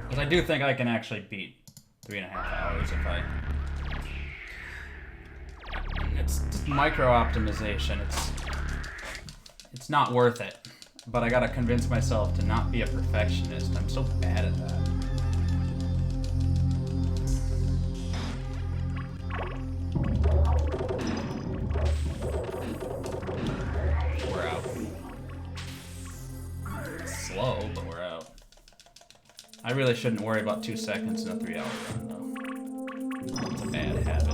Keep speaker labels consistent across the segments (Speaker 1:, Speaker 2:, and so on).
Speaker 1: Because I do think I can actually beat 3.5 hours if I... It's just micro-optimization. It's not worth it. But I gotta convince myself to not be a perfectionist. I'm so bad at that. We're out. It's slow, but we're out. I really shouldn't worry about 2 seconds in a 3-hour run, though. It's a bad habit.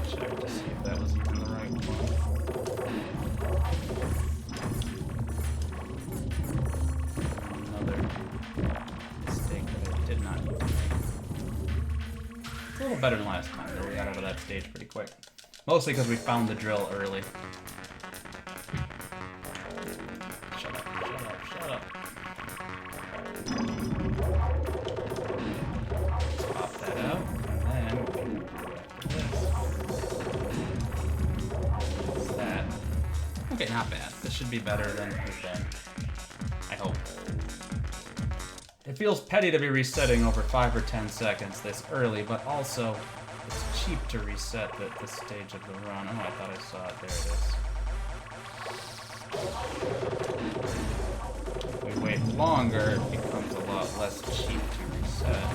Speaker 1: Check to see if that was even the right one. Another mistake that I did not need to make. It's a little better than last time, though. We got out of that stage pretty quick. Mostly because we found the drill early. Shut up, shut up, shut up. Pop that out, and then we can do this. What's that? Okay, not bad. This should be better than we've been. I hope. It feels petty to be resetting over 5 or 10 seconds this early, but also it's cheap to reset at this stage of the run. Oh, I thought I saw it. There it is. If we wait longer, it becomes a lot less cheap to reset.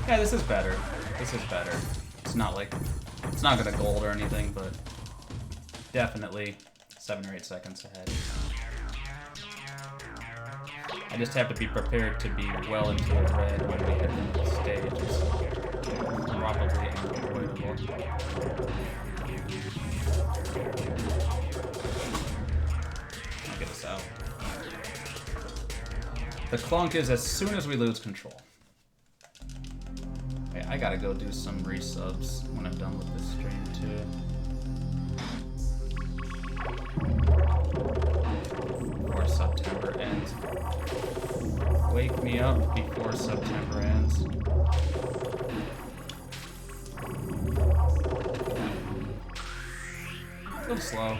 Speaker 1: Yeah, this is better. This is better. It's not like... It's not gonna gold or anything, but definitely 7 or 8 seconds ahead. I just have to be prepared to be well into the red when we hit the stage. It's probably unavoidable. I'll get us out. The clunk is as soon as we lose control. Okay, I gotta go do some resubs when I'm done with this stream too. Before September ends. Wake me up before September ends. A little slow,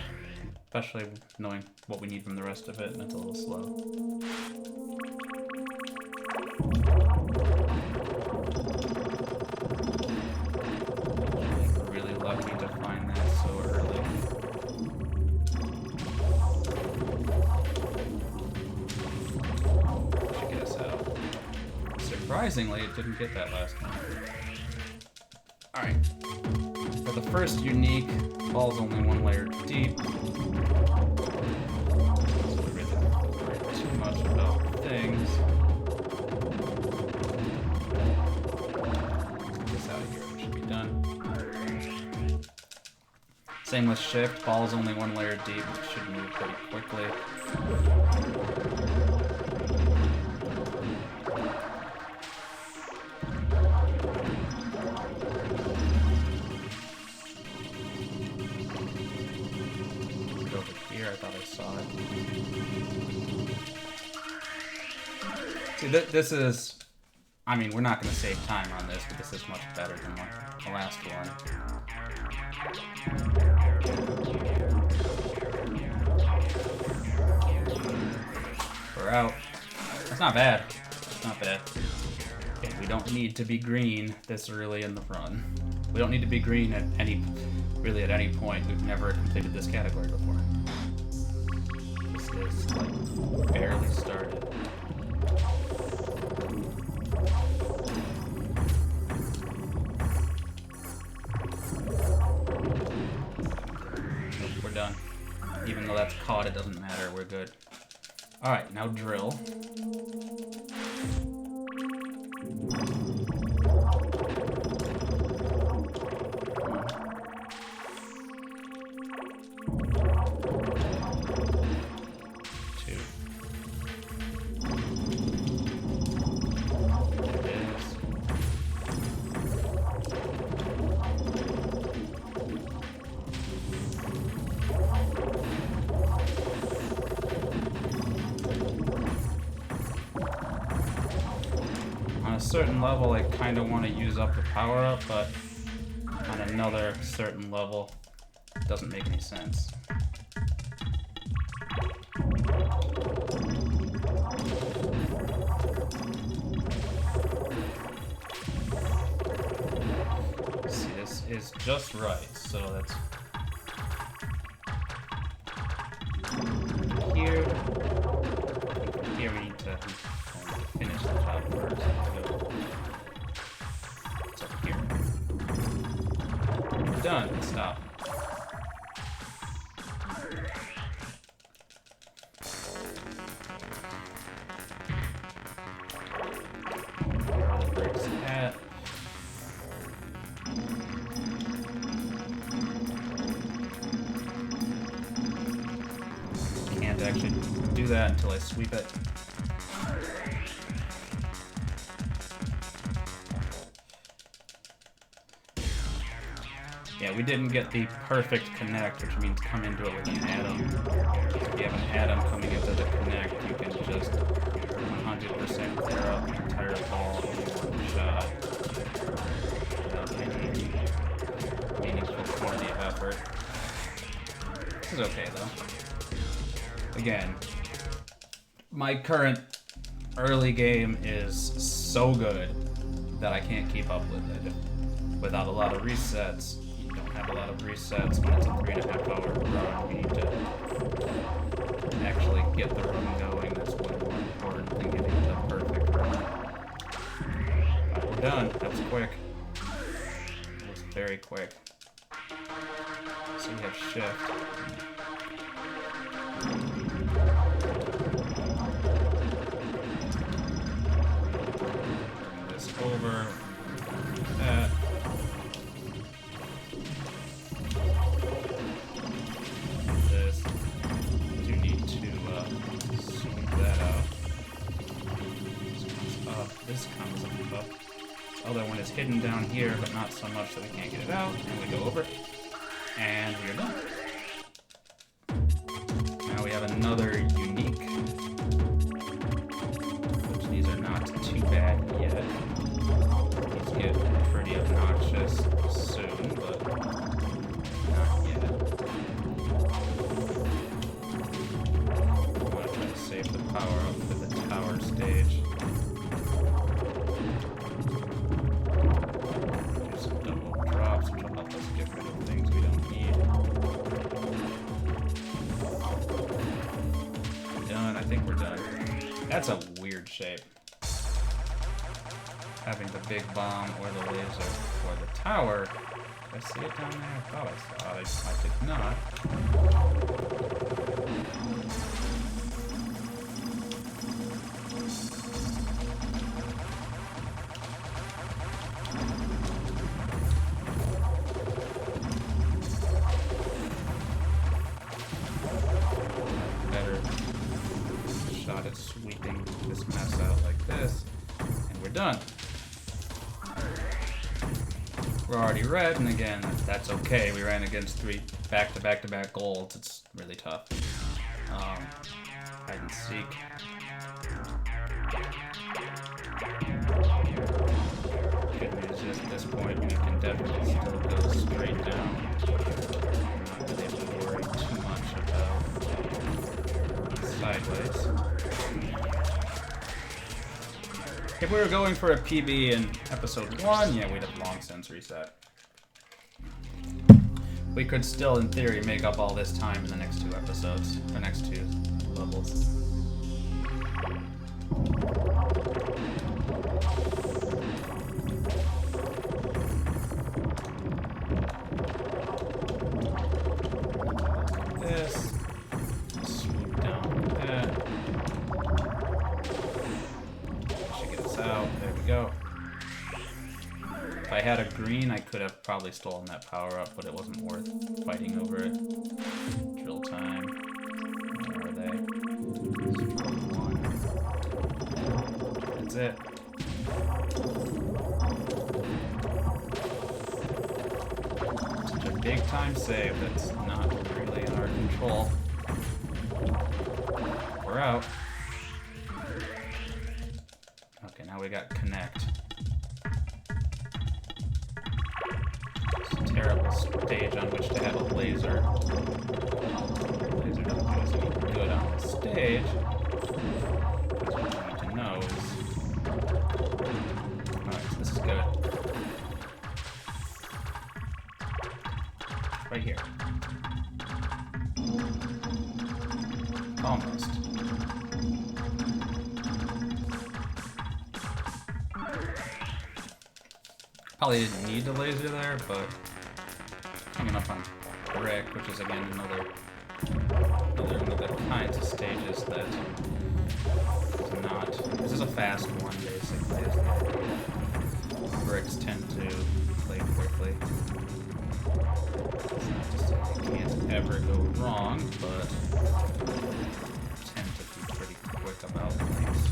Speaker 1: especially knowing what we need from the rest of it, and it's a little slow. We're really lucky to find that so early. Should get us out. Surprisingly, it didn't get that last time. Alright. For the first unique, ball's only 1 layer deep. So we really don't worry too much about things. Get this out of here, we should be done. Same with shift, ball's only 1 layer deep, it should move pretty quickly. I thought I saw it. See, this is... I mean, we're not going to save time on this, but this is much better than the last one. We're out. That's not bad. That's not bad. Okay, we don't need to be green this early in the run. We don't need to be green at any point. We've never completed this category before. Is like barely started. Nope, we're done. Even though that's caught, it doesn't matter. We're good. Alright, now drill. certain level, I kind of want to use up the power-up, but on another certain level, it doesn't make any sense. See, this is just right, so that's here. Here we need to finish the job first. It's up here. We're done. Stop. Where are the bricks at? Can't actually do that until I sweep it. Yeah, we didn't get the perfect connect, which means come into it with an atom. If you have an atom coming into the connect, you can just 100% clear out the entire ball in one shot without any meaningful quantity of effort. This is okay, though. Again, my current early game is so good that I can't keep up with it. Without a lot of resets, you don't have a lot of resets when it's a 3.5 hour run. We need to actually get the run going. That's way more important than getting the perfect run. But we're done. That's quick. It was very quick. So we have shift. Bring this over. That. This. Do need to sweep that out. This comes up. This comes up. This other one is hidden down here, but not so much that we can't get it out. And we go over. And we are done. Now we have another unique, which these are not too bad yet. These get pretty obnoxious soon, but not yet. I want to try to save the power up for the tower stage. Do some double drops, which will help us get rid of things we don't need. Done. I think we're done. That's a weird shape. Having the big bomb or the laser or the tower. Did I see it down there? I thought I saw it. I did not. Better shot at sweeping this mess out like this. And we're done. We're already red, and again, that's okay. We ran against 3 back-to-back-to-back golds. It's really tough. Hide and seek. Good news is at this point we can definitely still go straight down. Not really have to worry too much about sideways. If we were going for a PB in episode 1, yeah, we'd have long since reset. We could still, in theory, make up all this time in the next 2 episodes, the next 2 levels. This. Swoop down that. Out. There we go. If I had a green, I could have probably stolen that power up, but it wasn't worth fighting over it. Drill time. Where are they? That's it. Such a big time save that's not really in our control. We're out. Okay, now we got connect. terrible stage on which to have a laser. Laser doesn't do us any good on the stage. What we need to know is... Alright, so this is good. Right here. Almost. Probably didn't need the laser there, but coming up on brick, which is again another one of the kinds of stages that is not. This is a fast one, basically. Bricks tend to play quickly. It's not to say they can't ever go wrong, but tend to be pretty quick about things.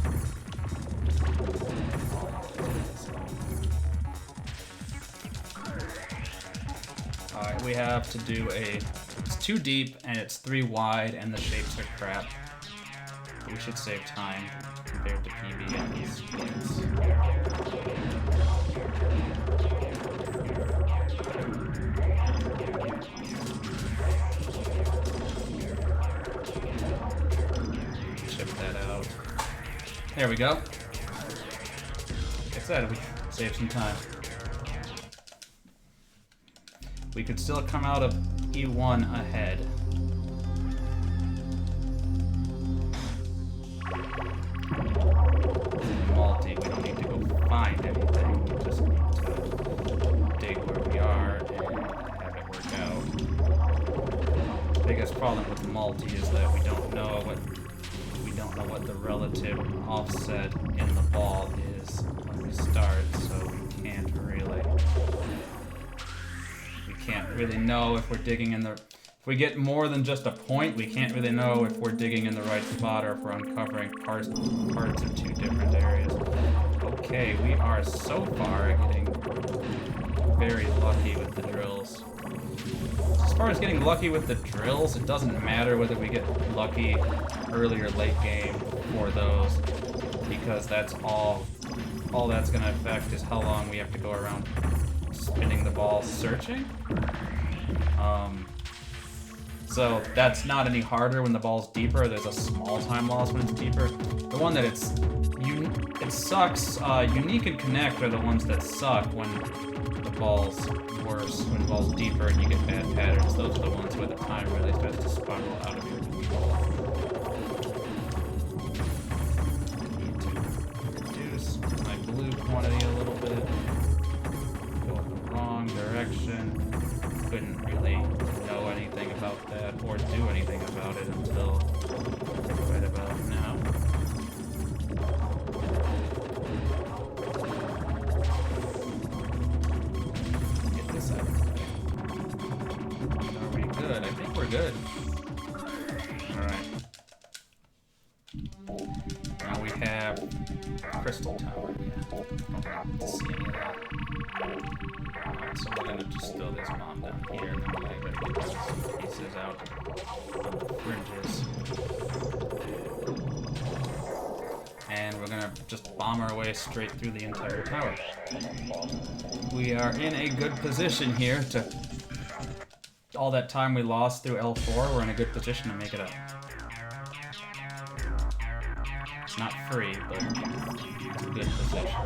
Speaker 1: Alright, we have to do it's 2 deep and it's 3 wide and the shapes are crap. We should save time compared to PB on these games. Chip that out. There we go. Like I said, we save some time. We could still come out of E1 ahead. Multi, we don't need to go find anything. We just need to dig where we are and have it work out. The biggest problem with multi is that we don't know what the relative offset in the ball is when we start, so we can't really know if we're digging in the... If we get more than just a point, we can't really know if we're digging in the right spot or if we're uncovering parts of 2 different areas. Okay, we are so far getting very lucky with the drills. As far as getting lucky with the drills, it doesn't matter whether we get lucky early or late game for those, because that's all that's going to affect is how long we have to go around spinning the ball searching. So that's not any harder when the ball's deeper. There's a small time loss when it's deeper. The one that it sucks, unique and connect are the ones that suck when the ball's worse, when the ball's deeper and you get bad patterns. Those are the ones where the time really starts to spiral out of your control. Need to reduce my blue quantity a little bit. Go in the wrong direction. Couldn't really know anything about that or do anything about it until right about now. Get this out of the way. Are we good? I think we're good. Alright. Now we have Crystal Tower. Don't see any of that. So we're gonna just throw this bomb down here, and then we're gonna get those pieces out on the fringes. And we're gonna just bomb our way straight through the entire tower. We are in a good position here to... All that time we lost through L4, we're in a good position to make it up. It's not free, but it's a good position.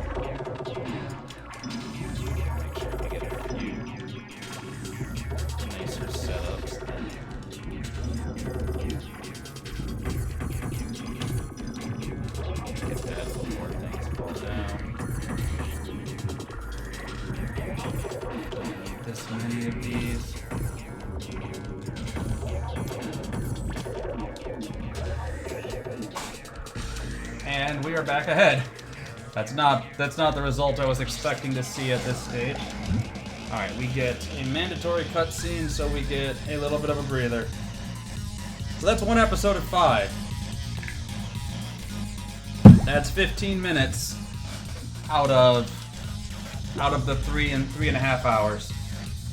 Speaker 1: Setups. Get that before things fall down. Don't need this many of these. And we are back ahead. That's not the result I was expecting to see at this stage. Alright, we get a mandatory cutscene, so we get a little bit of a breather. So that's 1 episode of 5. That's 15 minutes out of the 3.5 hours.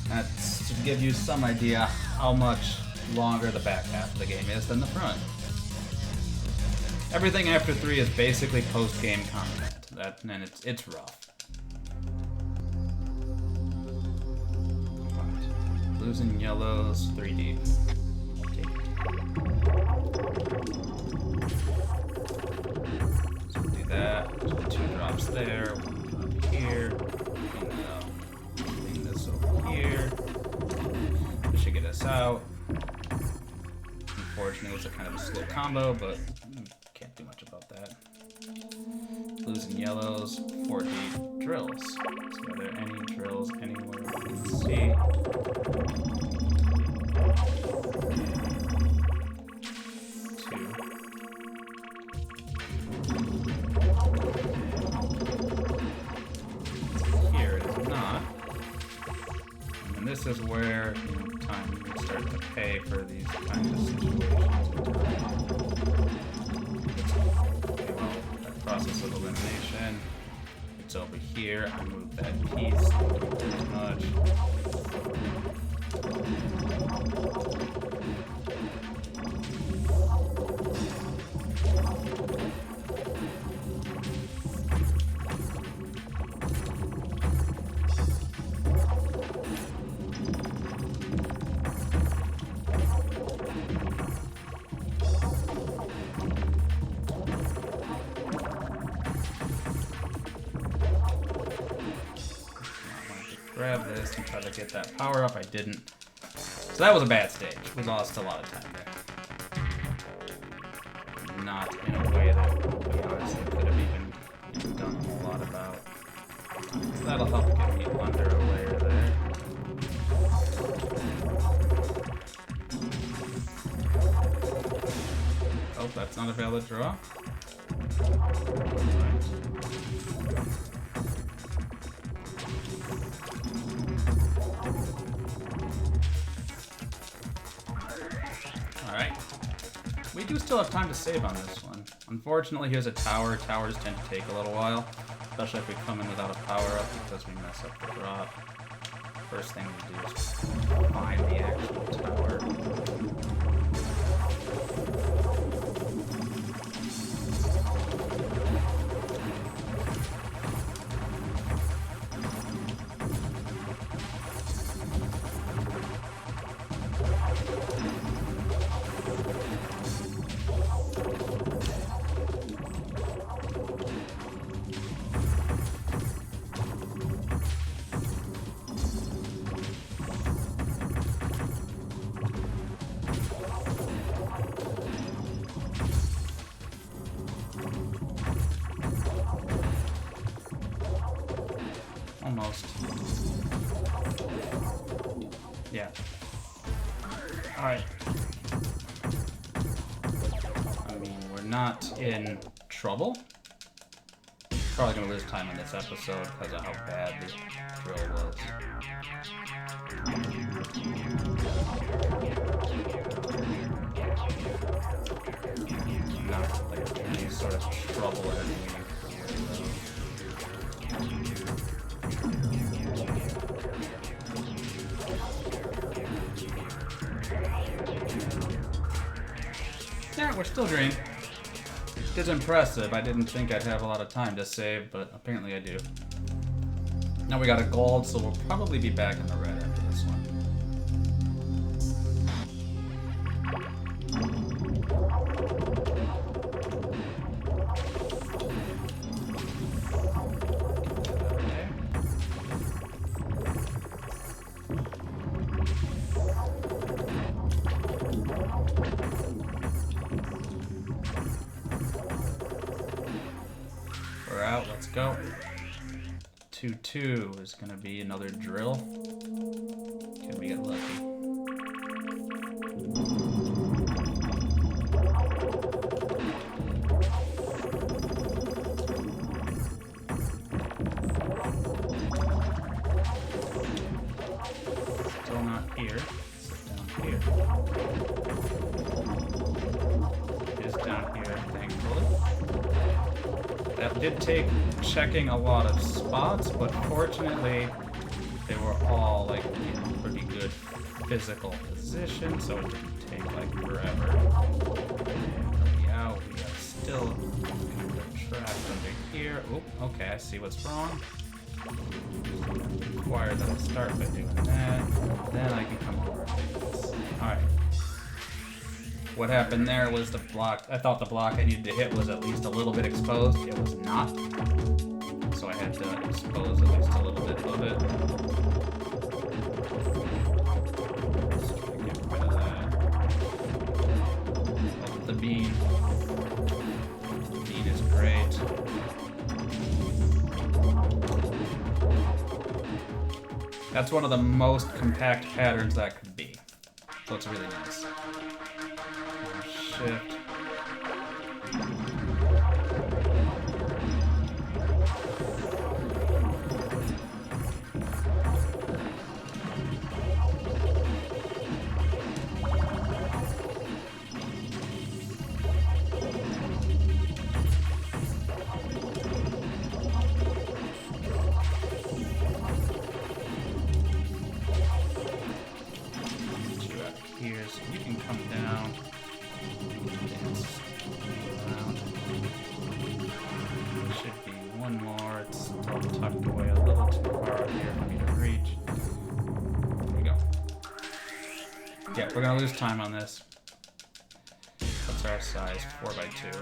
Speaker 1: That's to give you some idea how much longer the back half of the game is than the front. Everything after 3 is basically post-game content. And it's rough. Blues and yellows, 3 deep. Take it. So we'll do that. 2 drops there, 1 drop here. Clean this over here. This should get us out. Unfortunately, it's a kind of a slow combo, but can't do much about that. Blues and yellows, 4 deep drills. So are there any drills anywhere we can see? 2. Here it is not. And this is where time would start to pay for these kinds of situations. Process of elimination. It's over here. I move that piece. Not too much. Grab this and try to get that power up. I didn't. So that was a bad stage. We lost a lot of time there. Not in a way that we honestly could have even done a whole lot about. So that'll help get me under a layer there. Oh, that's not a valid draw. We do still have time to save on this one. Unfortunately, here's a tower. Towers tend to take a little while, especially if we come in without a power-up because we mess up the drop. First thing we do is find the actual tower. Almost. Yeah. Alright. I mean, we're not in trouble. Probably gonna lose time in this episode because of how bad the drill was. Not like any sort of trouble or anything. Yeah, we're still green. It's impressive. I didn't think I'd have a lot of time to save, but apparently I do. Now we got a gold, so we'll probably be back in the red after this one. We're out, let's go. 2-2 is gonna be another drill. Can we get lucky? Still not here. Sit down here. It is down here, thankfully. That did take checking a lot of spots, but fortunately they were all like in pretty good physical position, so it didn't take like forever. Yeah, we are still trapped under here. Oh, okay, I see what's wrong. Require require that I start by doing that. Then I can come over and do this. Alright. What happened there was the block. I thought the block I needed to hit was at least a little bit exposed. It was not. So I had to expose at least a little bit of it. Get rid of that. Oh, the bean. The bean is great. That's one of the most compact patterns that could be. So it's really nice. Shift. Here, so you can come down. Dance around. There should be one more. It's still tucked away a little too far up here for me to reach. There we go. Yeah, we're gonna lose time on this. What's our size? 4x2,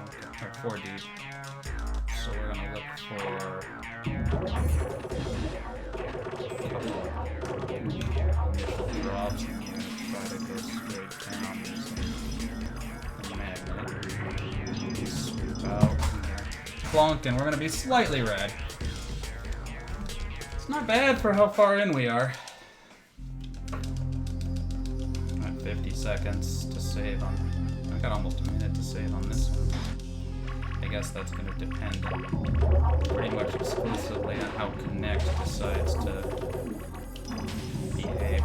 Speaker 1: or 4 deep. So we're gonna look for initial drops. Try to go straight down using the magnet. Swoop out. Plunk, and we're going to be slightly red. It's not bad for how far in we are. 50 seconds to save on. I got almost a minute to save on this one. I guess that's going to depend pretty much exclusively on how Connect decides to behave.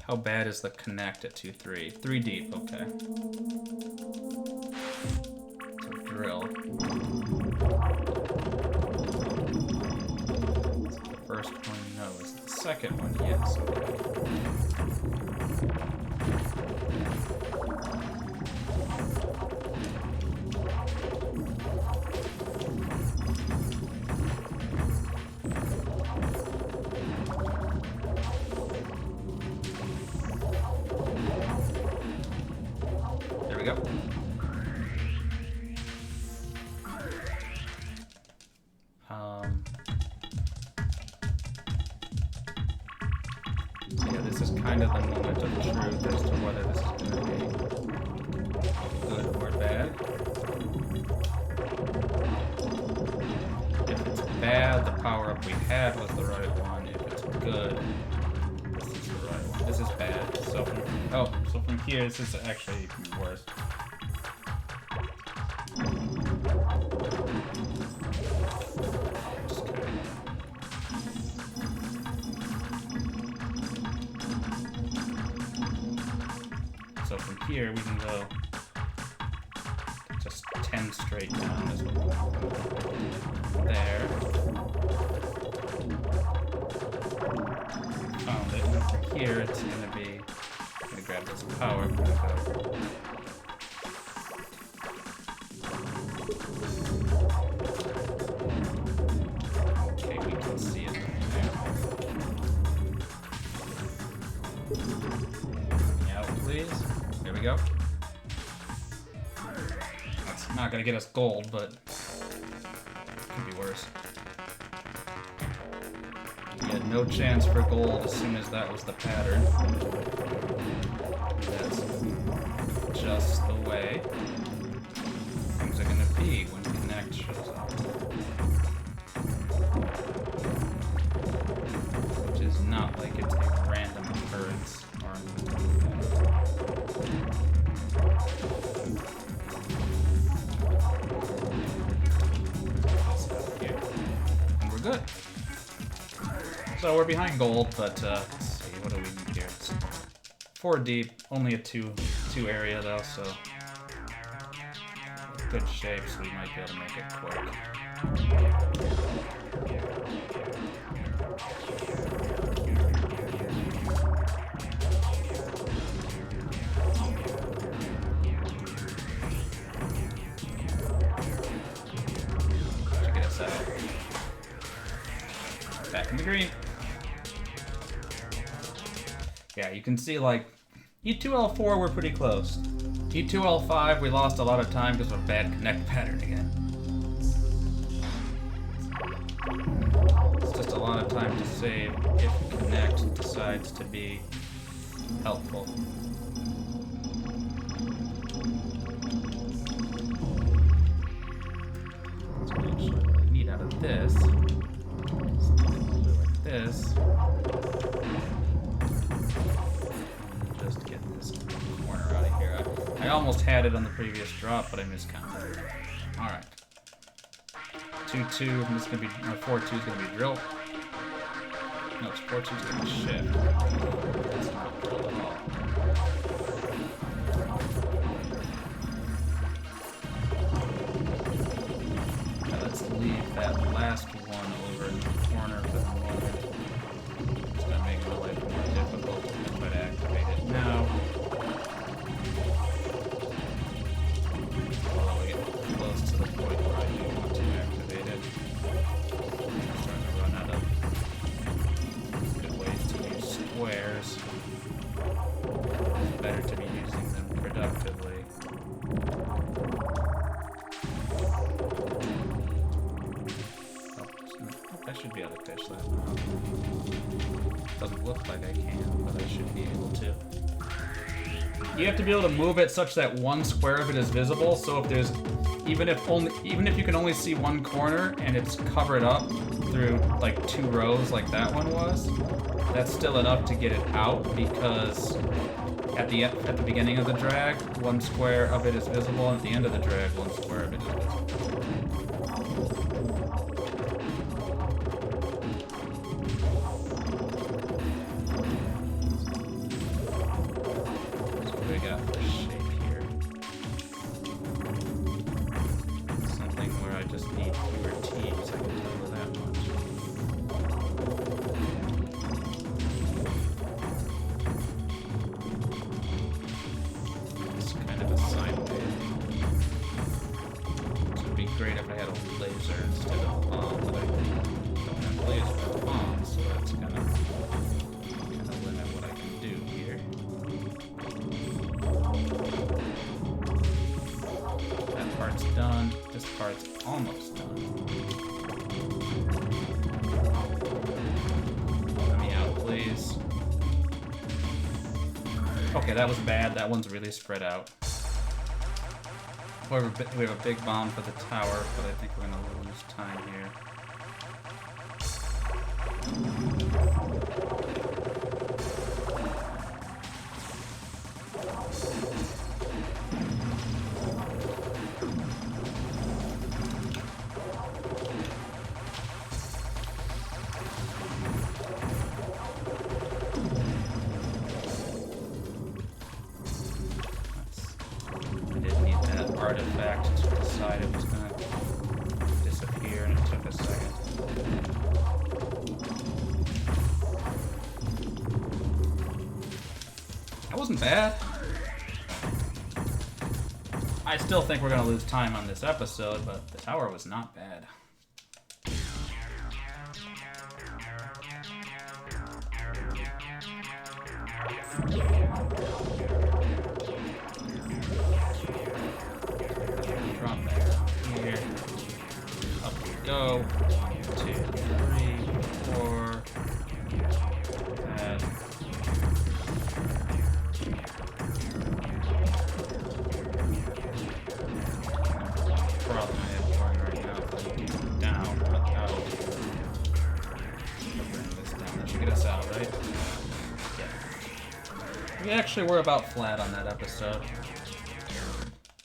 Speaker 1: How bad is the Connect at 2-3? 3 deep, okay. So drill. Is it the first one? No. Is it the second one? Yes, okay. Go. Yeah, this is kind of the moment of truth as to whether this is going to be good or bad. If it's bad, the power-up we had was the right one. If it's good, this is the right one. This is bad. So from here, this is actually even worse. So from here, we can go just 10 straight down as well. There. Found it. And from here, it's going to be. I'm going to grab this power. I'm going to go. Okay, we can see it from there. Out, please. There we go. That's not going to get us gold, but it could be worse. We had no chance for gold as soon as that was the pattern. That's just the way things are going to be when Connect shows up. Which is not like it's a random occurrence or and we're good. So we're behind gold, but let's see, what do we need here? It's 4 deep, only a 2 area though, so good shape, so we might be able to make it quick. Back in the green. Yeah, you can see like E2L4 we're pretty close. E2L5 we lost a lot of time because of a bad connect pattern again. It's just a lot of time to save if connect decides to be helpful. So actually what I need out of this is something like this. Just get this corner out of here. I almost had it on the previous drop, but I miscounted. Alright. 2-2, and this is gonna be, or 4-2 is gonna be drill. No, it's 4-2 is gonna be shift. That's not drill at all. Now let's leave that last one over in the corner for the moment. It's gonna make my life more difficult if I activate it now. Although we get close to the point where I do want to activate it. I'm starting to run out of good ways to use squares. It's better to be using them productively. I should be able to fish that now. Doesn't look like I can, but I should be able to. You have to be able to move it such that one square of it is visible, so if there's even if you can only see one corner and it's covered up through like 2 rows like that one was, that's still enough to get it out, because at the beginning of the drag, one square of it is visible, and at the end of the drag, one square of it is visible. Done. This part's almost done. Let me out, please. Okay, that was bad. That one's really spread out. We have a big bomb for the tower, but I think we're gonna lose time here. Artifact to decide it was going to disappear, and it took a second. That wasn't bad. I still think we're going to lose time on this episode, but the tower was not bad. Go. 1, 2, 3, 4. Add. Problem I have going right now is down, not out. Bring this down. That should get us out, right? Yeah. We actually were about flat on that episode.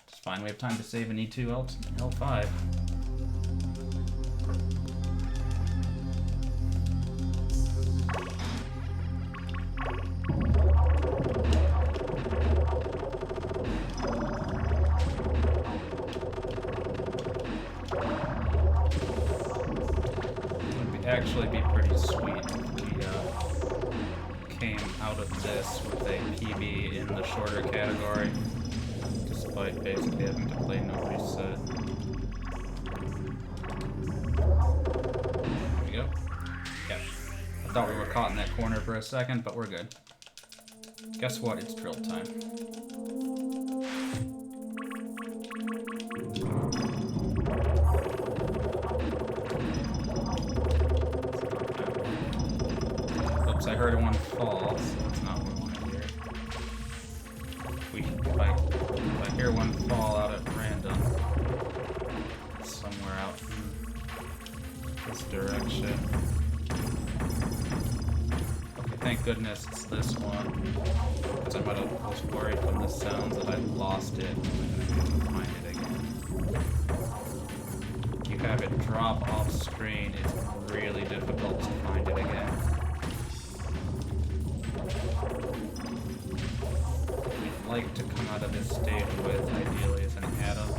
Speaker 1: It's fine. We have time to save an E2 L5. Actually be pretty sweet if we came out of this with a PB in the shorter category, despite basically having to play no reset. There we go. Yep. I thought we were caught in that corner for a second, but we're good. Guess what? It's drill time. Oops, I heard one fall, so that's not what we want to hear. If I hear one fall out at random, somewhere out in this direction. Okay, thank goodness it's this one. Because I was worried from the sounds that I lost it and I couldn't find it again. You have it drop off screen, it's really difficult to find it again. We'd like to come out of this stage with, ideally, as an atom.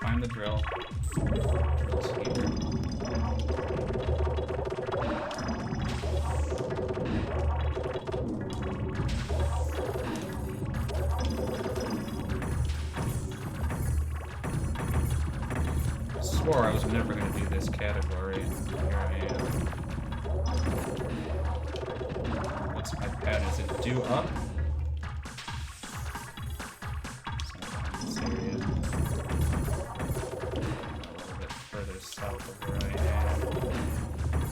Speaker 1: Find the drill. Drill's here. I swore I was never going to do this category, and here I am. What's my pattern? Is it due up? South of where I am.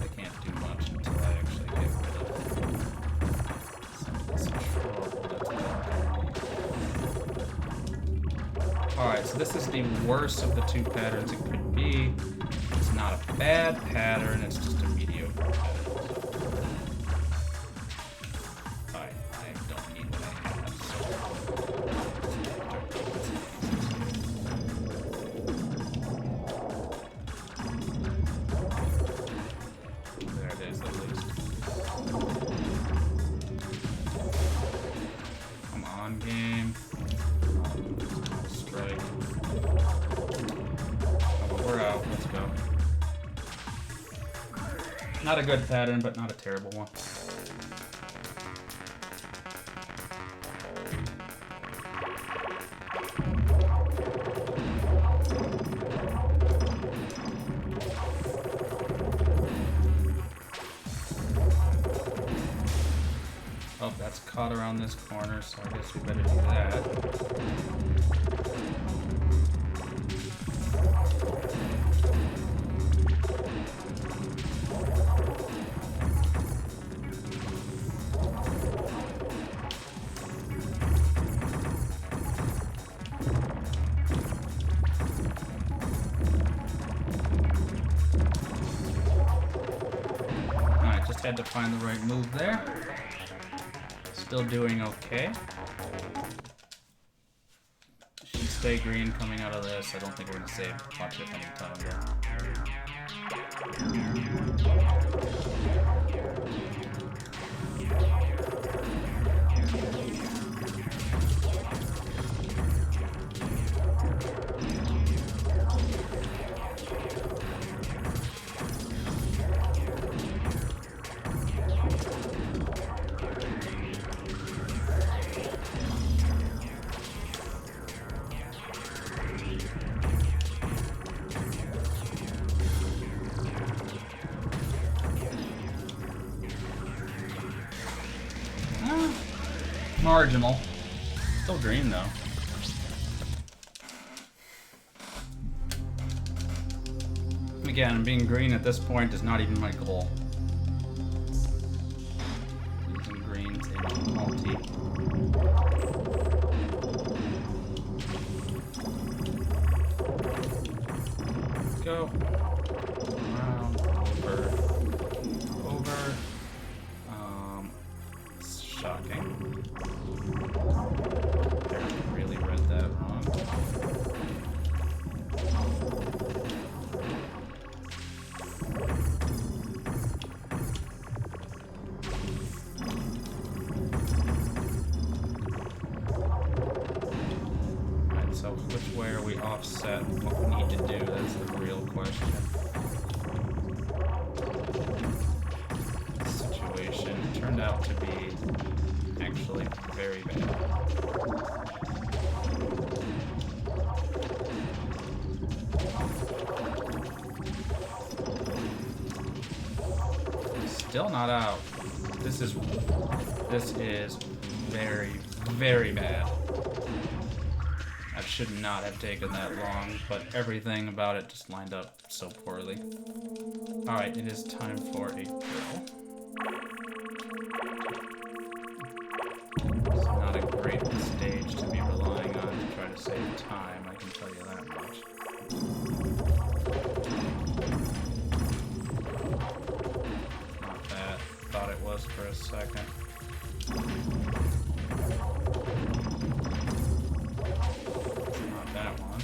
Speaker 1: I can't do much until I actually get rid of some of this trouble that's happening. Alright, so this is the worst of the two patterns it could be. It's not a bad pattern, it's just a mediocre pattern. Alright, I don't need what I have, game. Strike. Oh, we're out. Let's go. Not a good pattern, but not a terrible one. Oh, that's caught around this corner, so I guess we better do that. Alright, just had to find the right move there. Still doing okay. Should stay green coming out of this. I don't think we're going to save much if any time marginal. Still green though. Again, being green at this point is not even my goal. Using greens in multi. Let's go. Around, over. Shocking. I really read that wrong. Alright, so which way are we we offset what we need to do? That's the real question. This situation turned out to be actually very bad. Still not out. This is very, very bad. I should not have taken that long, but everything about it just lined up so poorly. Alright, it is time for a drill. It's not a great stage to be relying on to try to save time, I can tell you that much. Not bad. Thought it was for a second. Not that one.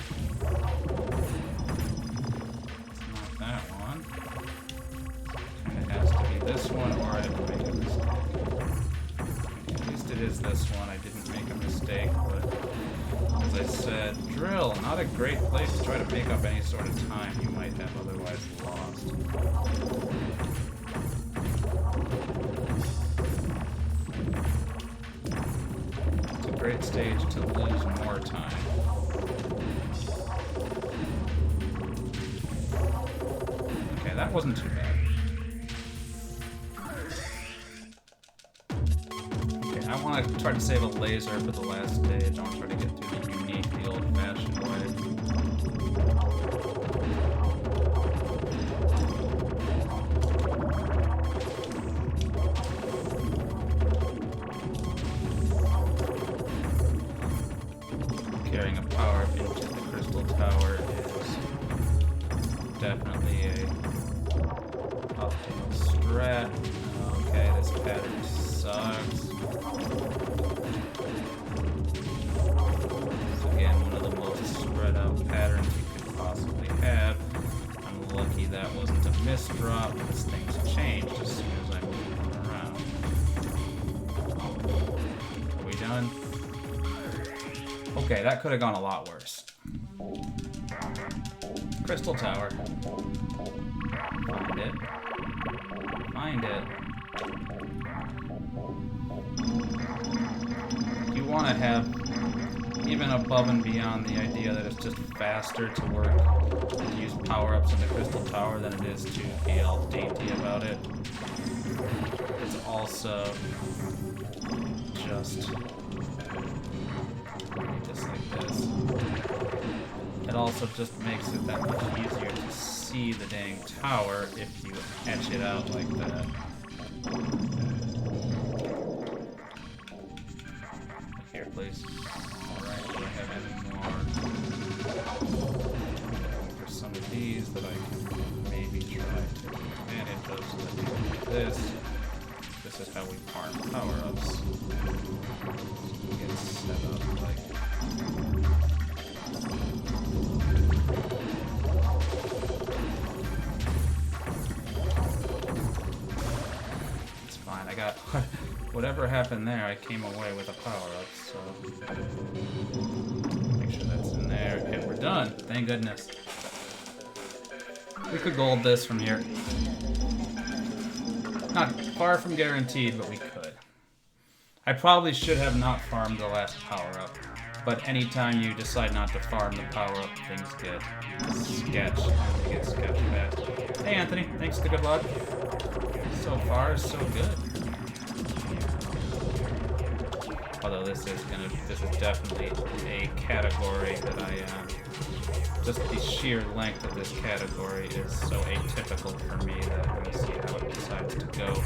Speaker 1: It's not that one. It has to be this one, or I didn't make a mistake. At least it is this one. I didn't make a mistake, but as I said, drill, not a great place to try to make up any sort of time you might have otherwise lost. It's a great stage to lose more time. Okay, that wasn't too bad. Okay, I want to try to save a laser for the last stage. I want to try to get through the unique, the old-fashioned way. Carrying a power up into the crystal tower is definitely a optimal strat. Okay, this pattern sucks. It's again one of the most spread out patterns you could possibly have. I'm lucky that wasn't a misdrop because things changed as soon as I moved them around. Are we done? Okay, that could have gone a lot worse. Crystal Tower. Find it. Find it. You want to have, even above and beyond the idea that it's just faster to work, to use power-ups in the Crystal Tower than it is to be all dainty about it. It's also just like this. It also just makes it that much easier to see the dang tower if you etch it out like that. Here, please. Alright, do I have any more? For some of these that I can maybe try to take advantage of so that we can do this. This is how we farm power-ups. Get set up like it's fine. I got whatever happened there. I came away with a power-up, so make sure that's in there. Okay, we're done. Thank goodness. We could gold this from here. Not far from guaranteed, but we could. I probably should have not farmed the last power-up, but anytime you decide not to farm the power-up, things get sketch, and they get sketch fast. Hey Anthony, thanks for the good luck. So far, so good. Although this is definitely a category that I just the sheer length of this category is so atypical for me that I'm gonna see how it decides to go.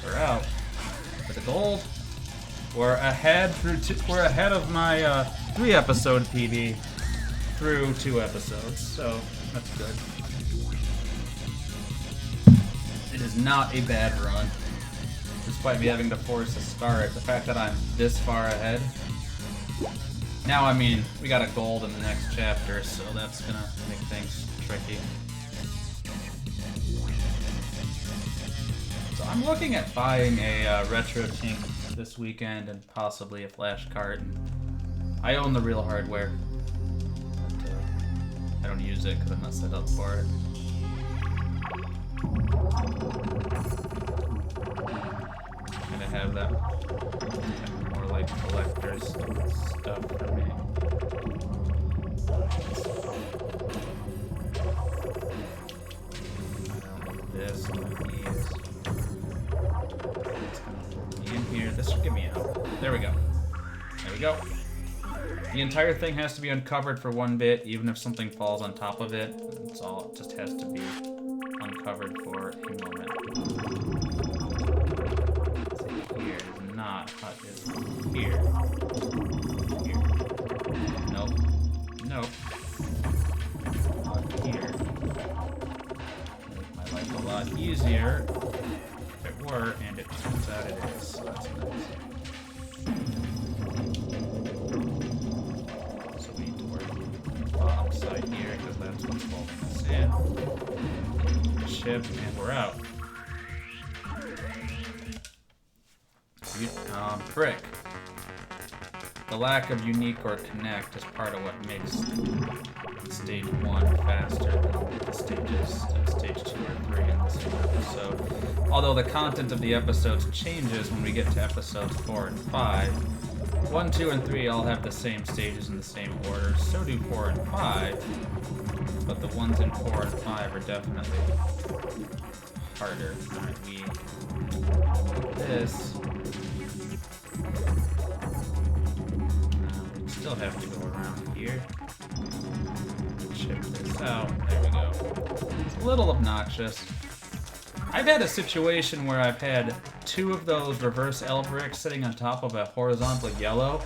Speaker 1: We're out for the gold. We're ahead we're ahead of my 3-episode PB through 2 episodes, so that's good. It is not a bad run, despite me having to force a start. The fact that I'm this far ahead Now, I mean, we got a gold in the next chapter, so that's gonna make things tricky. So I'm looking at buying a retro tank this weekend and possibly a flash cart. I own the real hardware, but I don't use it because I'm not set up for it. I'm gonna have that more like collector's stuff for me. This in here. This should get me out. There we go. There we go. The entire thing has to be uncovered for 1 bit, even if something falls on top of it. It's all. It just has to be uncovered for a moment. Here is not. What is here? Here. Nope. Nope. Not here. Make my life a lot easier. If it were, and it turns out it is. So that's nice. So we need to work on the bottom side here because that's what's holding us in. Ship, and we're out. Frick. The lack of unique or connect is part of what makes stage 1 faster than the stages stage 2 or 3 in this episode. Although the content of the episodes changes when we get to episodes 4 and 5. 1, 2, and 3 all have the same stages in the same order, so do 4 and 5. But the ones in 4 and 5 are definitely harder. Alright, we this. We still have to go around here. Chip this out. There we go. It's a little obnoxious. I've had a situation where I've had 2 of those reverse L bricks sitting on top of a horizontal yellow,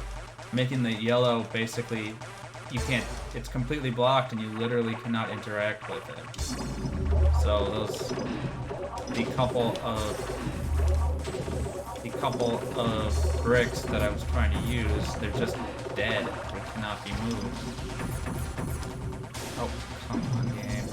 Speaker 1: making the yellow basically, you can't, it's completely blocked and you literally cannot interact with it. So those, the couple of bricks that I was trying to use, they're just dead. They cannot be moved. Oh, come on, game.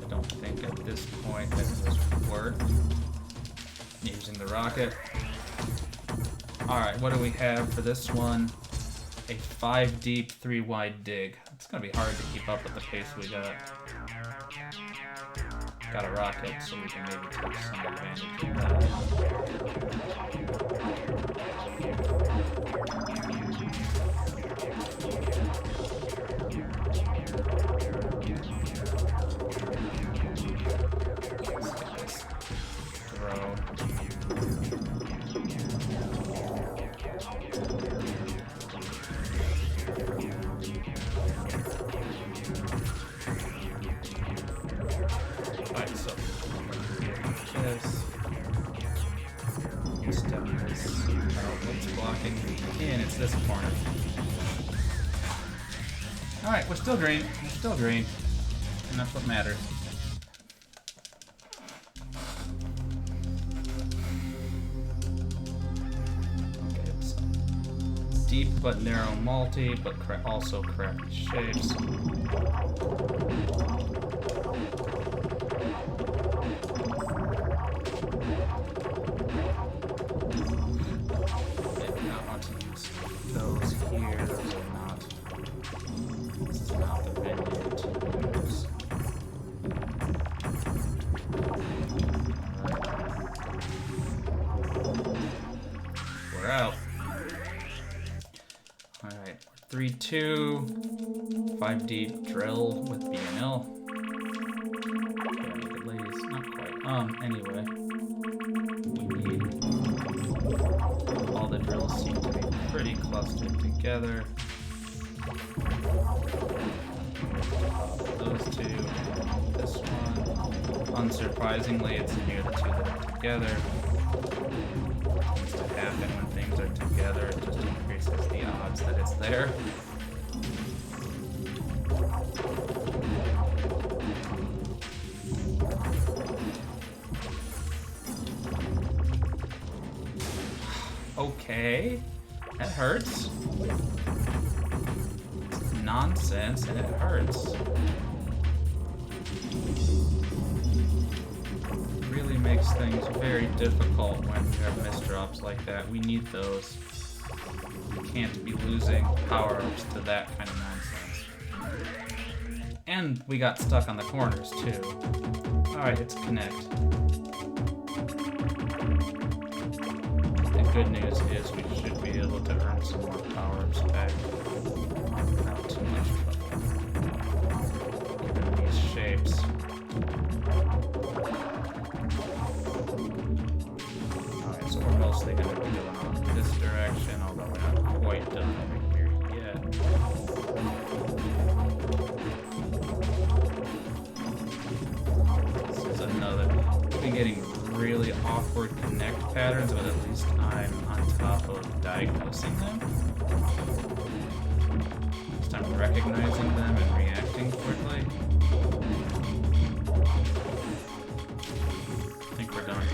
Speaker 1: I don't think at this point that this would work. Using the rocket. Alright, what do we have for this one? A 5 deep, 3 wide dig. It's gonna be hard to keep up with the pace we got. Got a rocket, so we can maybe take some advantage of that. Let's get this throw. It's this corner. Alright, we're still green. We're still green. And that's what matters. Okay, it's deep but narrow multi, but also crappy shapes. We're out. Alright, 3-2, 5 deep drill with BNL. Gotta make it ladies, not quite. Anyway. We need all the drills seem to be pretty clustered together. Those 2, this one. Unsurprisingly, it's near the 2 that are together. Tends to happen when things are together, it just increases the odds that it's there. Okay. That hurts. It's nonsense, and it hurts. It really makes things very difficult when you have misdrops like that. We need those. We can't be losing power-ups to that kind of nonsense. And we got stuck on the corners, too. Alright, it's connect. The good news is we should be able to earn some more power-ups back. Not too much trouble. Given these shapes. Alright, so we're mostly going to be going off this direction, although we're not quite done over here yet. This is another. We've been getting really awkward connect patterns, but at least I'm on top of diagnosing them. At least I'm recognizing them and reacting quickly. I think we're done.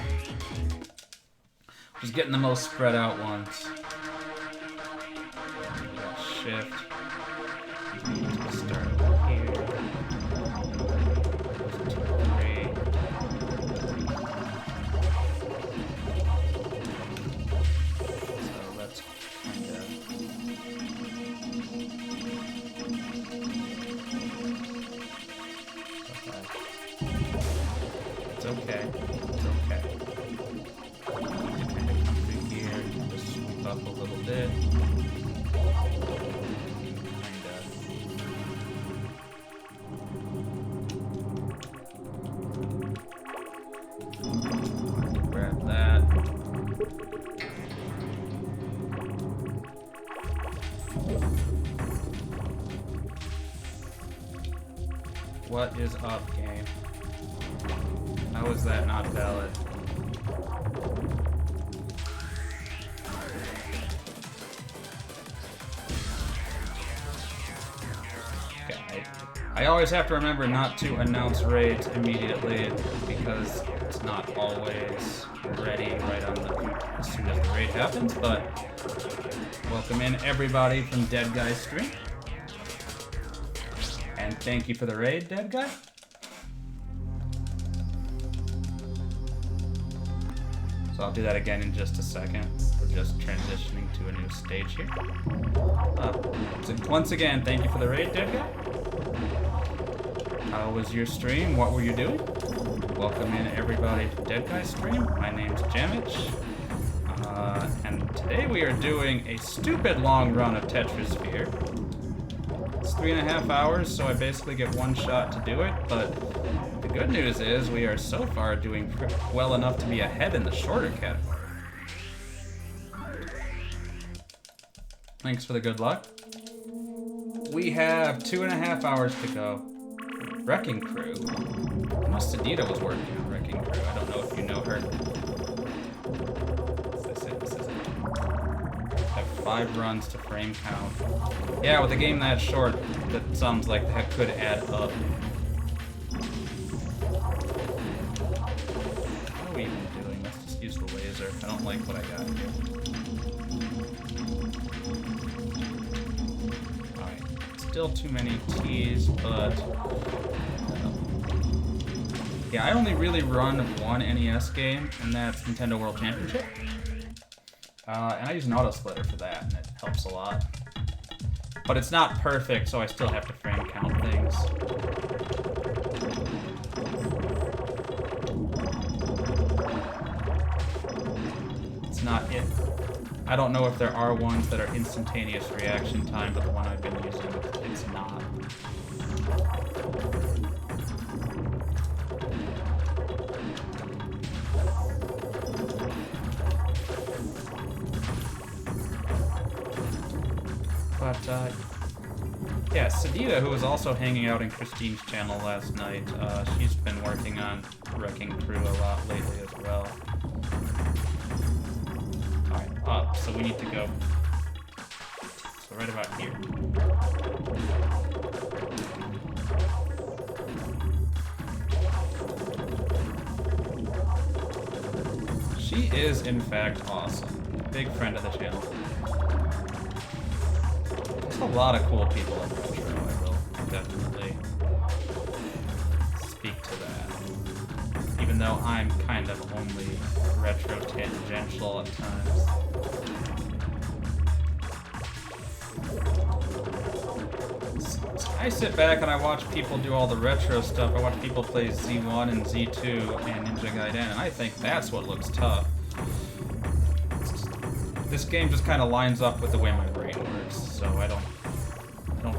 Speaker 1: Just getting the most spread out ones. Shift. Start here. 2, 3. So let's kind of. It's okay. It's okay. Kind of come through here, just sweep up a little bit. Grab that. What is up, game? How is that not valid? Okay, I always have to remember not to announce raids immediately because it's not always ready right on the as soon as the raid happens, but welcome in everybody from Dead Guy's stream. And thank you for the raid, Dead Guy. So I'll do that again in just a second. We're just transitioning to a new stage here. So once again, thank you for the raid, Dead Guy. How was your stream? What were you doing? Welcome in everybody to Dead Guy's stream. My name's Jamich. And today we are doing a stupid long run of Tetrisphere. It's 3.5 hours, so I basically get one shot to do it, but the good news is we are so far doing well enough to be ahead in the shorter category. Thanks for the good luck. We have 2.5 hours to go. Wrecking Crew. I know Sedita was working on Wrecking Crew. I don't know if you know her. This is it. I have 5 runs to frame count. Yeah, with a game that short, that sounds like that could add up. What are we even doing? Let's just use the laser. I don't like what I got here. Alright, still too many T's, but... yeah, I only really run one NES game, and that's Nintendo World Championship. And I use an auto splitter for that, and it helps a lot. But it's not perfect, so I still have to frame count things. It's not it. I don't know if there are ones that are instantaneous reaction time, but the one I've been using, it's not. But, yeah, Sedita, who was also hanging out in Christine's channel last night, she's been working on Wrecking Crew a lot lately as well. Alright, up, so we need to go. So right about here. She is, in fact, awesome. big friend of the channel. There's a lot of cool people in Retro, I will definitely speak to that. Even though I'm kind of only retro tangential at times. I sit back and I watch people do all the retro stuff. I watch people play Z1 and Z2 and Ninja Gaiden, and I think that's what looks tough. This game just kind of lines up with the way my brain works, so I don't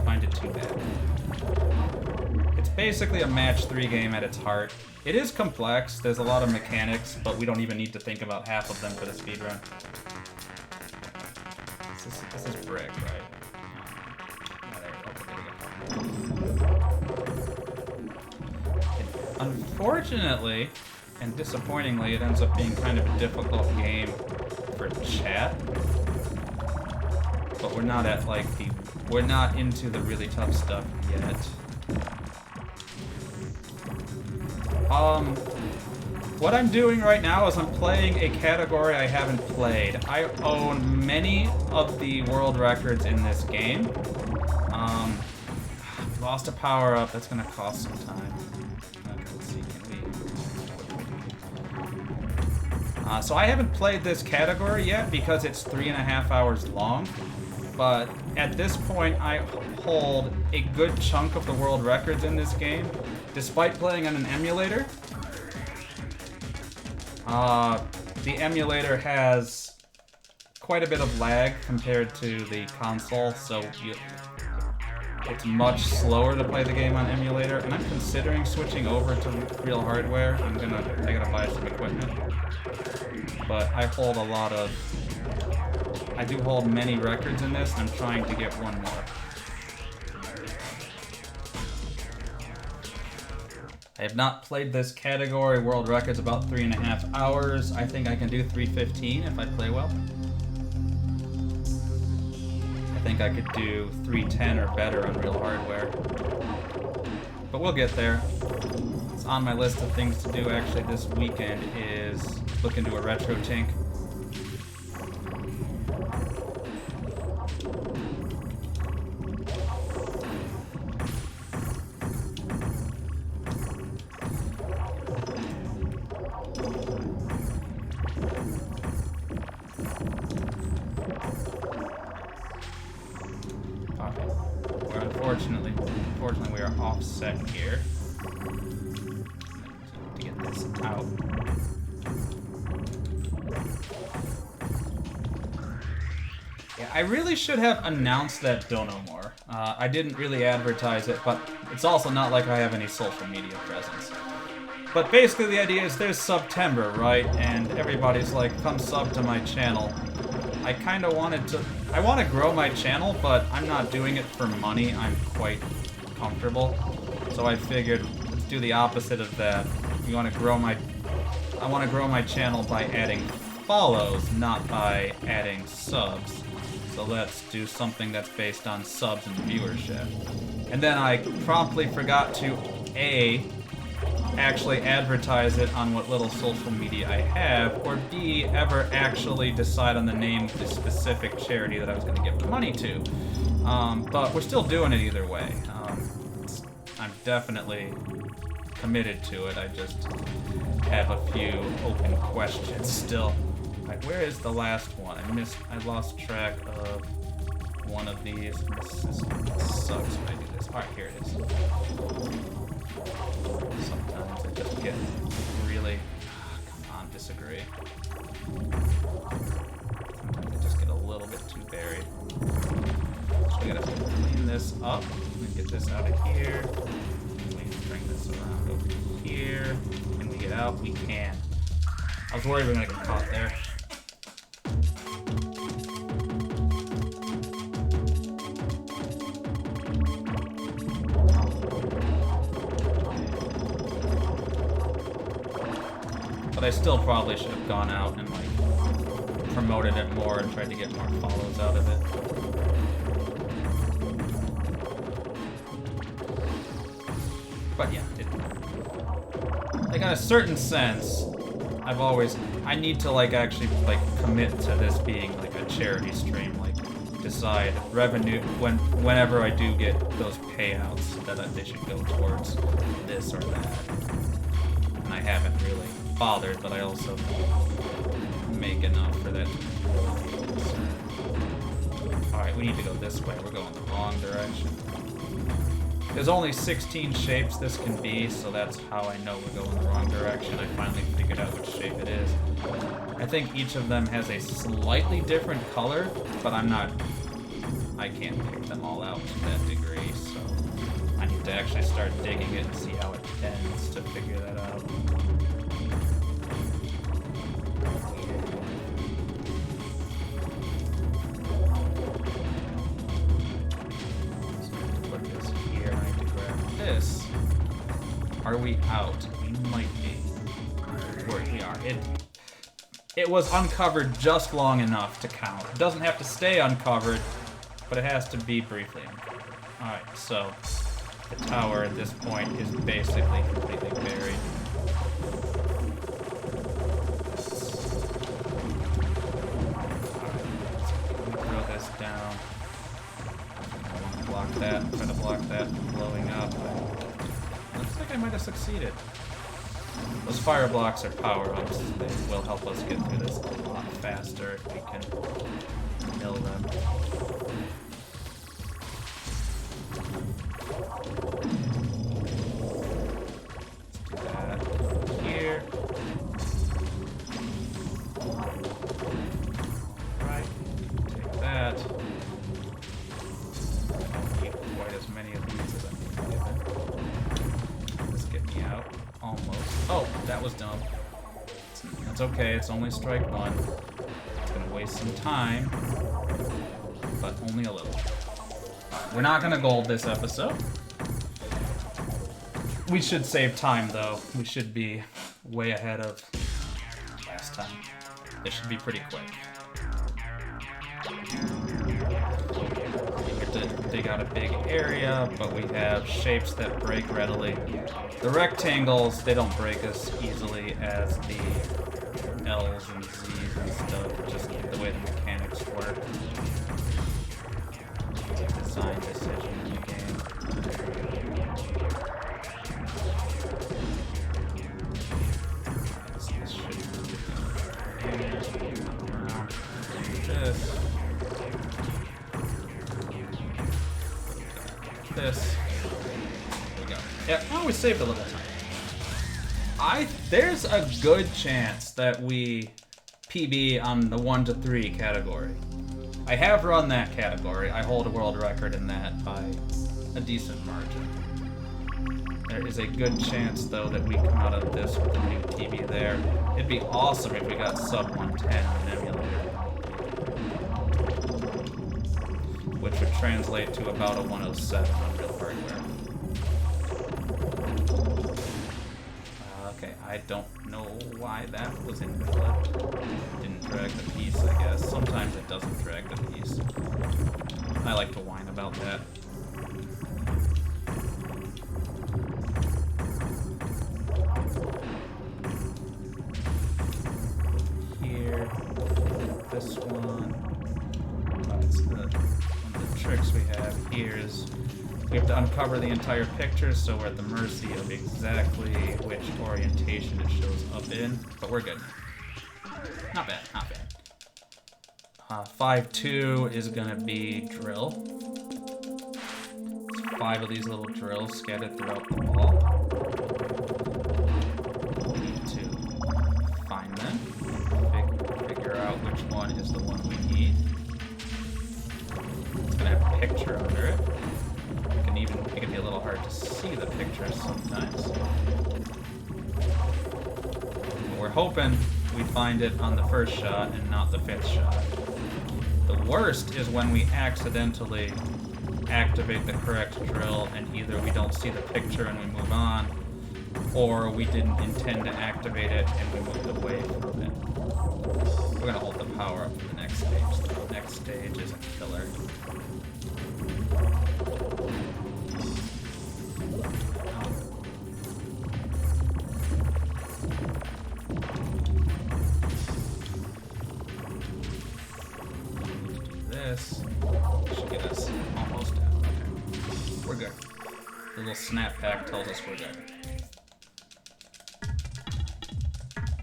Speaker 1: find it too bad. It's basically a match 3 game at its heart. It is complex, there's a lot of mechanics, but we don't even need to think about half of them for the speedrun. This is brick, right? Unfortunately, and disappointingly, it ends up being kind of a difficult game for chat. But we're not at like we're not into the really tough stuff yet. What I'm doing right now is I'm playing a category I haven't played. I own many of the world records in this game. Lost a power-up, that's gonna cost some time. Okay, let's see, can we... so I haven't played this category yet because it's 3.5 hours long, but at this point I hold a good chunk of the world records in this game, despite playing on an emulator. The emulator has quite a bit of lag compared to the console, so it's much slower to play the game on emulator, and I'm considering switching over to real hardware. I gotta buy some equipment. But I hold I do hold many records in this, and I'm trying to get one more. I have not played this category. World record's about 3.5 hours. I think I can do 3:15 if I play well. I think I could do 3:10 or better on real hardware. But we'll get there. It's on my list of things to do actually this weekend is look into a retro tink. Unfortunately, we are offset here. To get this out. Yeah, I really should have announced that Dono more. I didn't really advertise it, but it's also not like I have any social media presence. But basically the idea is there's September, right? And everybody's like, come sub to my channel. I kind of I want to grow my channel, but I'm not doing it for money. I'm quite comfortable. So I figured, let's do the opposite of that. I want to grow my channel by adding follows, not by adding subs. So let's do something that's based on subs and viewership. And then I promptly forgot to actually advertise it on what little social media I have, or B, ever actually decide on the name of the specific charity that I was going to give the money to. But we're still doing it either way. I'm definitely committed to it. I just have a few open questions still. Like, where is the last one? I lost track of one of these. This sucks when I do this. Alright, here it is. Sometimes I just get really... come on, disagree. Sometimes I just get a little bit too buried. So we gotta clean this up and get this out of here. We bring this around over here. Can we get out? We can. I was worried we were gonna get caught there. But I still probably should have gone out and like promoted it more and tried to get more follows out of it. But yeah, like in a certain sense, I need to like actually like commit to this being like a charity stream, like decide revenue whenever I do get those payouts that they should go towards this or that. And I haven't really bothered, but I also make enough for that. Alright, we need to go this way. We're going the wrong direction. There's only 16 shapes this can be, so that's how I know we're going the wrong direction. I finally figured out which shape it is. I think each of them has a slightly different color, but I can't pick them all out to that degree, so I need to actually start digging it and see how it ends to figure that out. This. Are we out? We might be. We are. It was uncovered just long enough to count. It doesn't have to stay uncovered, but it has to be briefly uncovered. Alright, so the tower at this point is basically completely buried. Alright, throw this down. Block that, try to block that from blowing up. Looks like I might have succeeded. Those fire blocks are power-ups. They will help us get through this a lot faster if we can mill them. Let's do that here. Alright, take that. Quite as many of these as I'm given. Let's get me out. Almost. Oh, that was dumb. That's okay, it's only strike one. It's gonna waste some time, but only a little. We're not gonna gold this episode. We should save time though. We should be way ahead of last time. This should be pretty quick. Dig out a big area, but we have shapes that break readily. The rectangles, they don't break as easily as the L's and Z's and stuff, just the way the mechanics work. It's a design decision in the game. This should be this. This. There we go. Yeah, oh, we saved a little time. There's a good chance that we PB on the 1 to 3 category. I have run that category. I hold a world record in that by a decent margin. There is a good chance, though, that we come out of this with a new PB there. It'd be awesome if we got sub 110 on an emulator, which would translate to about a 107 on real hardware. Okay, I don't know why that was invalid. Didn't drag the piece, I guess. Sometimes it doesn't drag the piece. I like to whine about that. Here, this one. It's one of the tricks we have here is we have to uncover the entire picture, so we're at the mercy of exactly which orientation it shows up in, but we're good. Not bad, not bad. 5-2 is gonna be drill. It's 5 of these little drills scattered throughout the wall. We need to find them, figure out which one is the one we need. It's gonna have a picture under it. It can be a little hard to see the pictures sometimes. But we're hoping we find it on the first shot and not the 5th shot. The worst is when we accidentally activate the correct drill and either we don't see the picture and we move on, or we didn't intend to activate it and we moved away from it. We're gonna hold the power up for the next stage. The next stage is a killer. little snap pack tells us we're good.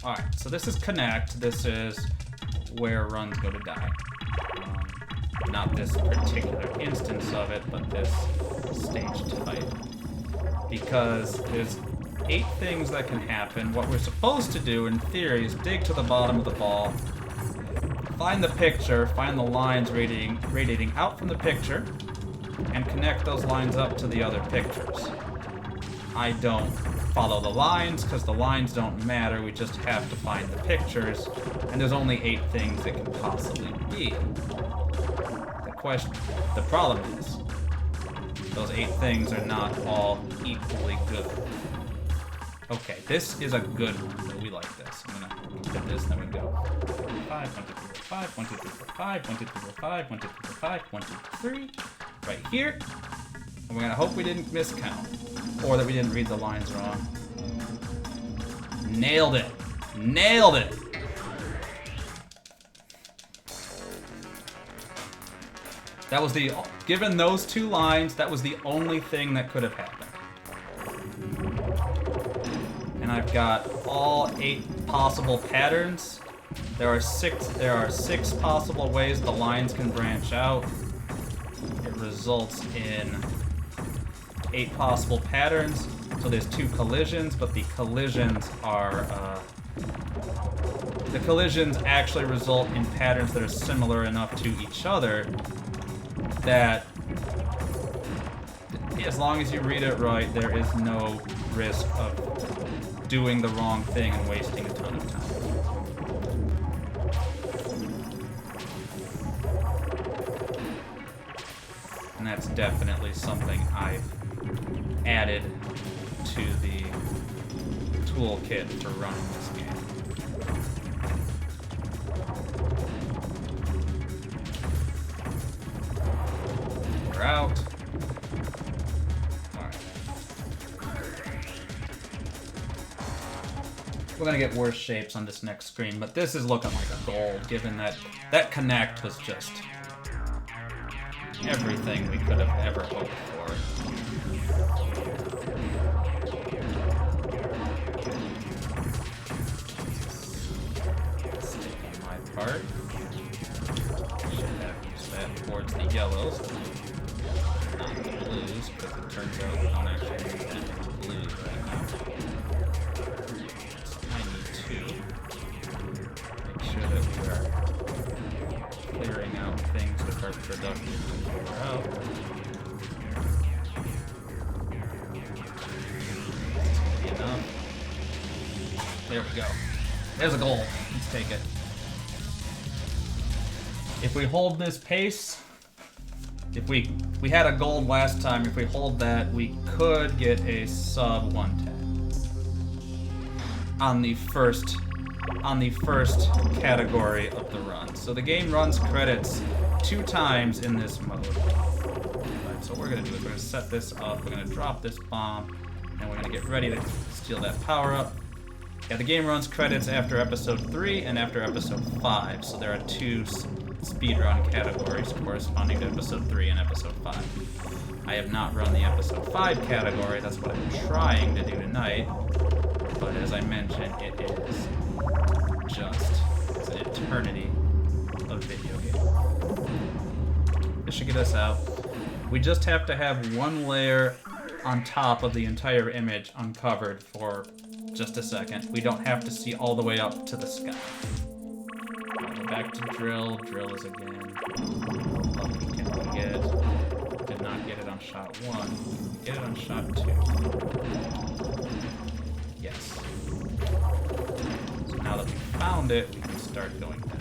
Speaker 1: Alright, so this is connect. This is where runs go to die. Not this particular instance of it, but this stage type. Because there's 8 things that can happen. What we're supposed to do, in theory, is dig to the bottom of the ball, find the picture, find the lines radiating out from the picture, and connect those lines up to the other pictures. I don't follow the lines, because the lines don't matter, we just have to find the pictures, and there's only 8 things it can possibly be. The problem is, those 8 things are not all equally good. Okay, this is a good one, though. We like this. I'm gonna hit this, then we go 5, 1, 2, 3, 4, 5, 1, 2, 3, 4, 5, 1, 2, 3, 4, 5, 1, 2, 3, 4, 5, 1, 2, 3, right here. And we're gonna hope we didn't miscount, or that we didn't read the lines wrong. Nailed it! Nailed it! That was the, given those 2 lines, that was the only thing that could have happened. And I've got all 8 possible patterns. There are 6 possible ways the lines can branch out. It results in 8 possible patterns. So there's 2 collisions, but the collisions are, the collisions actually result in patterns that are similar enough to each other that as long as you read it right, there is no risk of doing the wrong thing and wasting a ton of time. And that's definitely something I've added to the toolkit for running this game. We're out. Alright. We're gonna get worse shapes on this next screen, but this is looking like a gold, given that that connect was just everything we could have ever hoped for. Sticking my part. Should have used that towards the yellows, not the blues, because it turns out we don't actually need any blues right now. So I need to make sure that we are clearing out things that are productive to clear out. That's gonna be enough. There we go. There's a goal. Let's take it. If we hold this pace, if we had a gold last time, if we hold that, we could get a sub 110 on the first category of the run. So the game runs credits 2 times in this mode. Right, so what we're gonna do is we're gonna set this up, we're gonna drop this bomb, and we're gonna get ready to steal that power up. Yeah, the game runs credits after episode 3 and after episode 5, so there are 2 speedrun categories corresponding to episode 3 and episode 5. I have not run the episode 5 category, that's what I'm trying to do tonight, but as I mentioned, it is just an eternity of video game. This should get us out. We just have to have 1 layer on top of the entire image uncovered for just a second. We don't have to see all the way up to the sky. Go back to drill. Drill is again. How lucky can we get? Did not get it on shot 1. Get it on shot 2. Yes. So now that we found it, we can start going down.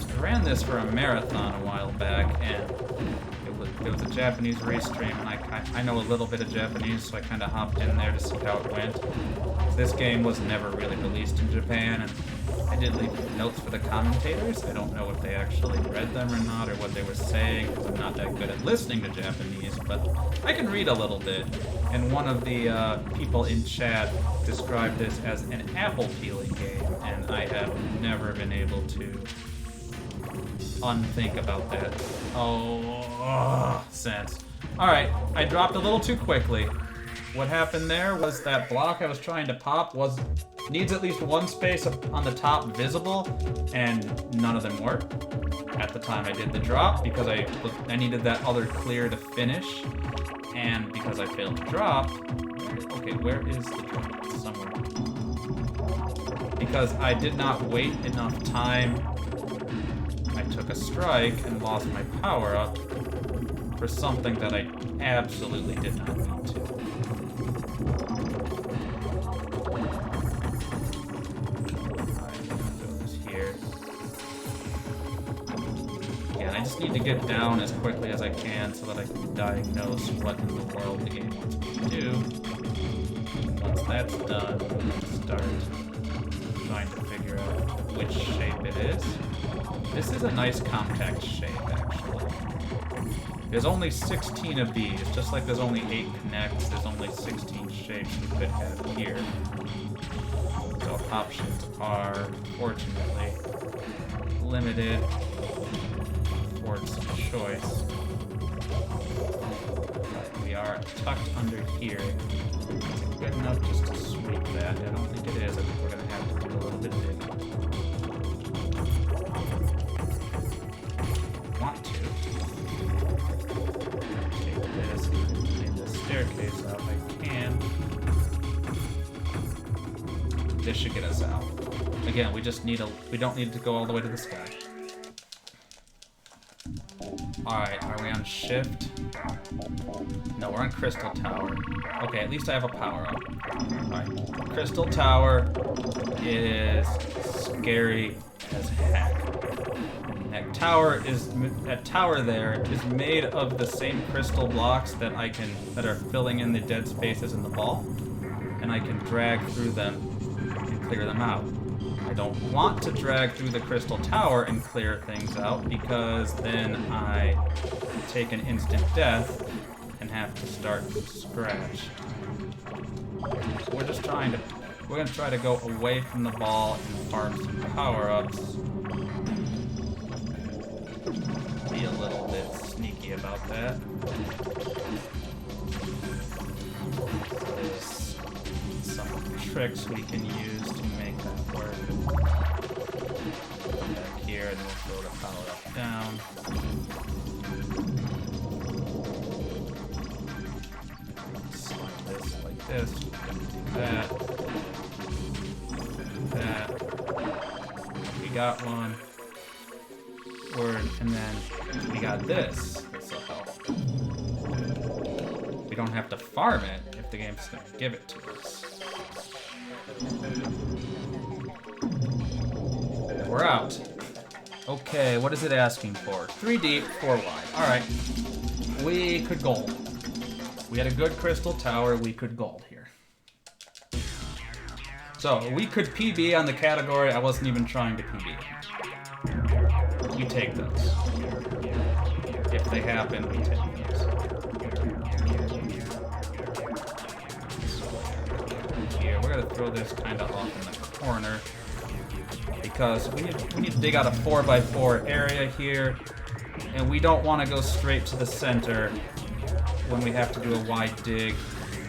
Speaker 1: I ran this for a marathon a while back, and it was a Japanese race stream, and I know a little bit of Japanese, so I kind of hopped in there to see how it went. This game was never really released in Japan, and I did leave notes for the commentators. I don't know if they actually read them or not, or what they were saying, because I'm not that good at listening to Japanese, but I can read a little bit. And one of the people in chat described this as an apple peeling game, and I have never been able to unthink about that. Oh, sense. Alright, I dropped a little too quickly. What happened there was that block I was trying to pop needs at least one space on the top visible, and none of them worked at the time I did the drop because I needed that other clear to finish, and because I failed to drop. Okay, where is the drop? It's somewhere. Because I did not wait enough time, I took a strike and lost my power up for something that I absolutely did not need to. I just need to get down as quickly as I can so that I can diagnose what in the world the game wants me to do. Once that's done, I'll start trying to figure out which shape it is. This is a nice compact shape, actually. There's only 16 of these, just like there's only 8 connects, there's only 16 shapes we could have here. So options are, fortunately, limited. Some choice. But we are tucked under here. Is it good enough just to sweep that? I don't think it is. I think we're going to have to do a little bit of digging. Want to. Take this and clean the staircase out. I can. This should get us out. Again, we don't need to go all the way to the sky. Alright, are we on shift? No, we're on Crystal Tower. Okay, at least I have a power-up. Alright, Crystal Tower is scary as heck. That tower there is made of the same crystal blocks that are filling in the dead spaces in the ball, and I can drag through them and clear them out. I don't want to drag through the Crystal Tower and clear things out because then I take an instant death and have to start from scratch. So we're gonna try to go away from the ball and farm some power-ups. Be a little bit sneaky about that. There's some tricks we can use to make that work. Come back here and then we'll throw the power up down. Select this like this. Do that. Do that. We got one. Word, and then we got this. This will help. We don't have to farm it if the game's gonna give it to us. We're out. Okay, what is it asking for? 3 deep, 4 wide. Alright. We could gold. We had a good Crystal Tower, we could gold here. So, we could PB on the category I wasn't even trying to PB. We take those. If they happen, we take those. Here, we're gonna throw this kind of off in the corner because we need to dig out a 4x4 area here, and we don't want to go straight to the center when we have to do a wide dig,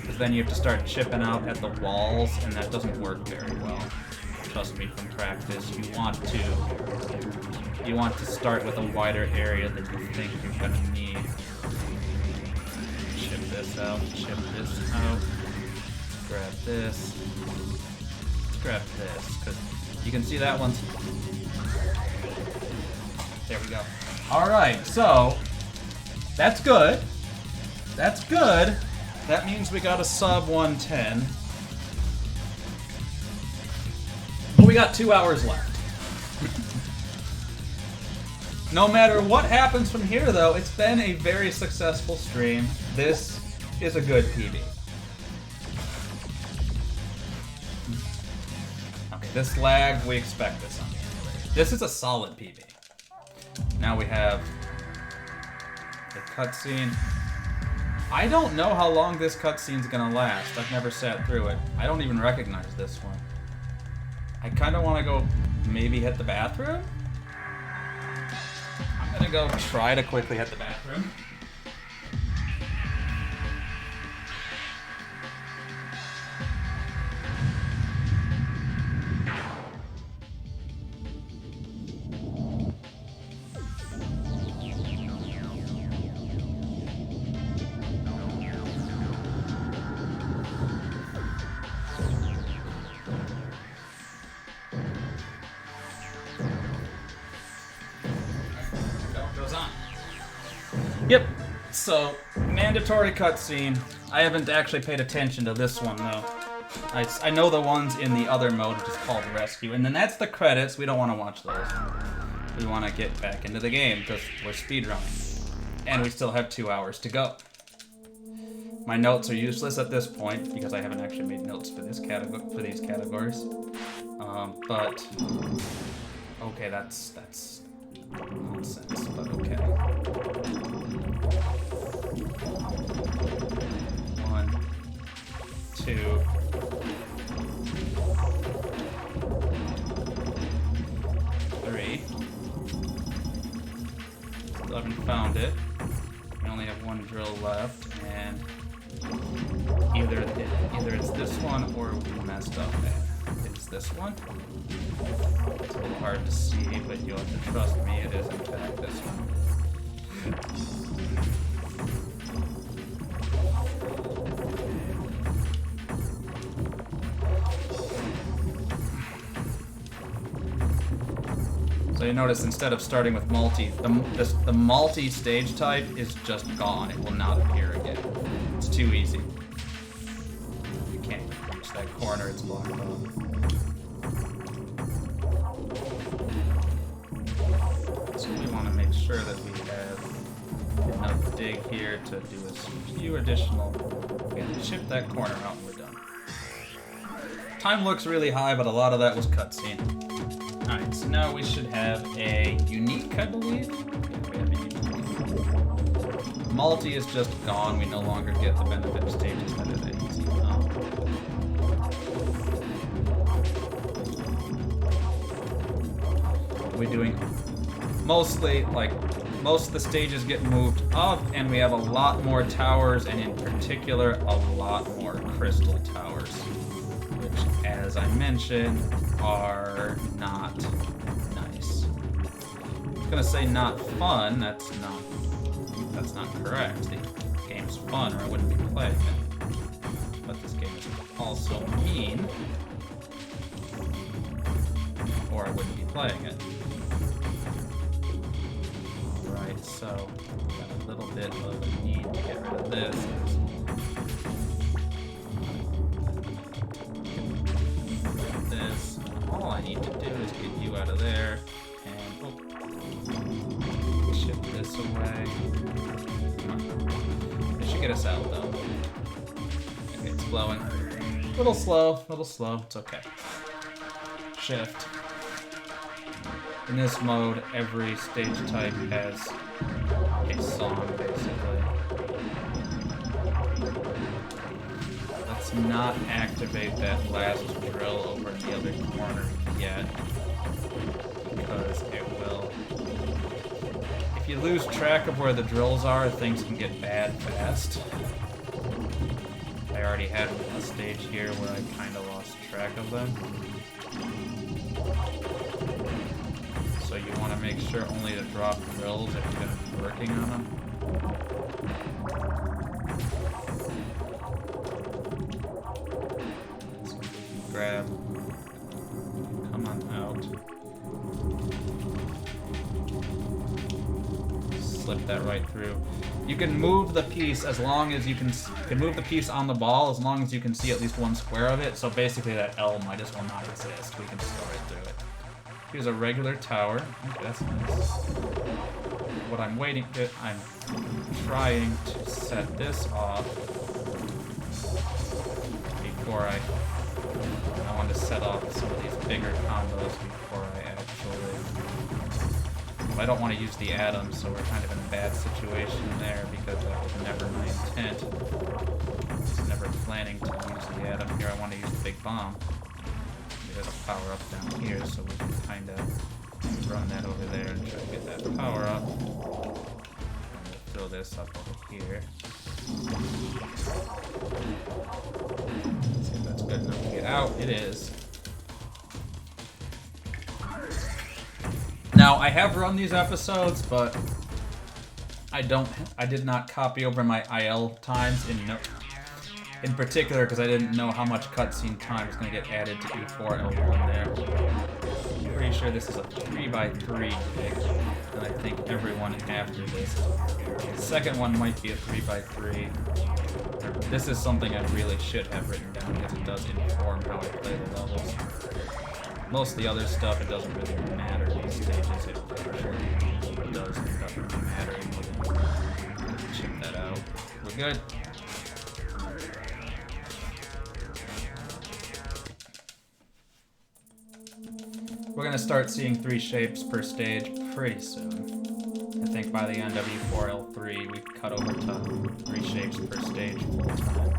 Speaker 1: because then you have to start chipping out at the walls, and that doesn't work very well. Trust me from practice. You want to start with a wider area than you think you're gonna need. Chip this out, chip this out. Grab this. Grab this, because you can see that one's... There we go. Alright, so that's good. That's good. That means we got a sub 110. But we got 2 hours left. No matter what happens from here, though, it's been a very successful stream. This is a good PB. Okay, this lag, we expect this on the emulator. This is a solid PB. Now we have the cutscene. I don't know how long this cutscene's gonna last. I've never sat through it. I don't even recognize this one. I kind of want to go maybe hit the bathroom? gonna go try to quickly hit the bathroom. Yep, so mandatory cutscene. I haven't actually paid attention to this one though. I know the ones in the other mode, which is called Rescue, and then that's the credits. We don't want to watch those. We want to get back into the game because we're speedrunning, and we still have 2 hours to go. My notes are useless at this point because I haven't actually made notes for this for these categories. But okay, that's nonsense. But okay. 1, 2. Still haven't found it. We only have 1 drill left, and either it's this one or we messed up. It's this one. It's a little hard to see, but you'll have to trust me. It is in fact this one. So you notice instead of starting with multi, the multi-stage type is just gone. It will not appear again. It's too easy. You can't reach that corner, it's blocked off. So we want to make sure that we have enough dig here to do a few additional... We can chip that corner out and we're done. Time looks really high, but a lot of that was cutscene. Alright, so now we should have a unique, I believe. Yeah, we have a unique. Multi is just gone. We no longer get the benefit of stages that it is. We're doing mostly, like, most of the stages get moved up, and we have a lot more towers, and in particular, a lot more crystal towers. Which, as I mentioned, are not nice. I'm gonna say not fun. That's not correct. The game's fun, or I wouldn't be playing it. But this game is also mean, or I wouldn't be playing it. Alright, so got a little bit of a need to get rid of this. All I need to do is get you out of there, and chip this away. It should get us out though. Okay, it's blowing. Little slow, it's okay. Shift. In this mode, every stage type has a song, basically. Let's not activate that last drill over in the other corner yet, because it will... If you lose track of where the drills are, things can get bad fast. I already had a stage here where I kind of lost track of them. So you want to make sure only to drop drills if you're going to be working on them. So we can grab, come on out. Slip that right through. You can move the piece as long as you can move the piece on the ball as long as you can see at least one square of it. So basically that L might as well not exist. We can just go right through it. Here's a regular tower. Okay, that's nice. What I'm waiting to, I'm trying to set this off before I want to set off some of these bigger combos before I actually... I don't want to use the atoms, so we're kind of in a bad situation there because that was never my intent. I was never planning to use the atom here. I want to use the big bomb. There's a power up down here, so we can kind of Run that over there and try to get that power up. Throw this up over here. See if that's good enough to get out. It is. Now, I have run these episodes, but I did not copy over my IL times in particular because I didn't know how much cutscene time is going to get added to E4L1 there. I'm pretty sure this is a 3x3 pick, and I think everyone after this. The second one might be a 3x3. This is something I really should have written down because it does inform how I play the levels. Most of the other stuff, it doesn't really matter. These stages, it actually does end up mattering. Check that out. We're good. We're gonna start seeing 3 shapes per stage pretty soon. I think by the end of E4L3, we cut over to 3 shapes per stage full time.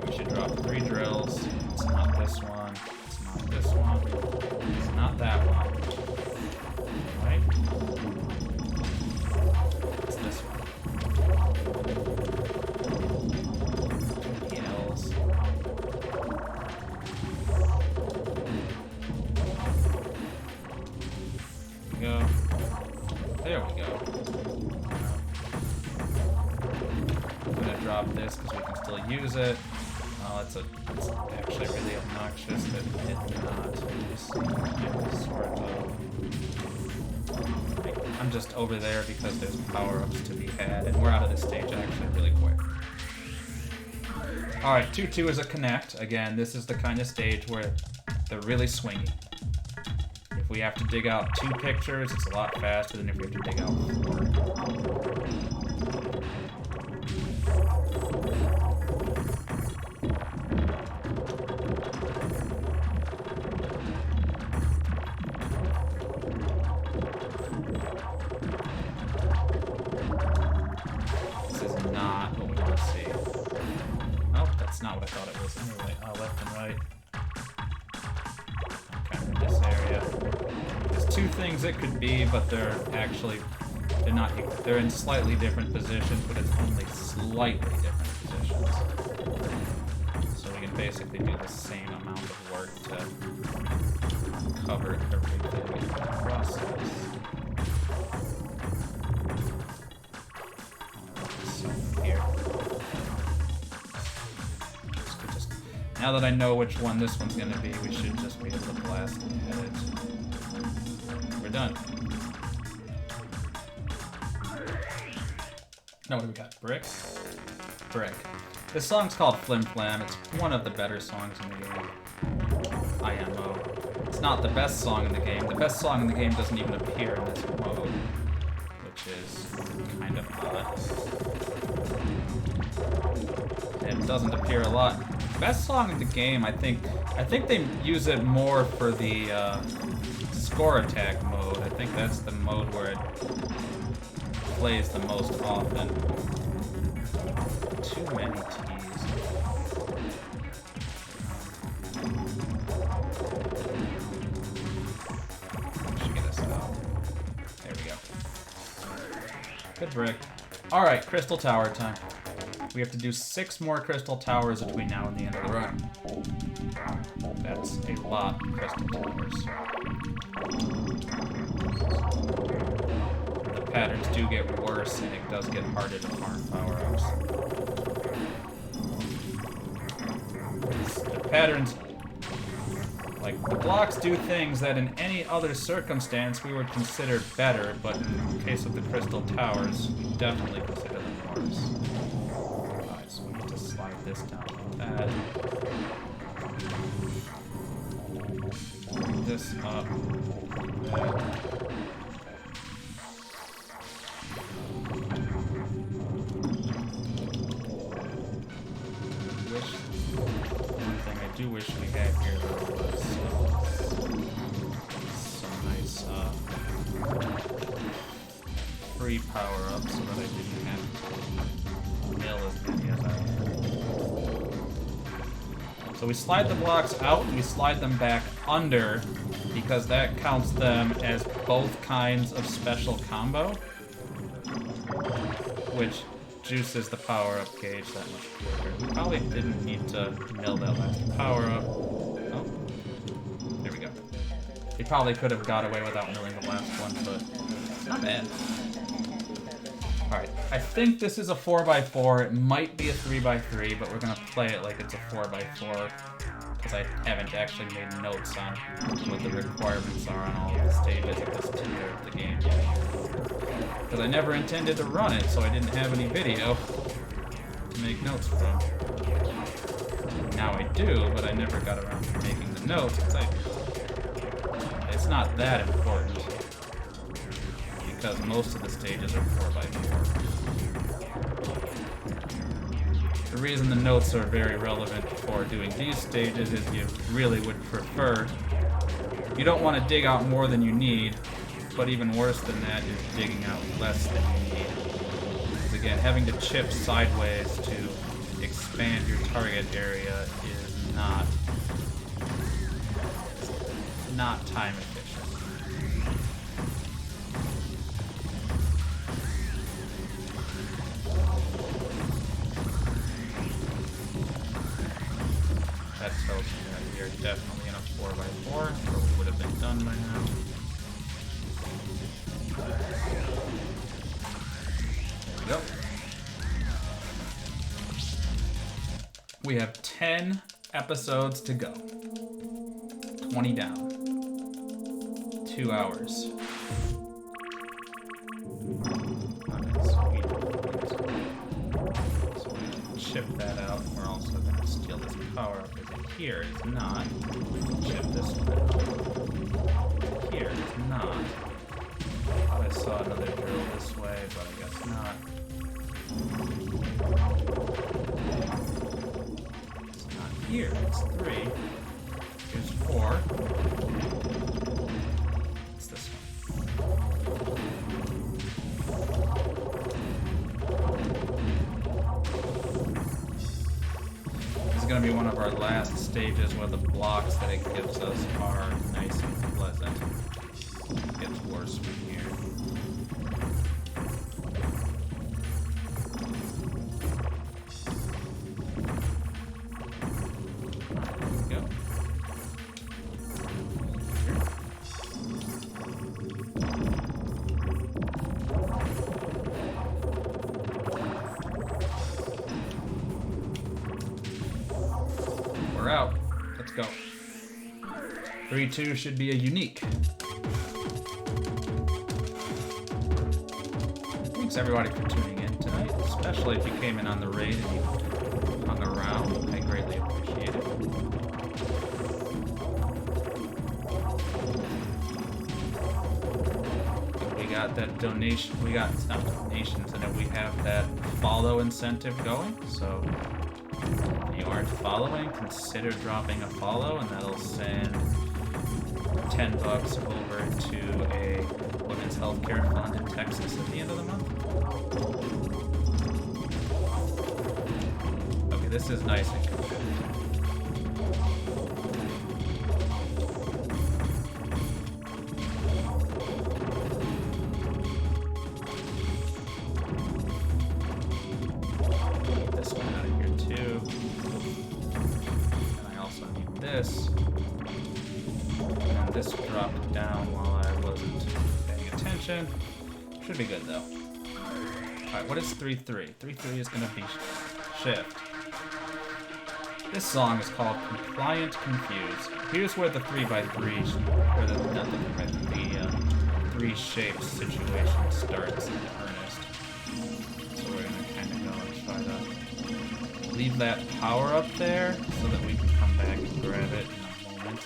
Speaker 1: We should drop 3 drills. It's not this one. It's not this one. It's not that one. Right? It's this one. L's. Go. There we go. I'm gonna drop this because we can still use it. It's actually really obnoxious that it's not. Sort of. I'm just over there because there's power-ups to be had, and we're out of this stage actually really quick. Alright, 2-2 is a connect. Again, this is the kind of stage where they're really swingy. If we have to dig out 2 pictures, it's a lot faster than if we have to dig out 4. This is not what we want to see. Oh, that's not what I thought it was anyway. Oh, left and right. In this area. There's 2 things it could be, but they're not. They're in slightly different positions, but it's only slightly different positions. So we can basically do the same amount of work to cover everything in the process. Here. Now that I know which one this one's gonna be, we should just be able to blast at it. We're done. Now what do we got? Brick? Brick. This song's called Flim Flam. It's one of the better songs in the game. IMO. It's not the best song in the game. The best song in the game doesn't even appear in this mode, which is kind of odd. It doesn't appear a lot. Best song in the game, I think they use it more for the score attack mode. I think that's the mode where it plays the most often. Too many T's. Should get us out. There we go. Good brick. Alright, Crystal Tower time. We have to do 6 more Crystal Towers between now and the end of the run. That's a lot of Crystal Towers. The patterns do get worse, and it does get harder to farm power-ups. The patterns... Like, the blocks do things that in any other circumstance we would consider better, but in the case of the Crystal Towers, we definitely consider them worse. So we need to slide this down like that. Bring this up. That. One thing I do wish we had here though was some nice free power-ups so that I didn't have to mill as many as I had. So we slide the blocks out, and we slide them back under, because that counts them as both kinds of special combo, which juices the power-up gauge that much quicker. We probably didn't need to mill that last power-up. Oh, there we go. We probably could have got away without milling the last one, but it's not bad. Alright, I think this is a 4x4. It might be a 3x3, but we're going to play it like it's a 4x4, because I haven't actually made notes on what the requirements are on all of the stages of this tier of the game yet. Because I never intended to run it, so I didn't have any video to make notes from. Now I do, but I never got around to making the notes, because it's not that important, because most of the stages are 4x4. The reason the notes are very relevant for doing these stages is you really would prefer, you don't want to dig out more than you need, but even worse than that is digging out less than you need. Because again, having to chip sideways to expand your target area is not time efficient. That tells me that we are definitely in a 4x4, or we would have been done by now. There we go. We have 10 episodes to go. 20 down. 2 hours. Okay, so we chip that out. We're also going to steal this power up. Here is not. Chip this one. Here is not. I thought I saw another drill this way, but I guess not. It's not here. It's 3. Here's 4. It's this one. This is going to be one of our last stages where the blocks that it gives us are nice and pleasant. It gets worse from here. There we go. We're out. Let's go. 3-2 should be a unique. Thanks everybody for tuning in tonight, especially if you came in on the raid and you hung around. I greatly appreciate it. We got that donation, it's not donations, and then we have that follow incentive going, so if you aren't following, consider dropping a follow, and that'll send $10 over to a women's healthcare fund in Texas at the end of the month. Okay, this is nice and competitive. Get this one out of here too. And I also need this. And this dropped down while I wasn't paying attention. Should be good though. Alright, what is 3-3? 3-3 is gonna be shift. This song is called Compliant Confused. Here's where the 3x3, or the 3 shapes situation starts in earnest. So we're gonna kind of go and try to leave that power up there so that we can come back and grab it in a moment.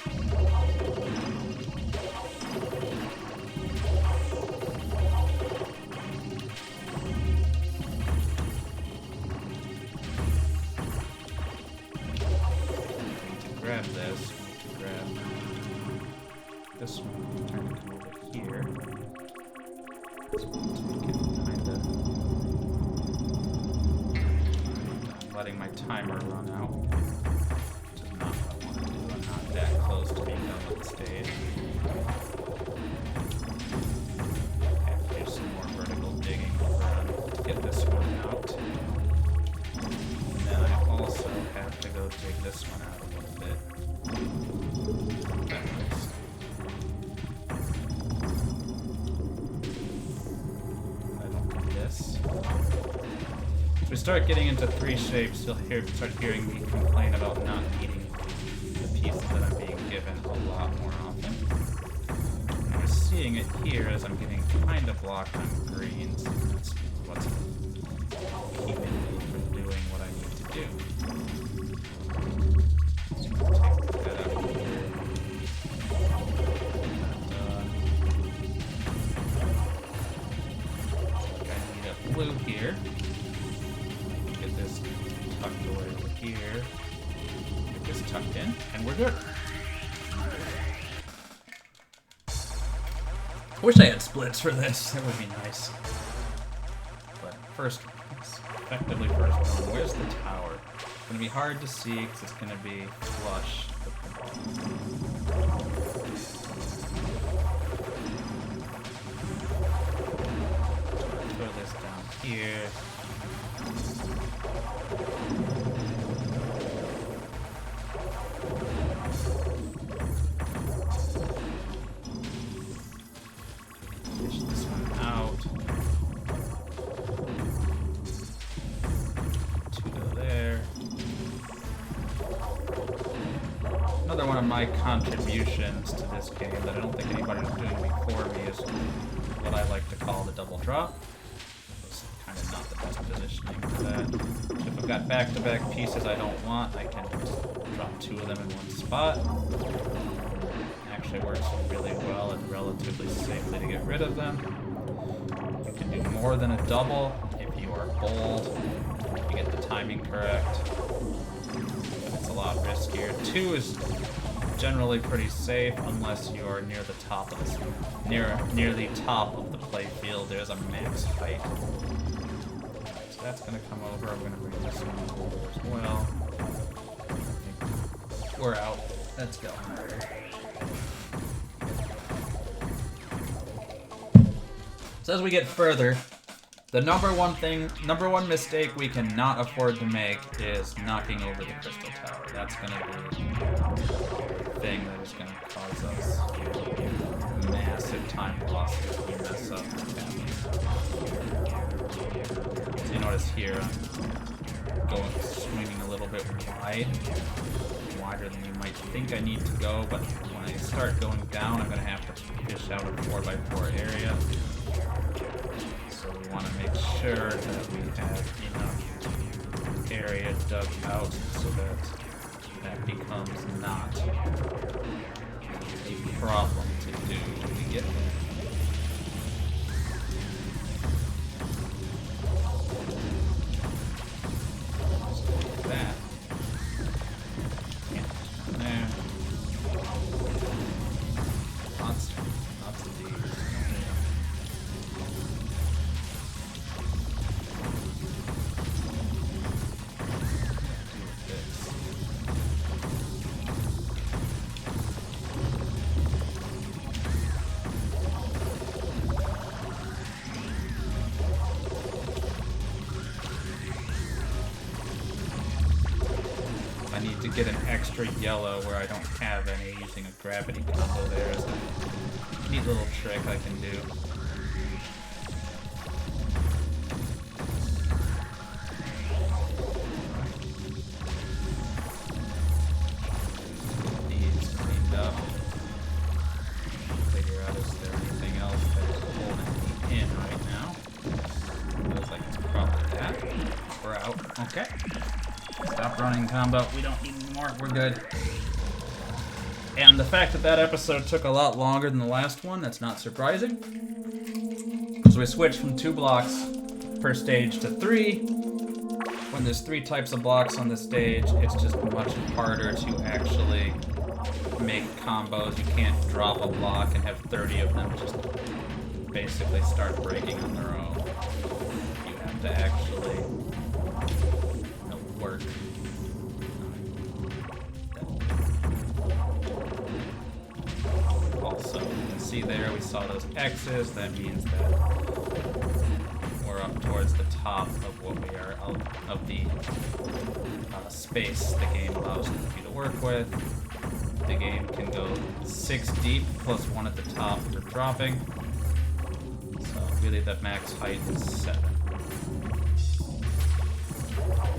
Speaker 1: Grab this, grab this one, turn it over here. This one to make it kinda... I'm letting my timer run out, which is not that close to being done with the stage. Have to do some more vertical digging to get this one out. And then I also have to go dig this one out a little bit. That looks. I don't do this. If we start getting into 3 shapes, you'll start hearing me complain about not needing the pieces that I'm being given a lot more often. We're seeing it here as I'm getting kind of blocked on greens. That's what's keeping me from doing what I need to do. So take that out here. I need a blue here. Get this tucked away over here. Get this tucked in, and we're good. I wish I had splits for this. That would be nice. But first, effectively first one. Where's the tower? It's going to be hard to see because it's going to be flush with the ball. Throw this down here. Fish this one out. 2 go there. Another one of my contributions to this game that I don't think anybody's doing before me is what I like to call the double drop. It's kind of not the best positioning for that. If I've got back-to-back pieces I don't want, I can just drop 2 of them in one spot. Actually works really well and relatively safely to get rid of them. You can do more than a double if you are bold, if you get the timing correct. It's a lot riskier. 2 is generally pretty safe unless you are near the top of the near the top of the play field. There's a max height. So that's gonna come over. I'm gonna bring this one over as well. We're out. Let's go. So as we get further, the number one mistake we cannot afford to make is knocking over the crystal tower. That's going to be the thing that is going to cause us massive time loss if we mess up this happens. So you notice here, I'm swinging a little bit wide, wider than you might think I need to go, but when I start going down, I'm going to have to fish out a 4x4 area. So we want to make sure that we have enough area dug out so that that becomes not a problem to do when we get there. So like that. Yeah, there. Lots of these. I need to get an extra yellow where I don't have any using a gravity combo there. It's a neat little trick I can do. These cleaned up. Figure out is there anything else that is holding me in right now. Looks like it's probably that. We're out. Okay. Stop running combo. We don't need any more. We're good. And the fact that that episode took a lot longer than the last one, that's not surprising. Because we switched from 2 blocks per stage to 3. When there's 3 types of blocks on the stage, it's just much harder to actually make combos. You can't drop a block and have 30 of them just basically start breaking on their own. You have to actually work. see there, we saw those X's. That means that we're up towards the top of what we are of the space the game allows you to work with. The game can go 6 deep plus 1 at the top for dropping. So really the max height is 7.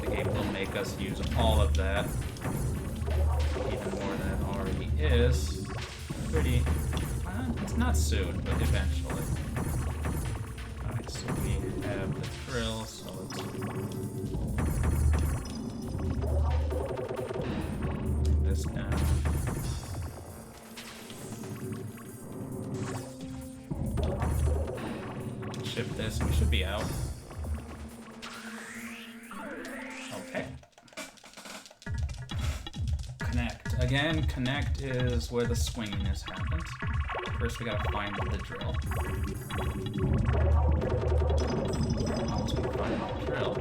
Speaker 1: The game will make us use all of that, even more than it already is. Pretty, it's not soon, but eventually. Alright, so we have the drill, so let's bring this down. Ship this, and we should be out. Okay. Connect. Again, connect is where the swinginess happens. First we gotta find the drill. Once we find the drill,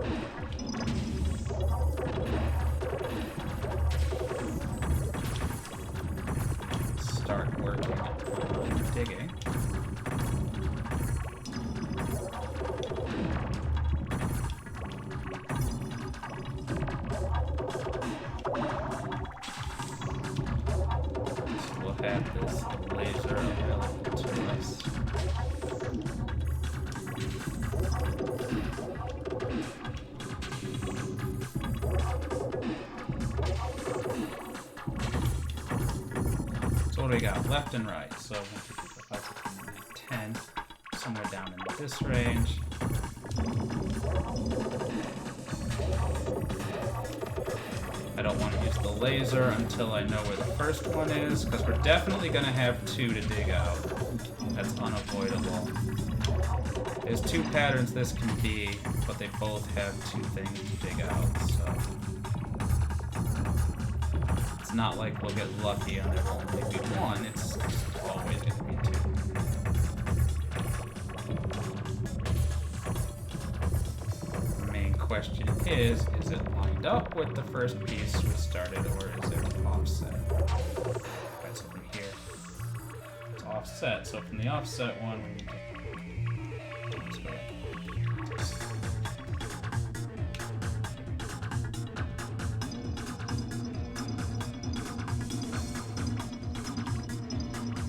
Speaker 1: start working on digging. Have this laser available to us. So what do we got? Left and right. So 1, 2, 3, 4, 5, 6, 7, 8, 10. Somewhere down in this range. I don't want to use the laser until I know where the first one is, because we're definitely going to have 2 to dig out. That's unavoidable. There's 2 patterns this can be, but they both have 2 things to dig out, so it's not like we'll get lucky and there will only be 1, it's always going to be 2. The main question is it lined up with the first piece we started, or is it offset? That's from here. It's offset, so from the offset one, we need to...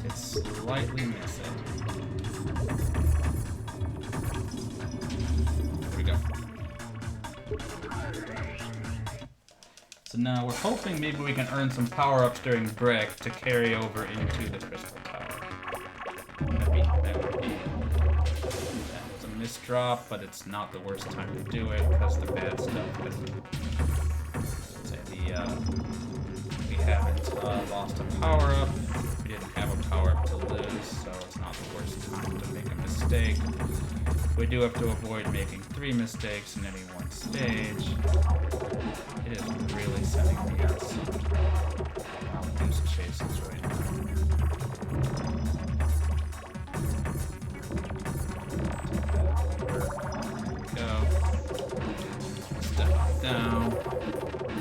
Speaker 1: It's slightly missing. There we go. So now we're hoping maybe we can earn some power-ups during brick to carry over into the crystal tower. That would be a misdrop, but it's not the worst time to do it because the bad stuff has, we haven't lost a power-up. We didn't have a power-up to lose, so it's not the worst time to make a mistake. We do have to avoid making 3 mistakes in any one stage. It is really sending me out some goose chases right now. There we go. Step down.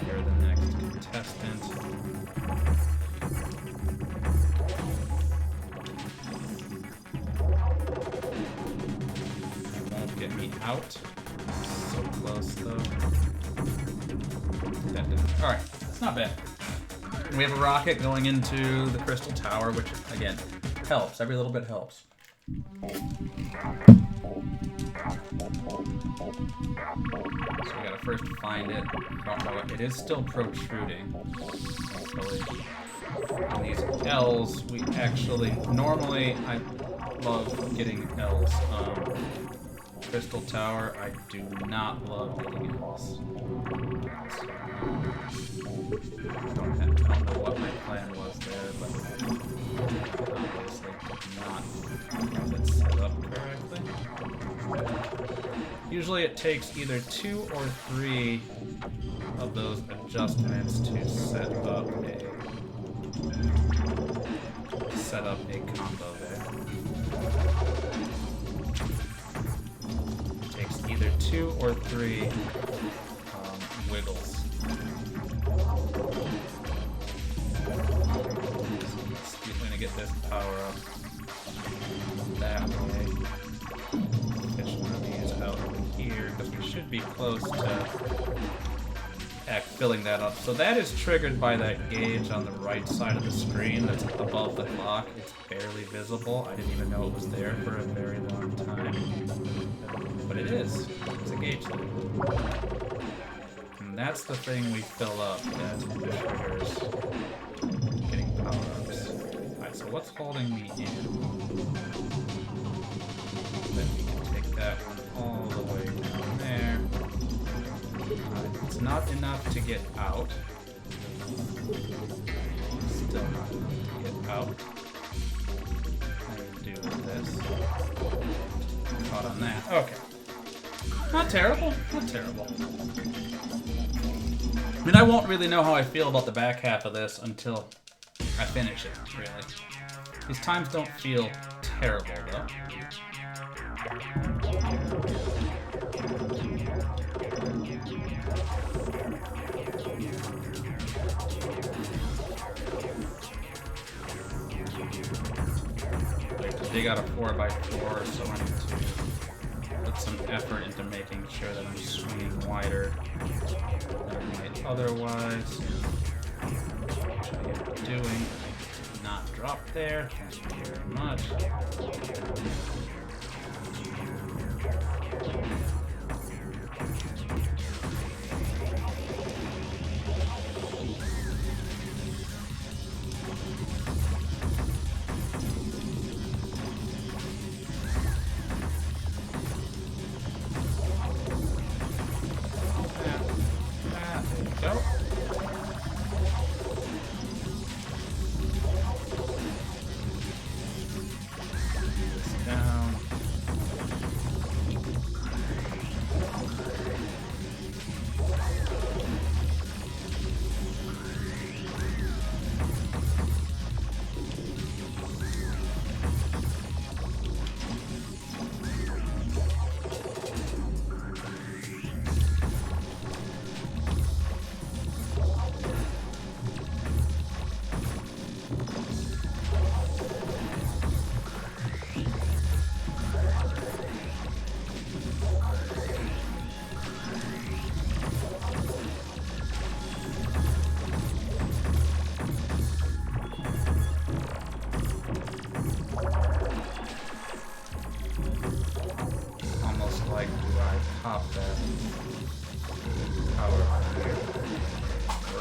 Speaker 1: You're the next contestant. It won't get me out. So close though. Alright, that's not bad. We have a rocket going into the crystal tower, which, again, helps. Every little bit helps. So we gotta first find it. Don't know it. It is still protruding. Thankfully. And these L's, we actually... Normally, I love getting L's. Crystal Tower, I do not love getting L's. I don't know what my plan was there, but obviously did not have it set up correctly. Usually it takes either 2 or 3 of those adjustments to set up a combo there. It takes either 2 or 3 wiggles. We're gonna get this power up. should be close to filling that up. So that is triggered by that gauge on the right side of the screen that's above the clock. It's barely visible. I didn't even know it was there for a very long time. But it is. It's a gauge thing. And that's the thing we fill up that triggers getting power-ups. Alright, so what's holding me in? Then we can take that one all the way down there. It's not enough to get out. Still not enough to get out. How do we do with this? Caught on that. Okay. Not terrible. Not terrible. I mean, I won't really know how I feel about the back half of this until I finish it, really. These times don't feel terrible, though. Dig out a 4x4, so I need to put some effort into making sure that I'm swinging wider than I might otherwise. Which I am doing. I did not drop there. Thank you very much.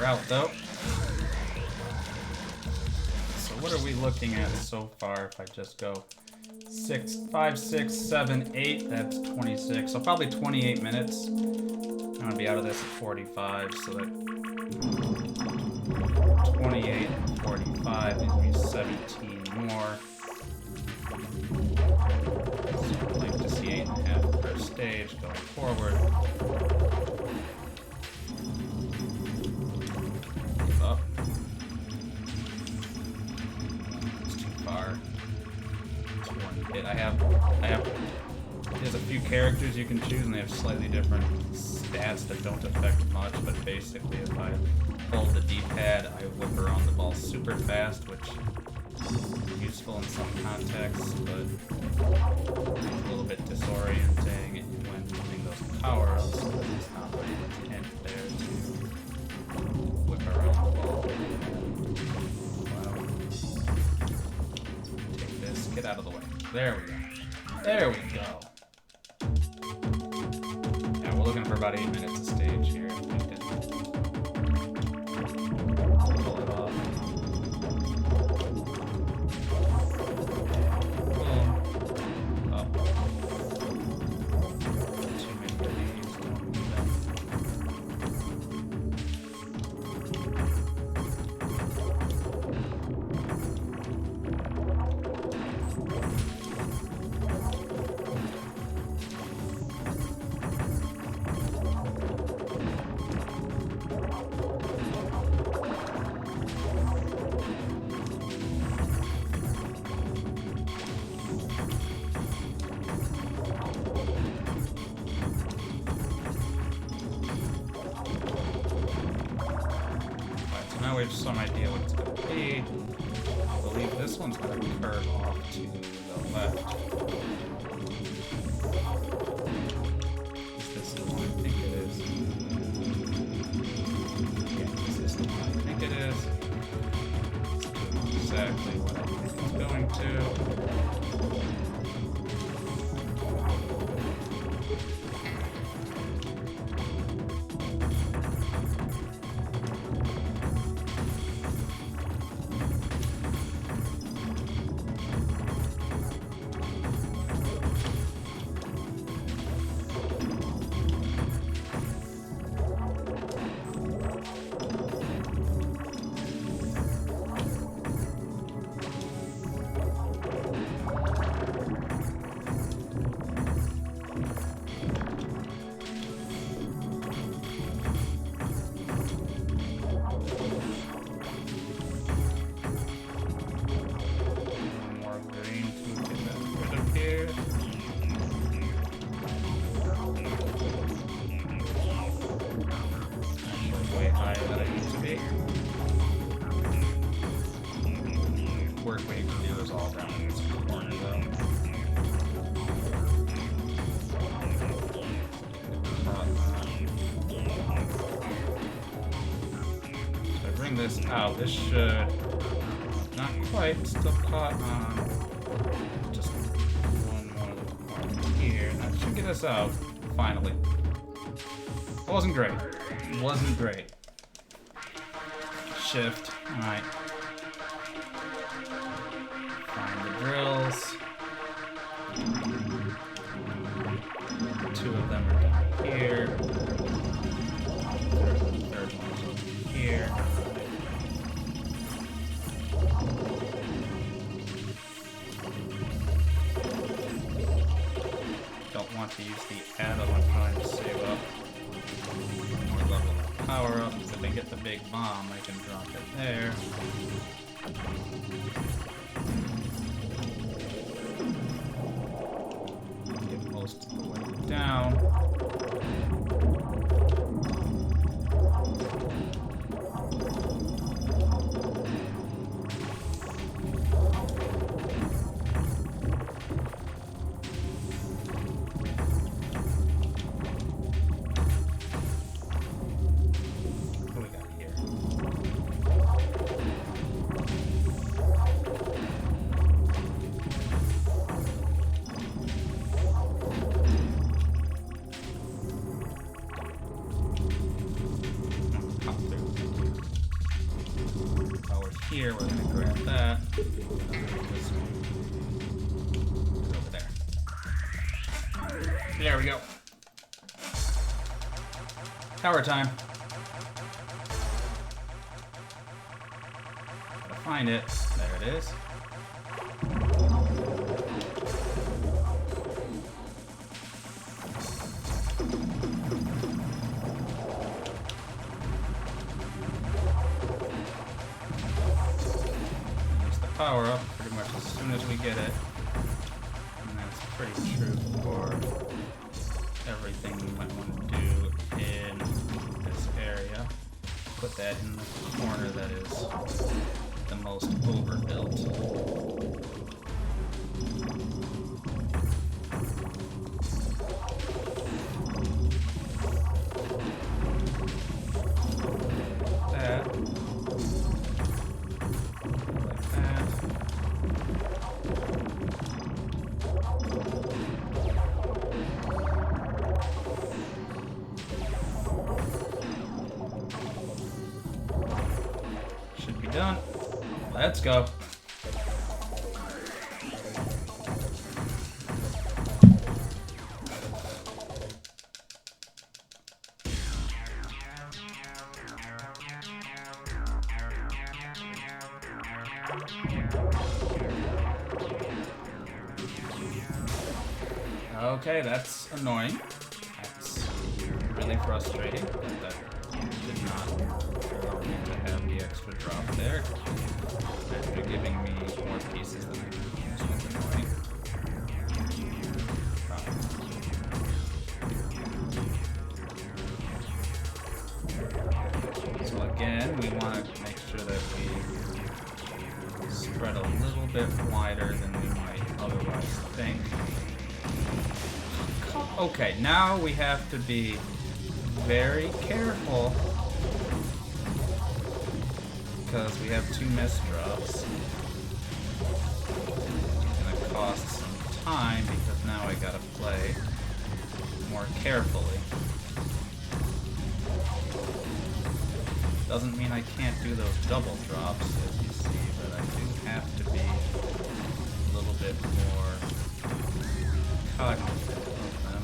Speaker 1: Out though. So what are we looking at so far if I just go 5, 6, 7, 8, that's 26. So probably 28 minutes. I'm gonna be out of this at 45, so that 28 and 45 gives me 17 more. So I'd like to see 8.5 per stage going forward. Up. It's too far. It's one hit. I have there's a few characters you can choose and they have slightly different stats that don't affect much, but basically if I hold the D-pad I whip around the ball super fast, which is useful in some contexts, but a little bit disorienting when using those power-ups. It's not my intent there to whip around the ball. Wow. Take this, get out of the way. There we go. There we go. Yeah, we're looking for about 8 minutes a stage here. If we can pull it off. Boom. Up. Too many of these. Don't need them. Now we have some idea what it's going to be. I believe this one's going to curve off to the left. This is the one This out. This should not quite still caught on just one more here. That should get us out finally. It wasn't great. It wasn't great. Shift. All right. Find the drills. Two of them are down here. Third one's over here. To use the add on time to save up more level of power up. If they get the big bomb, I can drop it there. Get most of the way down. Here, we're gonna grab that. Over there. There we go. Tower time. Gotta find it. There it is. Power up pretty much as soon as we get it, and that's pretty true for everything we might want to do in this area. Put that in the corner that is the most overbuilt. Done. Let's go. Okay, that's annoying. That's really frustrating. That did not allow me to have the extra drop there. After giving me more pieces than I can use, was annoying. So again, we want to make sure that we spread a little bit wider than we might otherwise think. Okay, now we have to be very careful because we have two mist drops. lost some time because now I gotta play more carefully. Doesn't mean I can't do those double drops, as you see, but I do have to be a little bit more cognizant of them.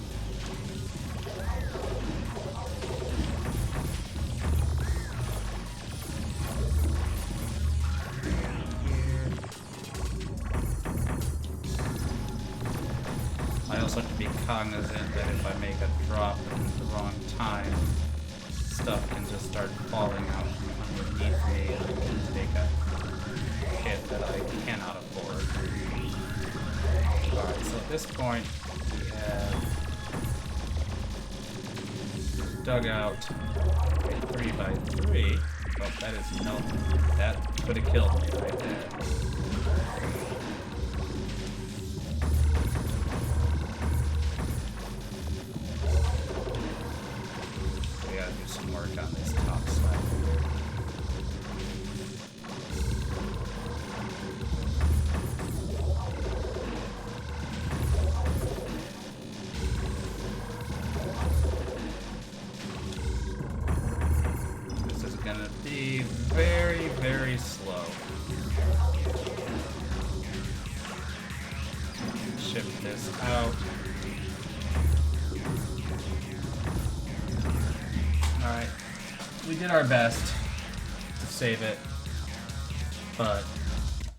Speaker 1: I also have to be cognizant that if I make a drop at the wrong time, stuff can just start falling out from underneath me and I can take a hit that I cannot afford. Alright, so at this point, we have dug out a 3x3. Oh, that is no. That could have killed me right there. Work on this top side here. This is gonna be very, very slow. Shift this out. Alright, we did our best to save it, but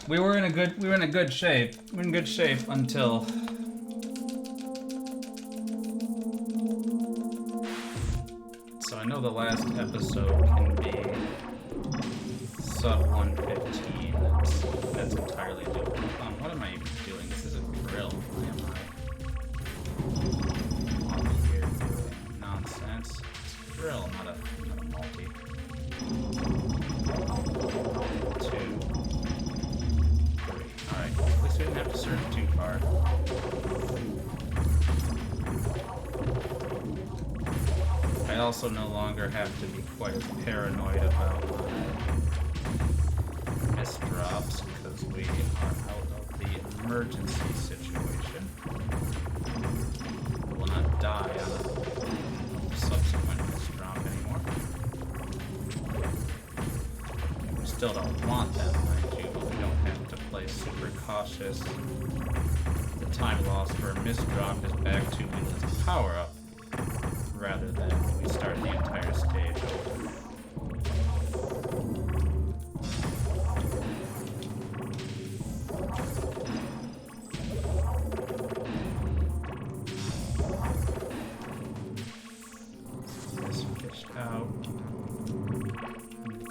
Speaker 1: we were in a good shape. We were in good shape until so I know the last episode can be sub 115. That's entirely doable. What am I even doing? This is a grill. Why am I on here doing nonsense? Grill, not a multi. 2, 3. Alright, at least we didn't have to search too far. I also no longer have to be quite as paranoid about missed drops because we are out of the emergency situation. We will not die on a subsequent drop anymore. We still don't want that, mind you, but we don't have to play super cautious. The time lost for a missed drop is back to we lose a power up, rather than we start the entire stage over. Out.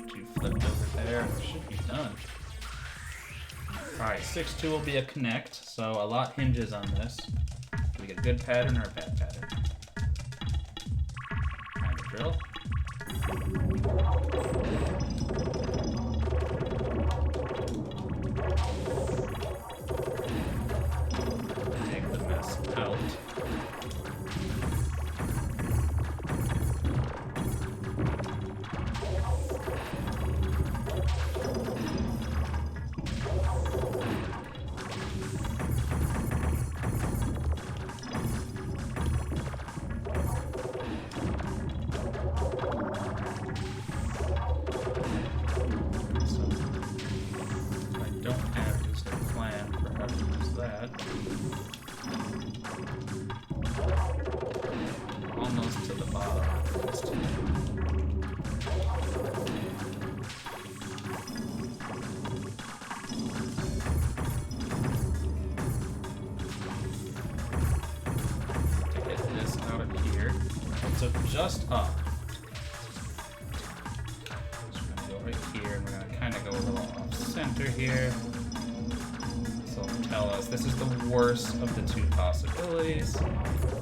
Speaker 1: Two flipped over there. Should be done. Alright, 6-2 will be a connect, so a lot hinges on this. Do we get a good pattern or a bad pattern? Time to drill. Take the mess out. Almost to the bottom. To get this out of here. So just up. So we're gonna go right here, and we're gonna kind of go a little off center here. So it'll tell us this is the worst of the two possibilities.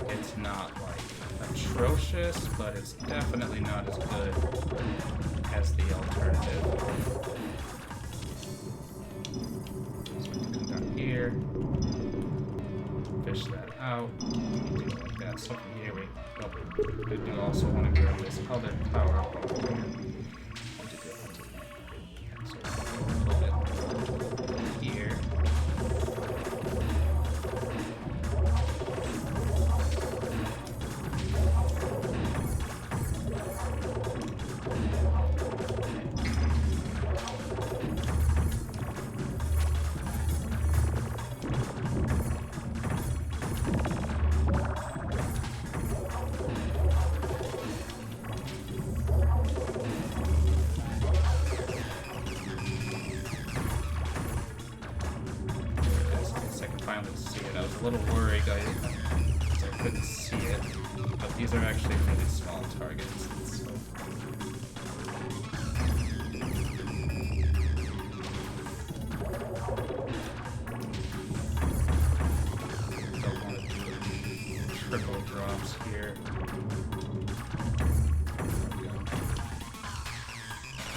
Speaker 1: It's not like atrocious, but it's definitely not as good as the alternative. So we can come down here, fish that out, do like that. So from here we do also want to grab this other power up over here. So we'll go a little bit here. a little worried, guys, because I couldn't see it. But these are actually really small targets. So. Don't want to do triple drops here.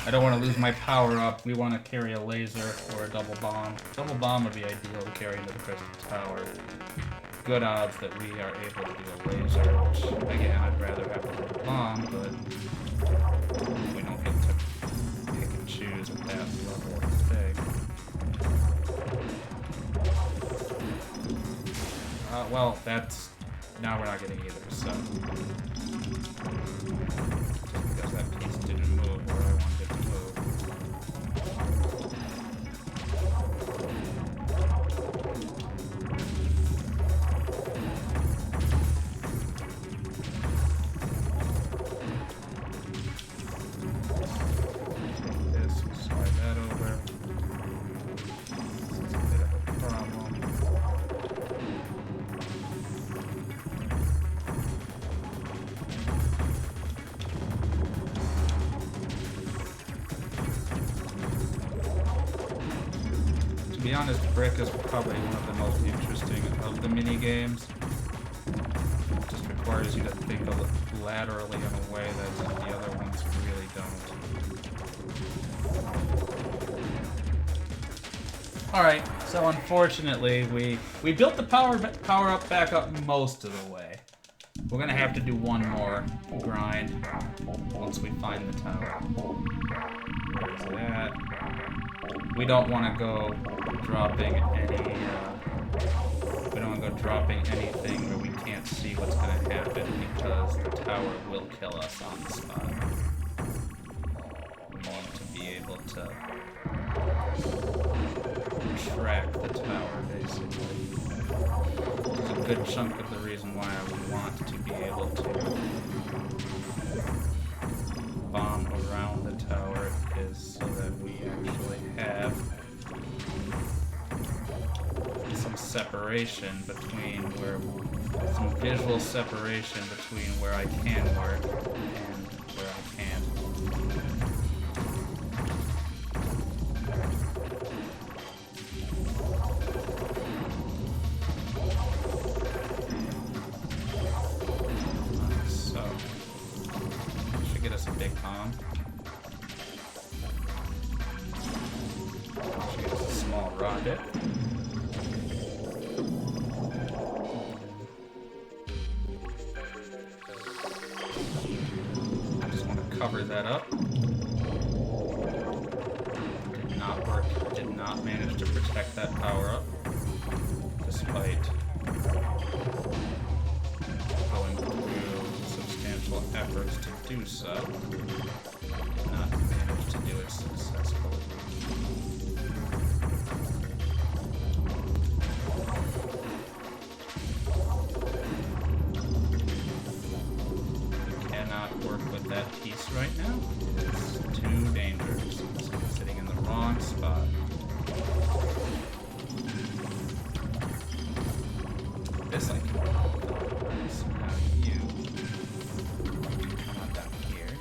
Speaker 1: I don't want to lose my power up. We want to carry a laser or a double bomb. Double bomb would be ideal to carry into the crystal tower. Good odds that we are able to do a laser, which again I'd rather have a double bomb, but we don't get to pick and choose at that level of thing. Well, that's now we're not getting either, so just because that piece didn't move where I wanted it to move. To be honest, Brick is probably one of the most interesting of the mini games. It just requires you to think laterally in a way that the other ones really don't. Alright, so unfortunately we built the power up back up most of the way. We're gonna have to do one more grind once we find the tower. Where's that? We don't want to go dropping any. We don't want to go dropping anything where we can't see what's going to happen because the tower will kill us on the spot. We want to be able to track the tower, basically. There's a good chunk of the reason why I would want to be able to bomb around the tower is so that we actually have some separation between some visual separation between where I can work and where I can't. So, should get us a big bomb. Should get us a small rocket. Cover that up. Did not work. Did not manage to protect that power up, despite going through substantial efforts to do so. Did not manage to do it successfully. Work with that piece right now. It's too dangerous. It's sitting in the wrong spot. This I can work with. So now you come on down here.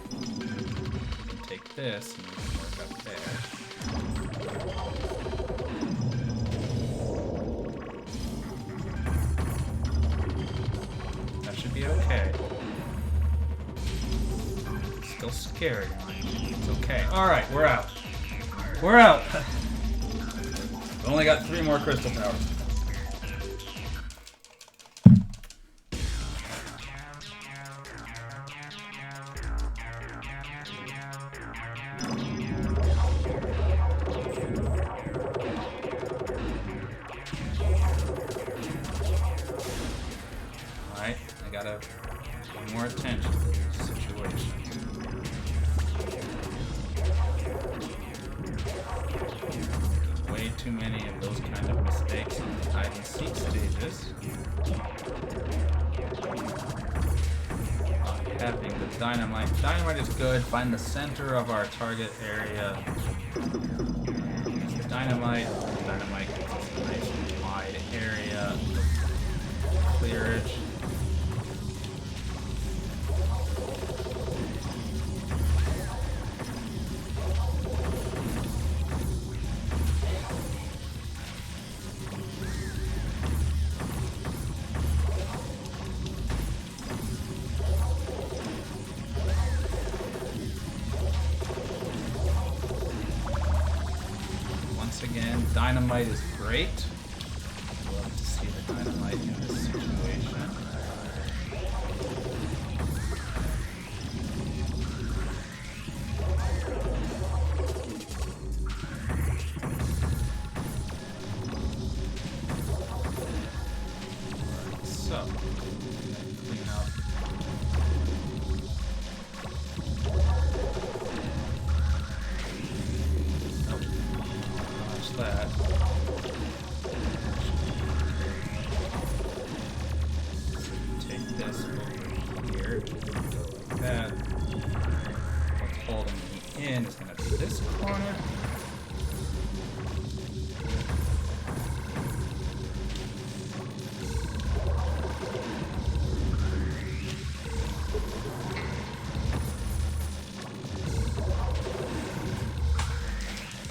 Speaker 1: You can take this and you can work up there. That should be okay. Still scary. It's okay. Alright, we're out. We're out! We only got 3 more crystal towers. Alright, I gotta pay more attention to this situation. Way too many of those kind of mistakes in the hide and seek stages. Having the dynamite. Dynamite is good. Find the center of our target area. Dynamite. Dynamite gives us a nice wide area. clearage. Again, dynamite is great. Love to see the dynamite in this situation. So, clean up. That. Take this over here, go like that. What's holding me in is going to be this corner.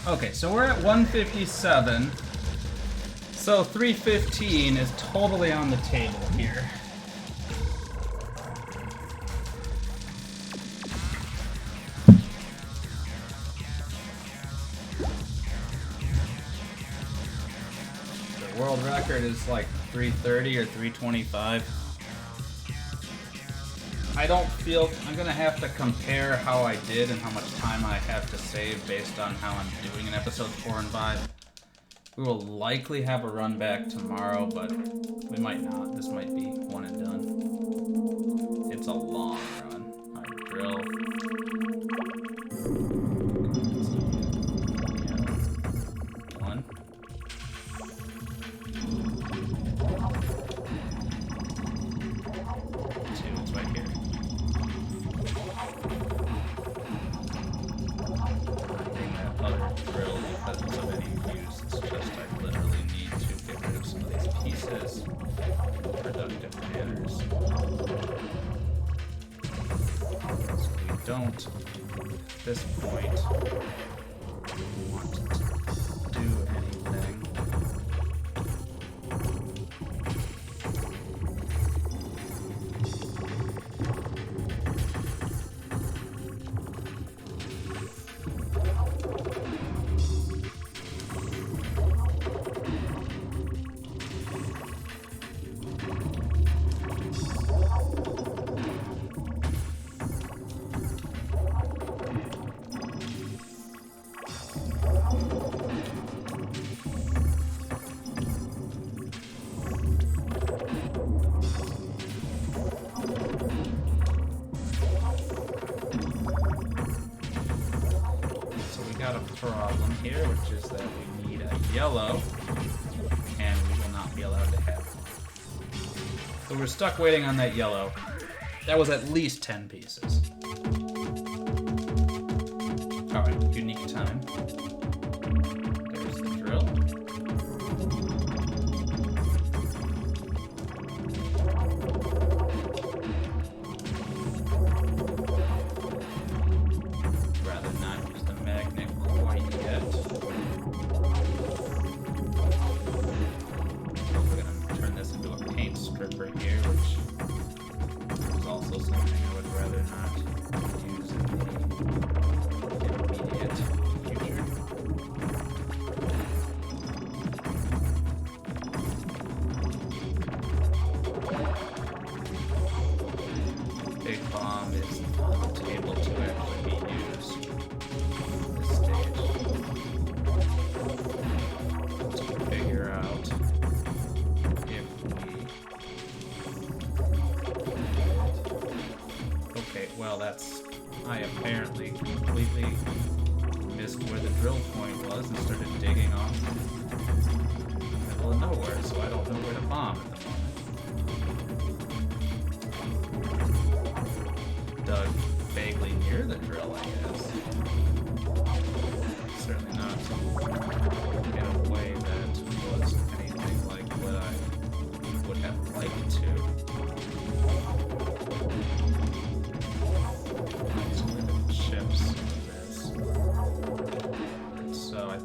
Speaker 1: Okay, so we're at 157. So 315 is totally on the table here. The world record is like 330 or 325. I don't feel I'm gonna have to compare how I did and how much time I have to save based on how I'm doing in episodes 4 and 5. We will likely have a run back tomorrow, but we might not. This might be one and done. It's a long run. I drill. Yeah. One. Two, it's right here. Drill because it's of any use. It's just I literally need to get rid of some of these pieces in productive manners. So we don't, at this point, want to do anything. Problem here, which is that we need a yellow, and we will not be allowed to have one. So we're stuck waiting on that yellow. That was at least 10 pieces. Alright, unique time. There's the drill. Rather not use the magnet quite yet. We're gonna turn this into a paint stripper here, which is also something I would rather not use in the immediate future. Big bomb is on the table to actually be used at this stage. To figure out if we... Okay, well that's... I apparently completely missed where the drill point was and started digging off the middle of nowhere, so I don't know where to bomb at the moment. Dug vaguely near the drill, I guess. Certainly not in a way that was anything like what I would have liked to.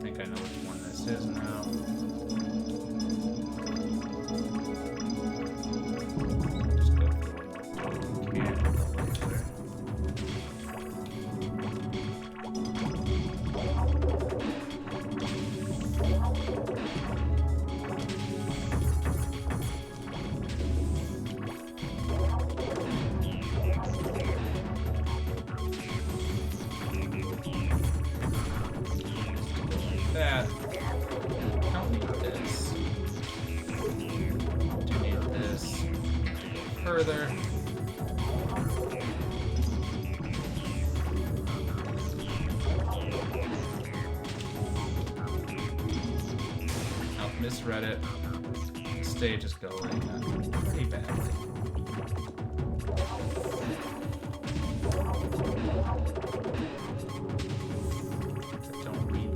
Speaker 1: think I know which one this is now. Just go through what we can with the laser. That. Don't need this. Do need this. Further. Oh, misread it. The stage is going pretty badly.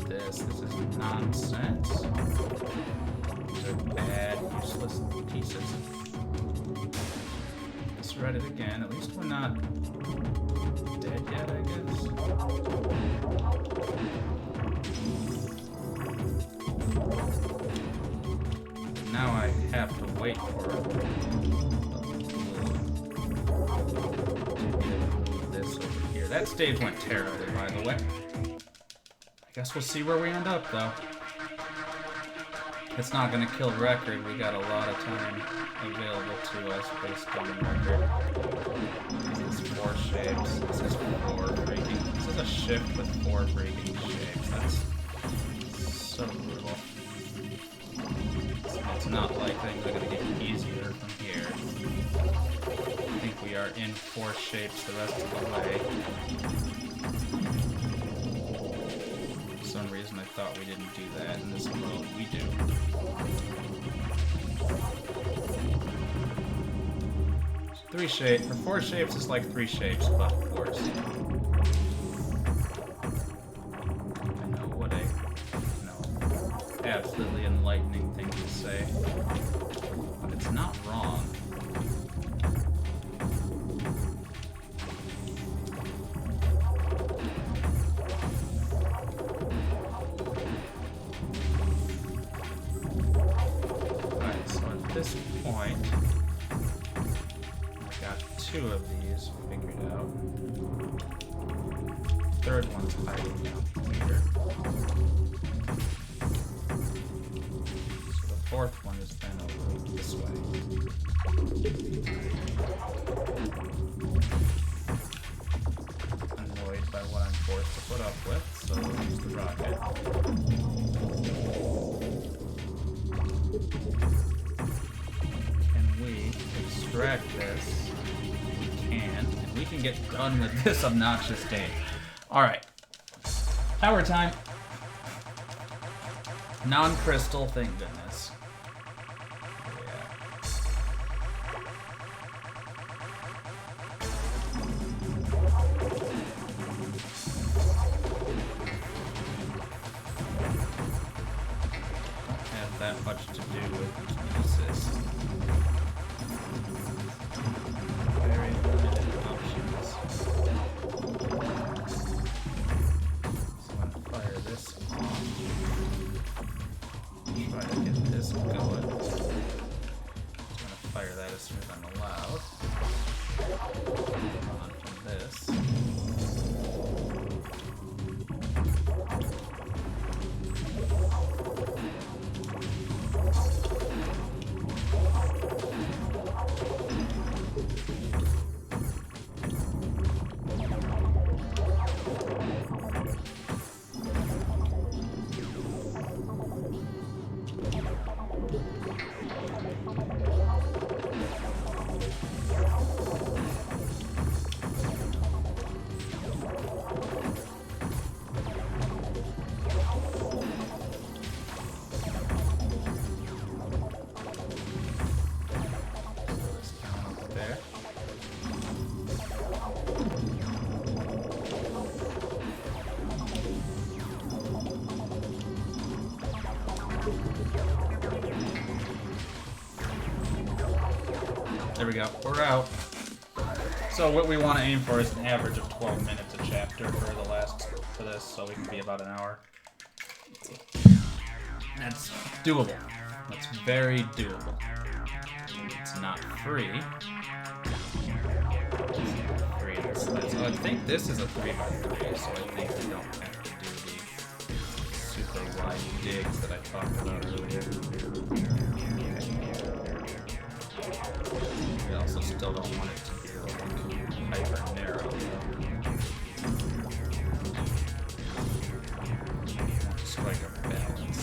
Speaker 1: This is nonsense. These are bad, useless pieces. Let's read it again. At least we're not dead yet, I guess. Now I have to wait for this over here. That stage went terribly, by the way. Guess we'll see where we end up, though. It's not gonna kill record. We got a lot of time available to us based on record. This is 4 shapes. This is 4 freaking. This is a shift with 4 freaking shapes. That's so brutal. It's not like things are gonna get easier from here. I think we are in 4 shapes the rest of the way. For some reason I thought we didn't do that in this world. We do. 3 shapes, or 4 shapes is like 3 shapes, but of course. I know what a absolutely enlightening thing to say. But it's not wrong. This point, I got 2 of these figured out. Third one's hiding down here. So the 4th one is then over this way. Annoyed by what I'm forced to put up with, so I'll use the rocket. Extract this. We can, and we can get done with this obnoxious stage. Alright. Power time. Non-crystal, thank goodness. Don't have that much to do with pieces. Very limited options. So I'm gonna fire this on. Try to get this going. I'm gonna fire that as soon as I'm allowed. On from this. There we go. We're out. So what we want to aim for is an average of 12 minutes a chapter for this, so we can be about an hour. That's doable. That's very doable. It's not free. Free in this slice. So I think this is a 3x3, so I think we don't have to do the super wide digs that I talked about earlier. We also still don't want it to be like hyper narrow. Strike our balance.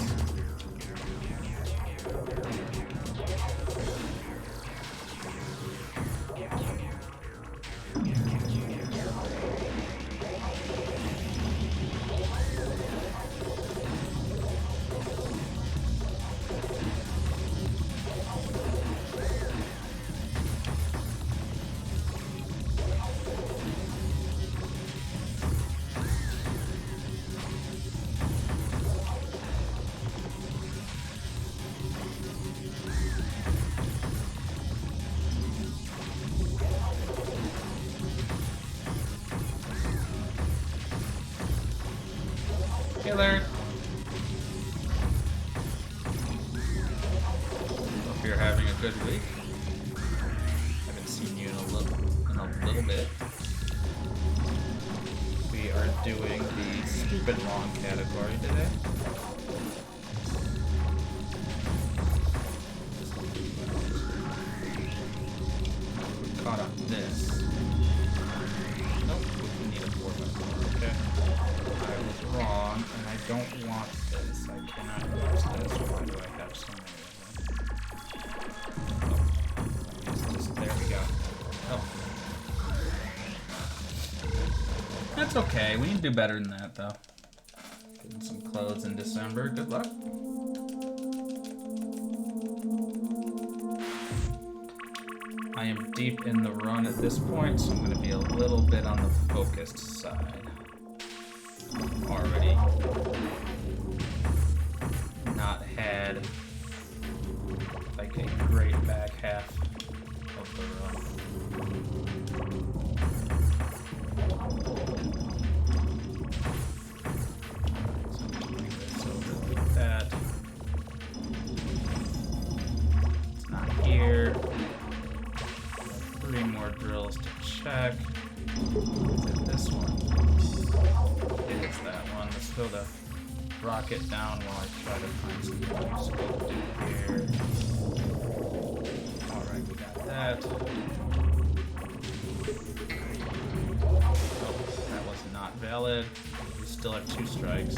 Speaker 1: Killer. Hope you're having a good week. Haven't seen you in a little bit. We are doing the stupid long category today. We caught up this. Nope, we need a 4x4, okay. I was wrong, and I don't want this. I cannot use this. Why do I have so many of them? Oh. There we go. Oh. That's okay. We need to do better than that, though. Getting some clothes in December. Good luck. I am deep in the run at this point, so I'm going to be a little bit on the focused side. Already not had like a great back half of the run. So bring this over like that. It's not here. 3 more drills to check. Is it this one? It is that one. Let's go to rocket down while I try to find something useful to do here. Alright, we got that. Oh, that was not valid. We still have 2 strikes.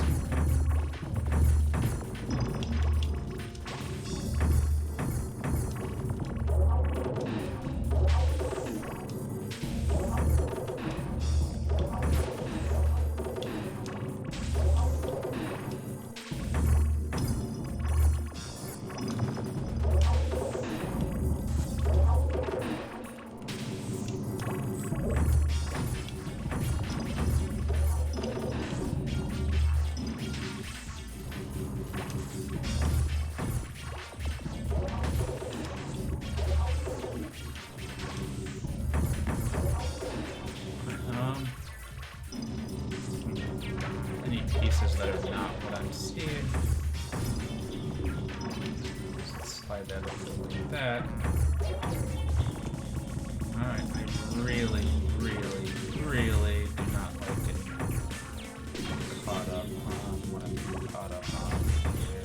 Speaker 1: Pieces that are not what I'm seeing. Slide that over like that. Alright, I really do not like getting caught up on what I'm caught up on here.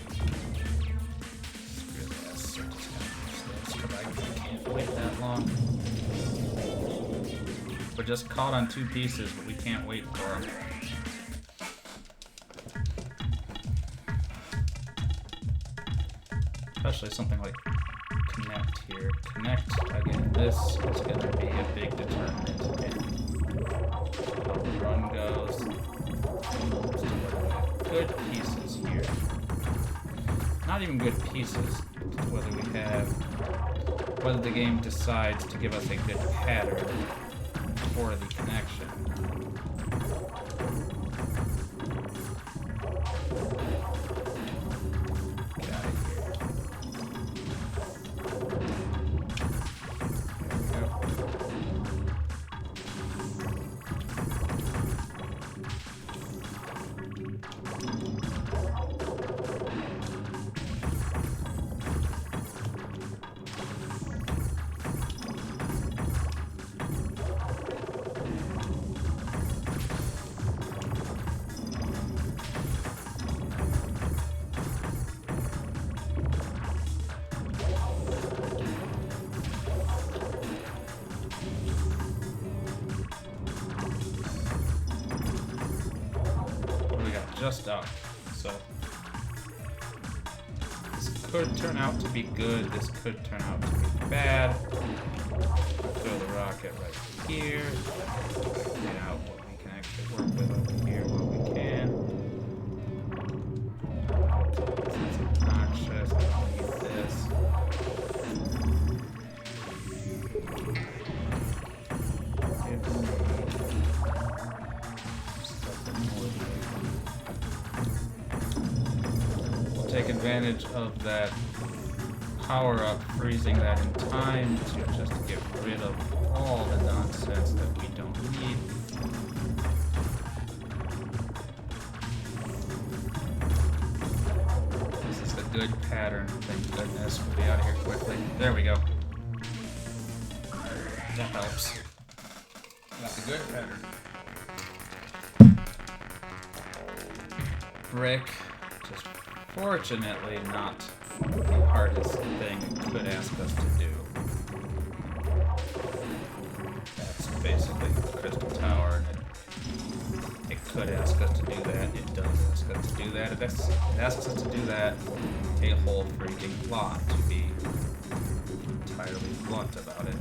Speaker 1: Screw this. I'm just gonna use this because I can't wait that long. We're just caught on 2 pieces, but we can't wait for them. Especially something like connect here. Connect, again, this is going to be a big determinant in how the run goes. Good pieces here. Not even good pieces, whether the game decides to give us a good pattern for the connection. just up. So this could turn out to be good. This could turn out to be bad. Throw the rocket right here. Get out what we can actually work with over here while we can. This is obnoxious. I don't need this. We'll take advantage of that power-up, freezing that in time to just get rid of all the nonsense that we don't need. This is a good pattern, thank goodness. We'll be out of here quickly. There we go. That helps. That's a good pattern. Brick, just fortunately not the hardest thing it could ask us to do. That's basically the crystal tower, and it could ask us to do that. It does ask us to do that. It asks us to do that a whole freaking lot, to be entirely blunt about it.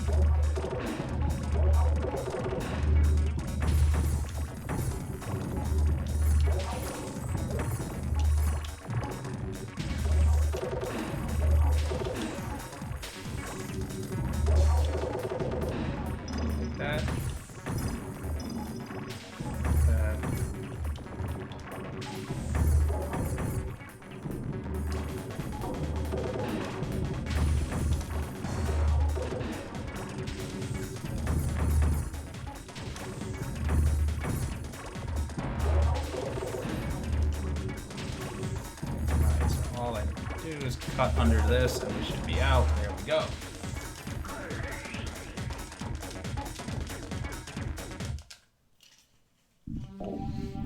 Speaker 1: Is cut under this and we should be out. There we go.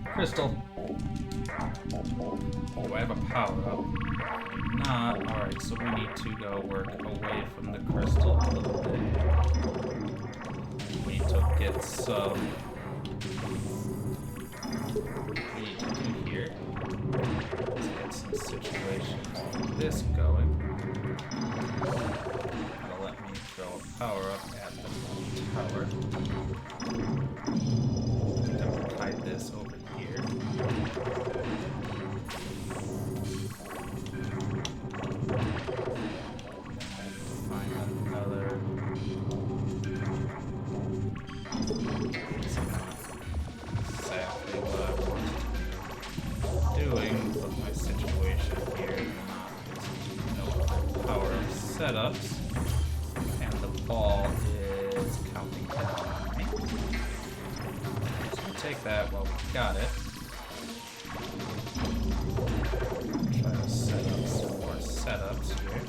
Speaker 1: Crystal. Do I have a power up? Not. Alright, so we need to go work away from the crystal a little bit. We need to get some. We need to do here. Let's get some situations. This going. That'll let me throw a power up at the tower. Then we'll hide this over here. Find another. It's not exactly what I want doing, but my situation here. Power up setups, and the ball is counting down on me. So we'll take that while we got it. Try to set up some more setups here.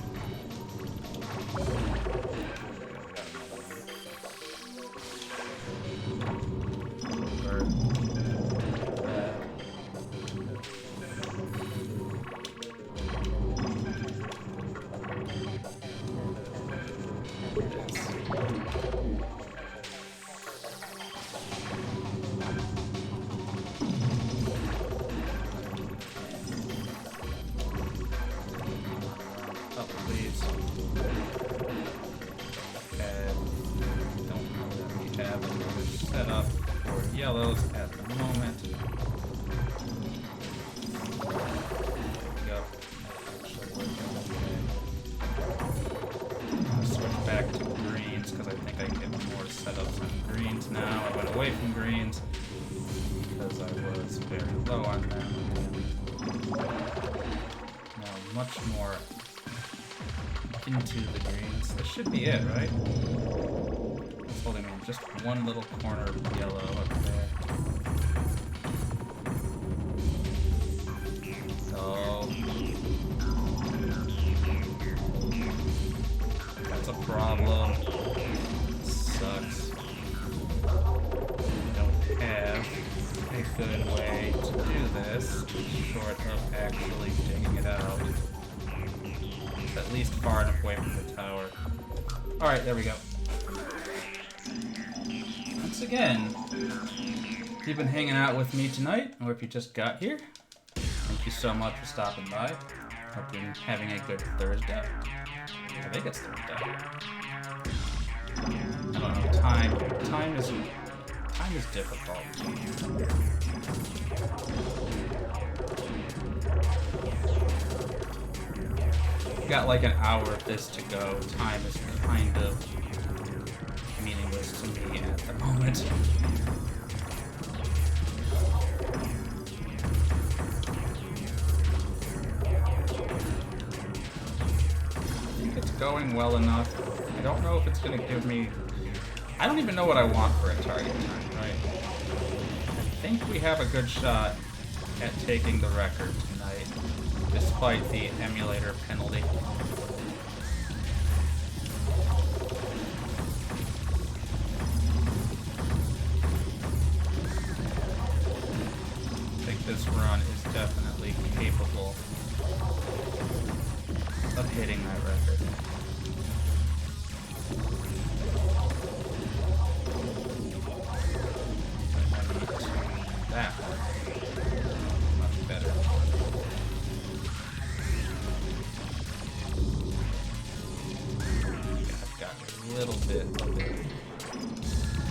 Speaker 1: Setup for yellows at the moment. There we go. Actually working okay. I'll switch back to greens because I think I can get more setups on greens now. I went away from greens because I was very low on them. Now much more into the greens. This should be it, right? Holding me just one little corner of yellow up there. Oh. That's a problem. Sucks. We don't have a good way to do this, short of actually digging it out. At least far enough away from the tower. Alright, there we go. Once again, if you've been hanging out with me tonight, or if you just got here, Thank you so much for stopping by. Hope you're having a good Thursday. I think it's Thursday. I don't know. Time is difficult. Got like an hour of this to go. Time is kind of meaningless to me at the moment. Going well enough. I don't know if it's going to give me... I don't even know what I want for a target time, right? I think we have a good shot at taking the record tonight, despite the emulator penalty. I think this run is definitely capable of hitting that record. That one. Much better. I've got a little bit of an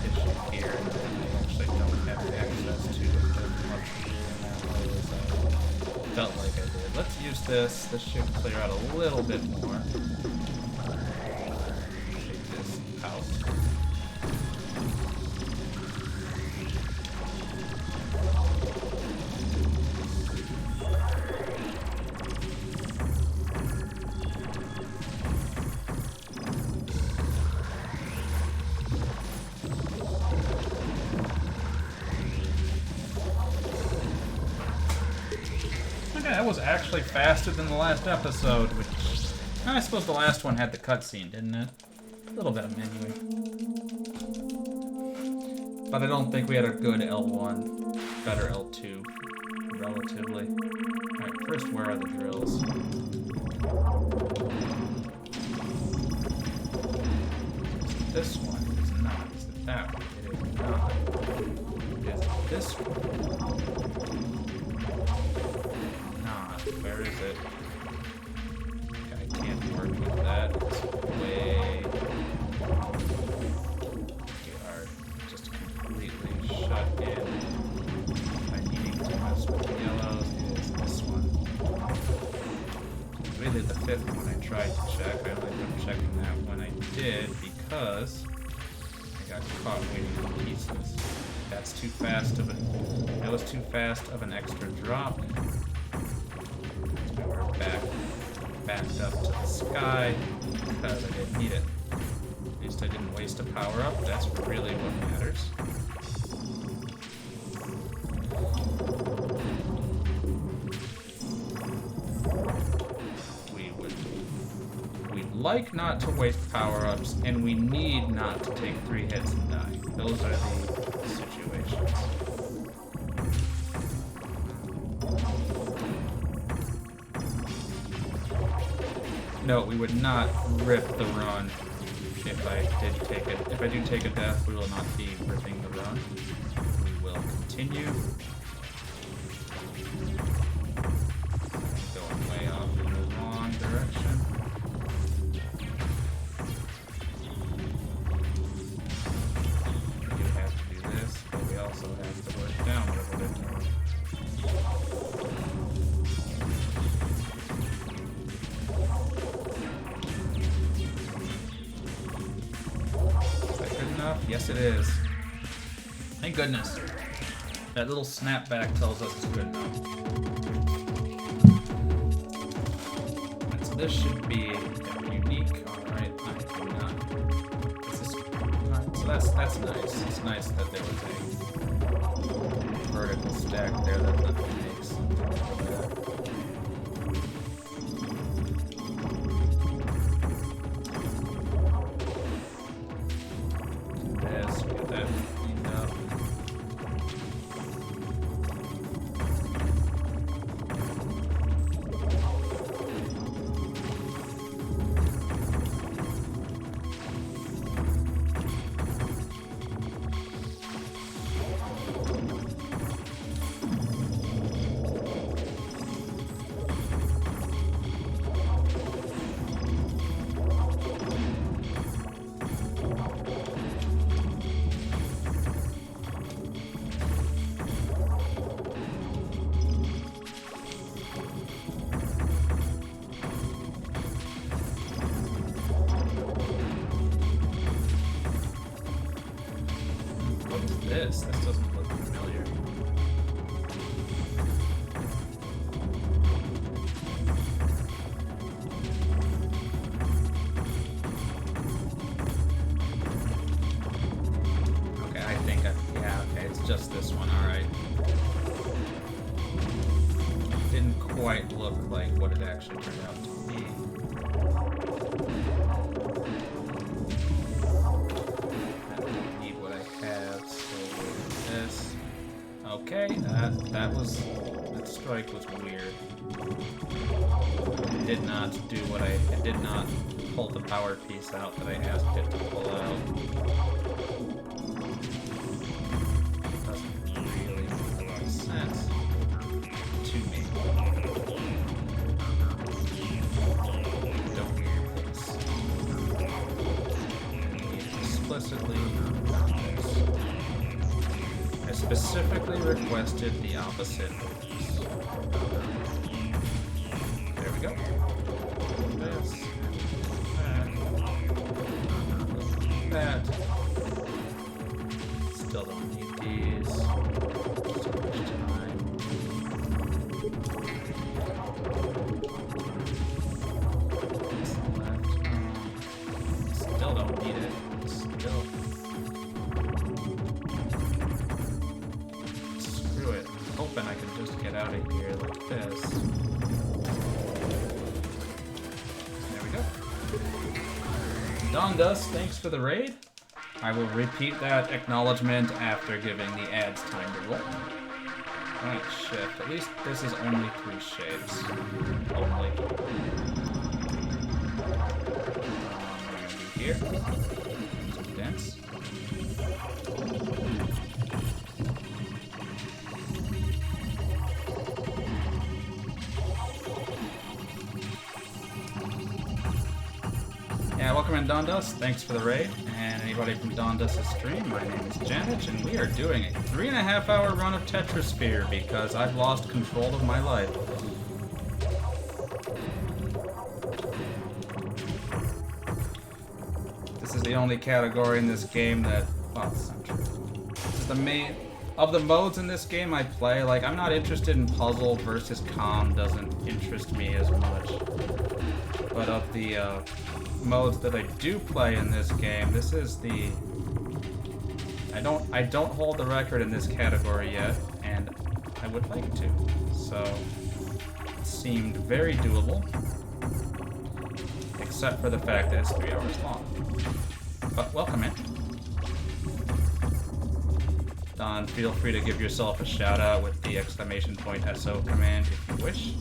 Speaker 1: issue here, and I actually don't have access to it as much in that way as I felt like I did. Let's use this. This should clear out a little bit more. Take this out. That was actually faster than the last episode, which I suppose the last one had the cutscene, didn't it? A little bit of menuing. But I don't think we had a good L1. Better L2, relatively. Alright, first, where are the drills? This one is not. Is it that one? It is not. Is it this one? Where is it? Okay, I can't work with that. It's way... We are just completely shut in. By needing to mess with the yellows, it is this one. It's really the fifth one I tried to check. I only ended up checking that when I did because I got caught waiting on pieces. That's too fast of that was too fast of an extra drop. Backed up to the sky because I didn't need it. At least I didn't waste a power up. That's really what matters. We'd like not to waste power ups, and we need not to take 3 hits and die. Those are the situations. No, we would not rip the run if I did take it. If I do take a death, we will not be ripping the run. We will continue. Going way off in the wrong direction. We have to do this, but we also have to work down a little bit more. Yes, it is. Thank goodness. That little snapback tells us it's good enough. And so this should be unique. Alright, not. This is, so that's nice. It's nice that there was a vertical stack there that nothing makes. this? This doesn't look familiar. Okay, I think yeah, okay, it's just this one, alright. Didn't quite look like what it actually turned out to be. Okay, that strike was weird. It did not do what it did not pull the power piece out that I asked it to pull out. Doesn't really make a lot of sense to me. Don't need this. Explicitly. I specifically requested the opposite. There we go. This. That. Still don't need these. Too much time. Still don't need it. Still. Hoping I can just get out of here like this. There we go. Dondus, thanks for the raid. I will repeat that acknowledgement after giving the ads time to roll. Right, shift. At least this is only 3 shapes. Only. We're gonna be here. Some dents. Yeah, welcome in Dondus. Thanks for the raid. And anybody from Dondus' stream, my name is Janet, and we are doing a 3.5-hour run of Tetrisphere because I've lost control of my life. This is the only category in this game that, well, it's not true. This is the main, of the modes in this game I play, like, I'm not interested in puzzle versus comm, doesn't interest me as much. But of the, modes that I do play in this game, this is the... I don't hold the record in this category yet, and I would like to. So, it seemed very doable. Except for the fact that it's 3 hours long. But welcome in. Don, feel free to give yourself a shout out with the !SO command if you wish.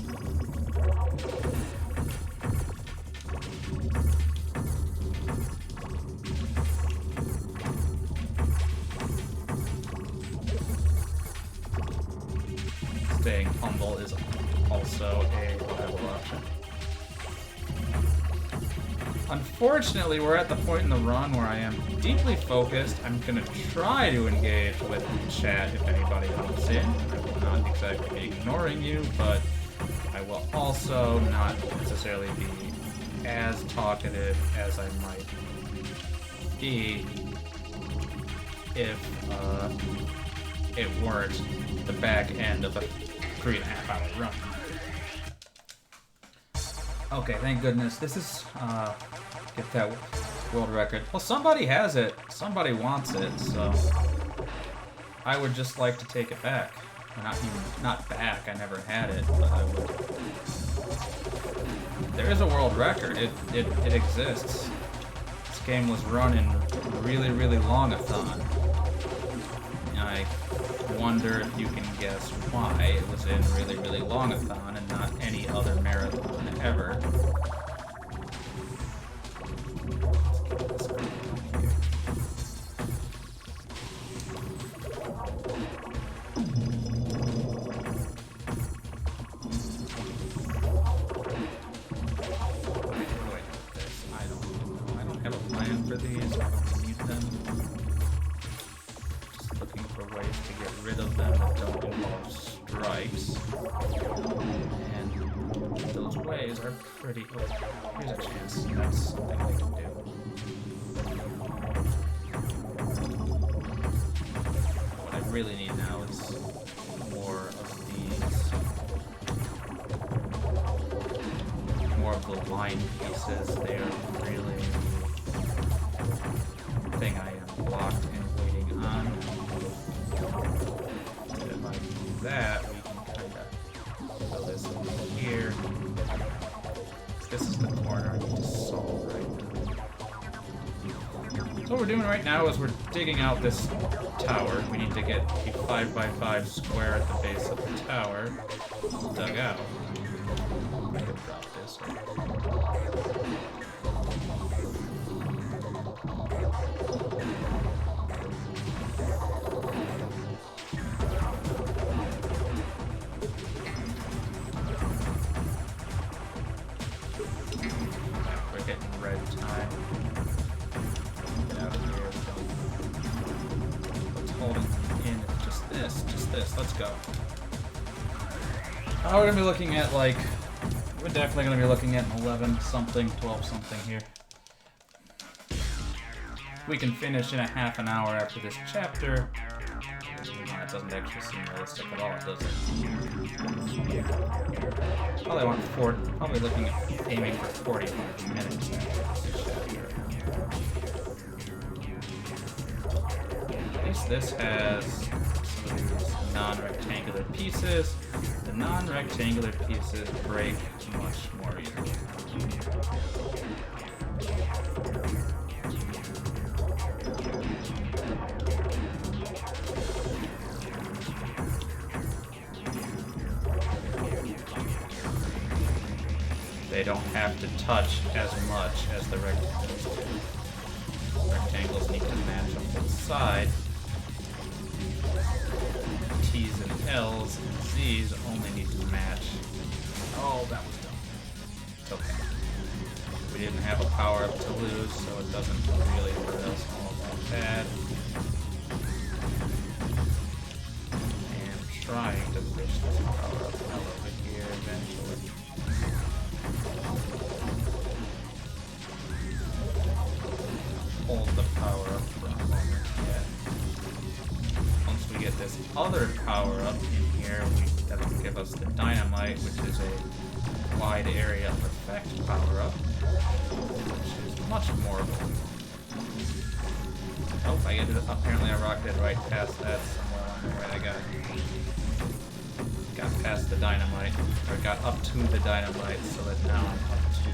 Speaker 1: Staying humble is also a viable option. Unfortunately, we're at the point in the run where I am deeply focused. I'm going to try to engage with chat if anybody hops in. I will not exactly be ignoring you, but I will also not necessarily be as talkative as I might be if it weren't the back end of a 3.5-hour run. Okay, thank goodness. This is, get that world record. Well, somebody has it. Somebody wants it, so I would just like to take it back. Not back, I never had it, but I would. There is a world record. It exists. This game was run in really, really long-a-thon. I wonder if you can guess why it was in really, really long-a-thon and not any other marathon ever. I don't have a plan for these. I don't need them. Just looking for ways to get rid of them that don't involve strikes. And those ways are pretty... Oh, here's a chance. That's something I can do. really need now is more of these. More of the line pieces. They are really the thing I am blocked and waiting on. And if I do that, we can kind of throw this over here. This is the corner I need to solve right now. So what we're doing right now is we're digging out this tower. We need to get a 5x5 square at the base of the tower dug out. I could drop this. We're getting red time. Get out of here. What's holding in? Just this. Let's go. We're gonna be looking at like. We're definitely going to be looking at an 11 something, 12 something here. We can finish in a half an hour after this chapter. That doesn't actually seem realistic at all, does it? Probably looking at aiming for 45 minutes after this chapter. At least this has some of these non-rectangular pieces. The non-rectangular pieces break much more easily. They don't have to touch as much as the rectangles do. Rectangles need to match up the side. T's and L's and Z's only need to match. Oh, that was dumb. It's okay. We didn't have a power-up to lose, so it doesn't really hurt us all that bad. And trying to push this power-up over here eventually. Hold the power-up for a moment yet. Once we get this other power-up in here, that'll give us the dynamite, which is a wide area effect power-up, which is much more. Oh, I get it. Apparently, I rocketed right past that somewhere along the way. I got past the dynamite, or got up to the dynamite, so that now I'm up to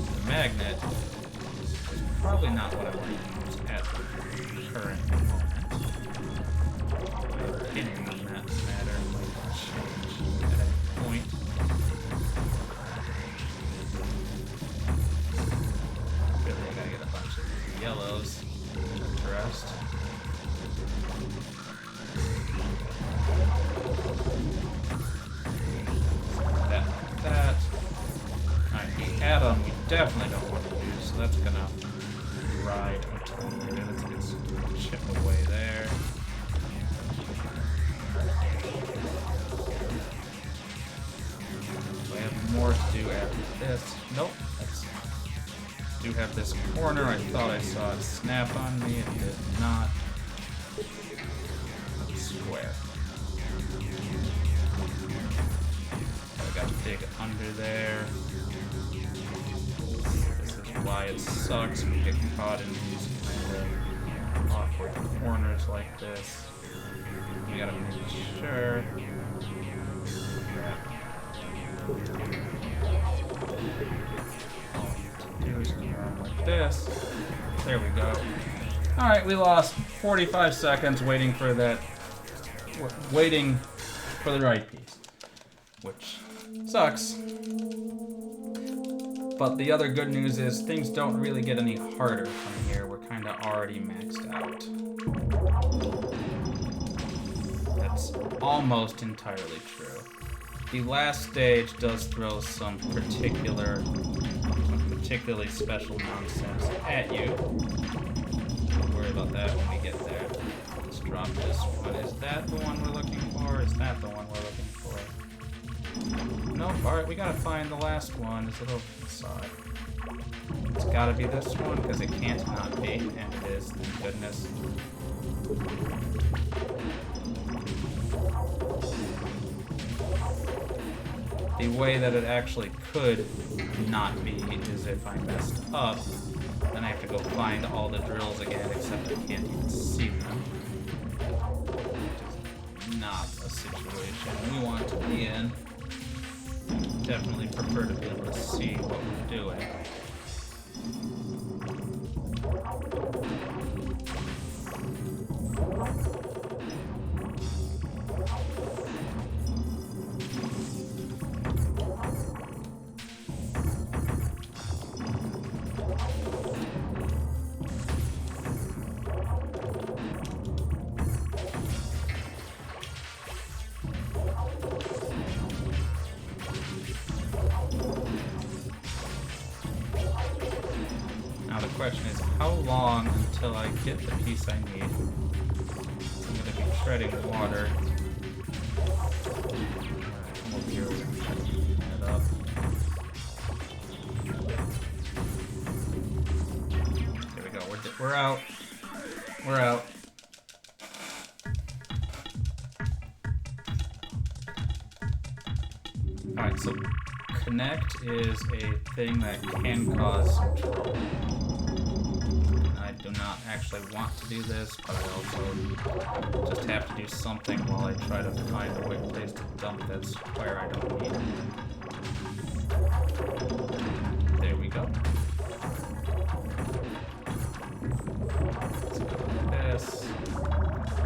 Speaker 1: the magnet. Which is probably not what I want to use at the current moment. Opinion on that matter might change at any point. Really, I gotta get a bunch of yellows to rest. That. Alright, the atom we definitely don't want to use, so that's gonna ride until later. Let's get some chip away there. Do I have more to do after this? Nope. Do have this corner. I thought I saw it snap on me. It did not. Square. I got to dig under there. This is why it sucks. We get caught in these kind of awkward corners like this. You gotta make sure. Like this. There we go. Alright, we lost 45 seconds waiting for that. Waiting for the right piece. Which sucks. But the other good news is things don't really get any harder from here. We're kind of already maxed out. That's almost entirely true. The last stage does throw some particularly special nonsense at you. Don't worry about that when we get there. Let's drop this one. Is that the one we're looking for? Is that the one we're looking for? Nope. Alright, we gotta find the last one. Is it over the side? It's gotta be this one, because it can't not be, and it is, thank goodness. The way that it actually could not be is if I messed up, then I have to go find all the drills again, except I can't even see them. Which is not a situation we want to be in. Definitely prefer to be able to see what we're doing. The question is, how long until I get the piece I need? I'm going to be treading water. Come over here and try to clean that up. There we go. We're out. We're out. Alright, so connect is a thing that can cause some trouble. I do not actually want to do this, but I also just have to do something while I try to find a way place to dump that square I don't need. There we go. Let's go like this.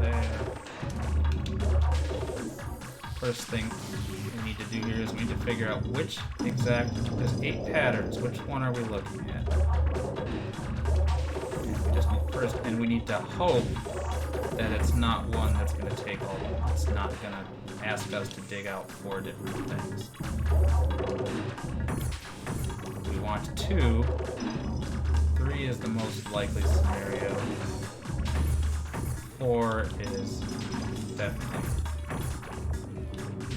Speaker 1: There. First thing we need to do here is we need to figure out which exact, there's 8 patterns, which one are we looking at? And we just need first, and we need to hope that it's not one that's going to take all, it's not going to ask us to dig out 4 different things. We want 2, 3 is the most likely scenario, 4 is definitely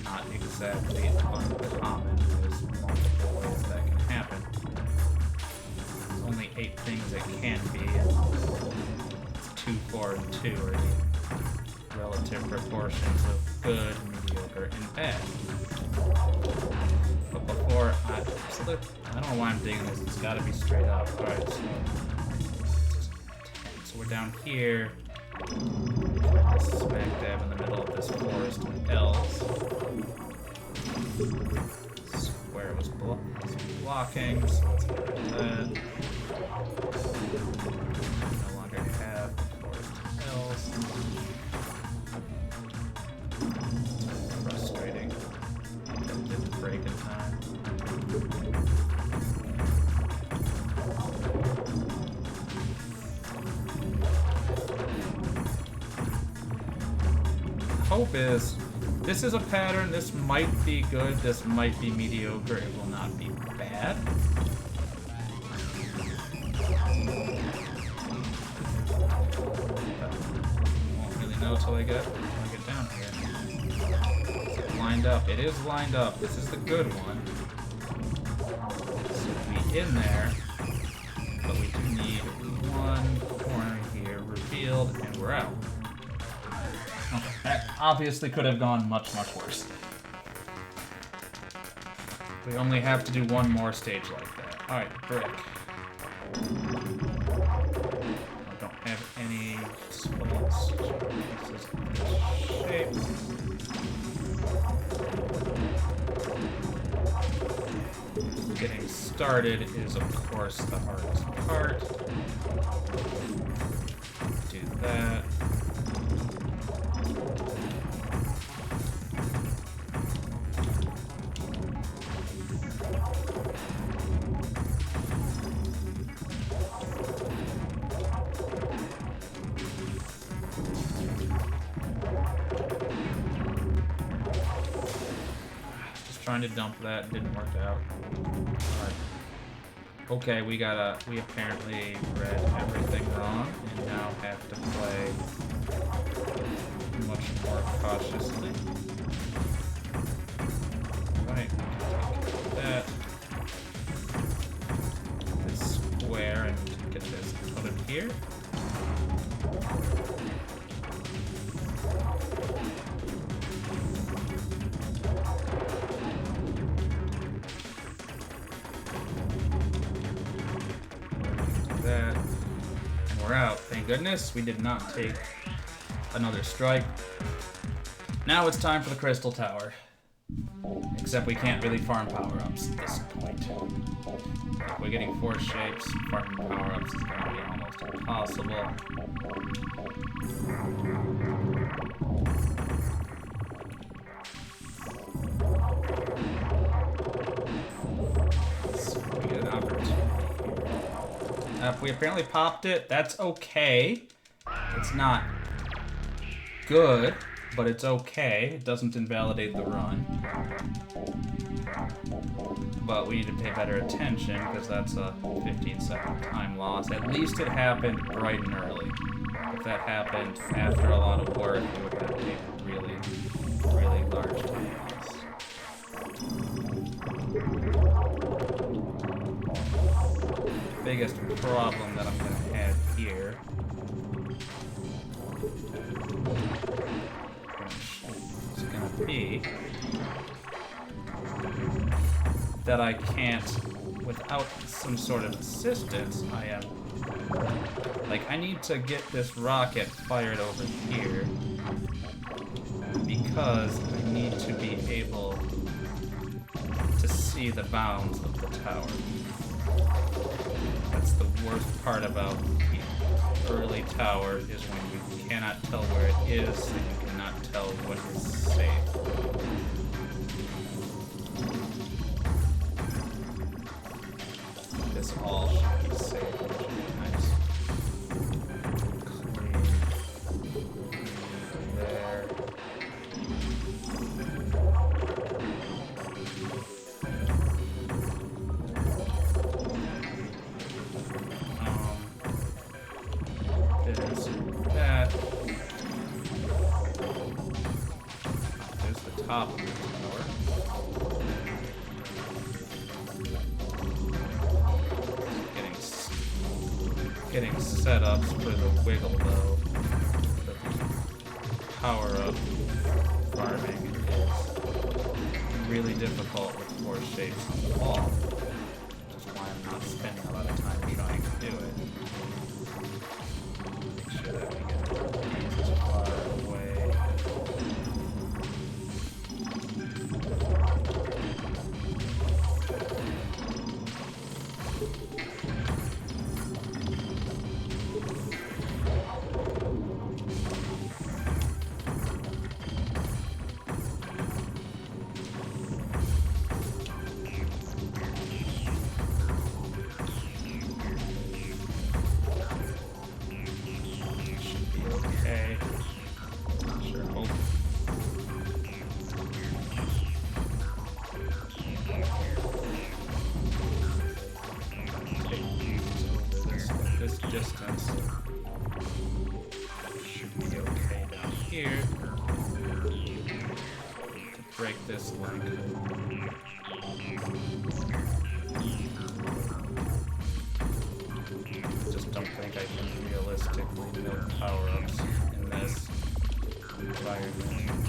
Speaker 1: not exactly uncommon. There's multiple ways that can happen. There's only 8 things it can be, and 2, 4, and 2 are the relative proportions of good, mediocre, and bad. But before I don't know why I'm digging this, it's gotta be straight up. Alright, so we're down here. Smack dab in the middle of this forest with L's. Square was blocking, so let's get rid of that. No longer have the forest L's. Frustrating. That didn't break in time. Hope is, this is a pattern, this might be good, this might be mediocre, it will not be bad. Won't really know till I get down here. Is it lined up? It is lined up. This is the good one. So be in there, but we do need one corner here revealed, and we're out. Okay, that obviously could have gone much, much worse. We only have to do one more stage like that. Alright, brick. I don't have any spots. This is shape. Getting started is, of course, the hardest part. Do that. Trying to dump that, didn't work out. Alright. Okay, we apparently read everything wrong and now have to play much more cautiously. Right, take that. This square and get this out of here. goodness, we did not take another strike. Now it's time for the Crystal Tower. Except we can't really farm power-ups at this point. If we're getting 4 shapes, farming power-ups is going to be almost impossible. So we get an opportunity. If we apparently popped it, that's okay. It's not good, but it's okay. It doesn't invalidate the run. But we need to pay better attention because that's a 15-second time loss. At least it happened bright and early. If that happened after a lot of work, it would have taken really, really large time loss. The biggest problem that I'm going to have here is going to be that I can't, without some sort of assistance, I need to get this rocket fired over here because I need to be able to see the bounds of the tower. That's the worst part about the early tower, is when you cannot tell where it is and you cannot tell what is safe. This all should be safe, which should be nice. Clean there. There's that. There's the top of the tower. Getting setups for the wiggle though. The power-up farming is really difficult with 4 shapes on the wall. Which is why I'm not spending a lot of time trying to do it. Make sure that we get these as far away. Distance should be okay down here to break this link. Just don't think I can realistically build power-ups in this environment.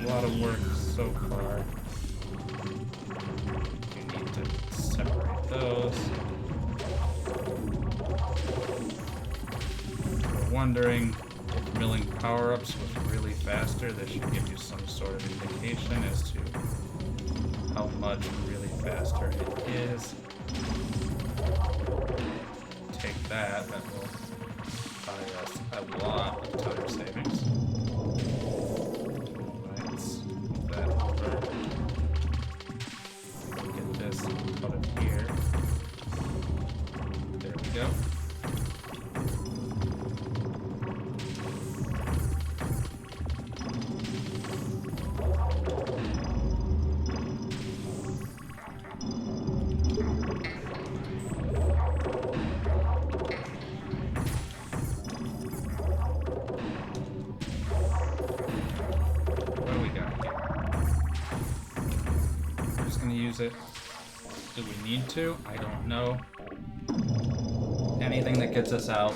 Speaker 1: A lot of work so far. You need to separate those. If you're wondering if milling power-ups was really faster, this should give you some sort of indication as to how much really faster it is. Take that will buy us a lot of time savings. Get this out of here. There we go. Use it. Do we need to? I don't know. Anything that gets us out.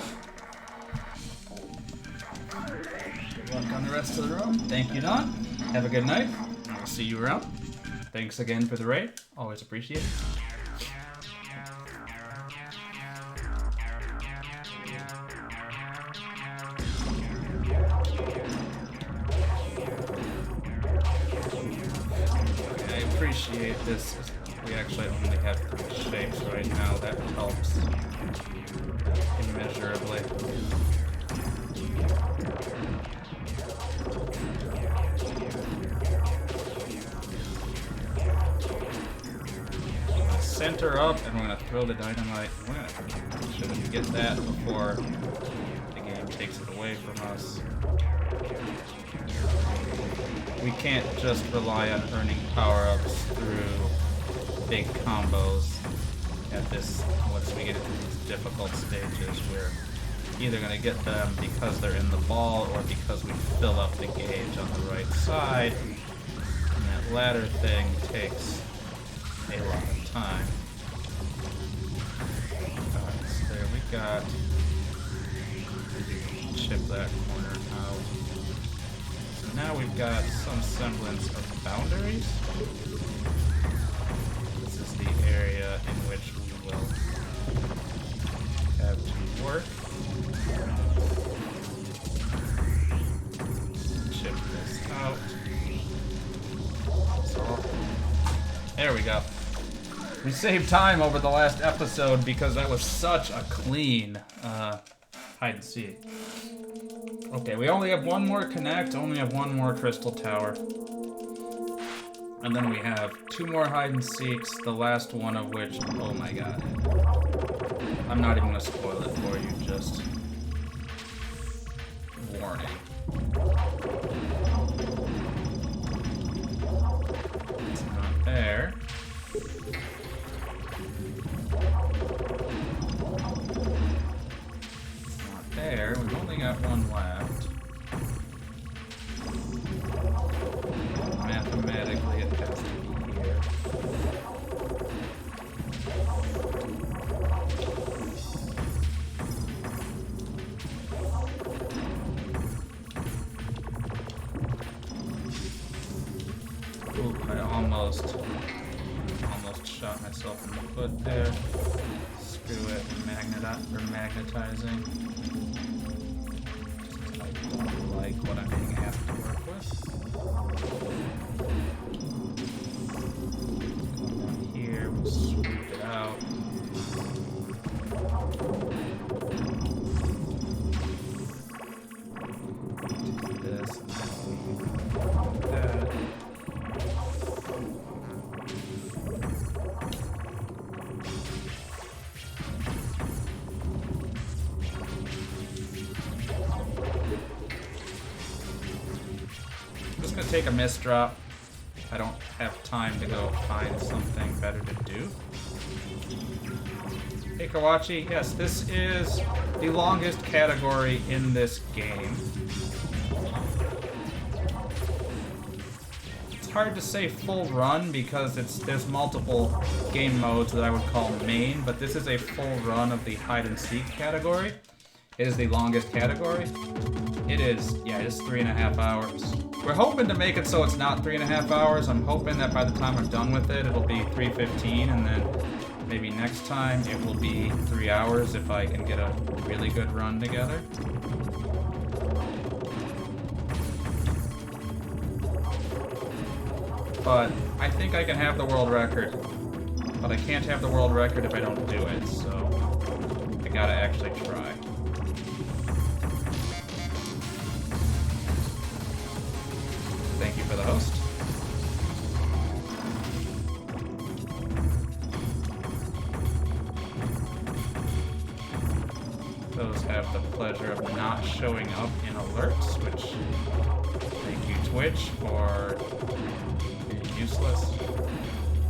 Speaker 1: luck on the rest of the room. Thank you, Don. Have a good night. I'll see you around. Thanks again for the raid. Always appreciate it. I appreciate this. We actually only have 3 shapes right now. That helps immeasurably. Center up, and we're gonna throw the dynamite. We're gonna should get that before the game takes it away from us. We can't just rely on earning power-ups through big combos at this. Once we get into these difficult stages, we're either gonna get them because they're in the ball or because we fill up the gauge on the right side. And that latter thing takes a lot of time. Alright, so there we got. Chip that corner out. So now we've got some semblance of boundaries. This is the area in which we will have to work. Chip this out. So, there we go. We saved time over the last episode because that was such a clean hide and seek. Okay, we only have one more connect, only have one more crystal tower. And then we have 2 more hide and seeks, the last one of which, oh my god. I'm not even gonna spoil it for you, just warning. It's not there. There, we've only got one left. Mathematically, it has to be here. Ooh, I almost shot myself in the foot there. Screw it, magnetizing. I don't like what I'm being asked to work with. Here, we'll swoop it out. Do this, and then that. Take a miss drop. I don't have time to go find something better to do. Hey Kawachi, yes, this is the longest category in this game. It's hard to say full run because there's multiple game modes that I would call main, but this is a full run of the hide and seek category. It is the longest category. It is, yeah, it's 3.5 hours. We're hoping to make it so it's not 3.5 hours. I'm hoping that by the time I'm done with it, it'll be 3:15, and then maybe next time it will be 3 hours if I can get a really good run together. But I think I can have the world record. But I can't have the world record if I don't do it, so I gotta actually try. Thank you for the host. Those have the pleasure of not showing up in alerts, which thank you Twitch for being useless.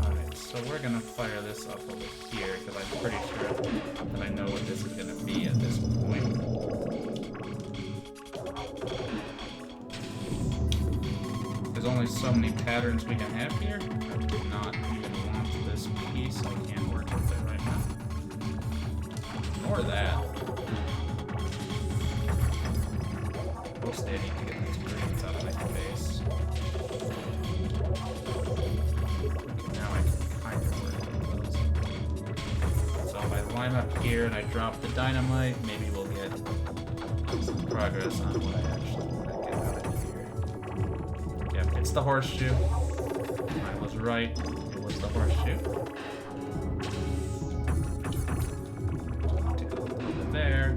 Speaker 1: Alright, so we're gonna fire this up over here because I'm pretty sure that I know what this is gonna be at this point. There's only so many patterns we can have here. I do not even want this piece. I can't work with it right now. Or that. Mostly I need to get this climb up here and I drop the dynamite, maybe we'll get some progress on what I actually want to get out of here. Yep, it's the horseshoe. I was right. It was the horseshoe. To go over there.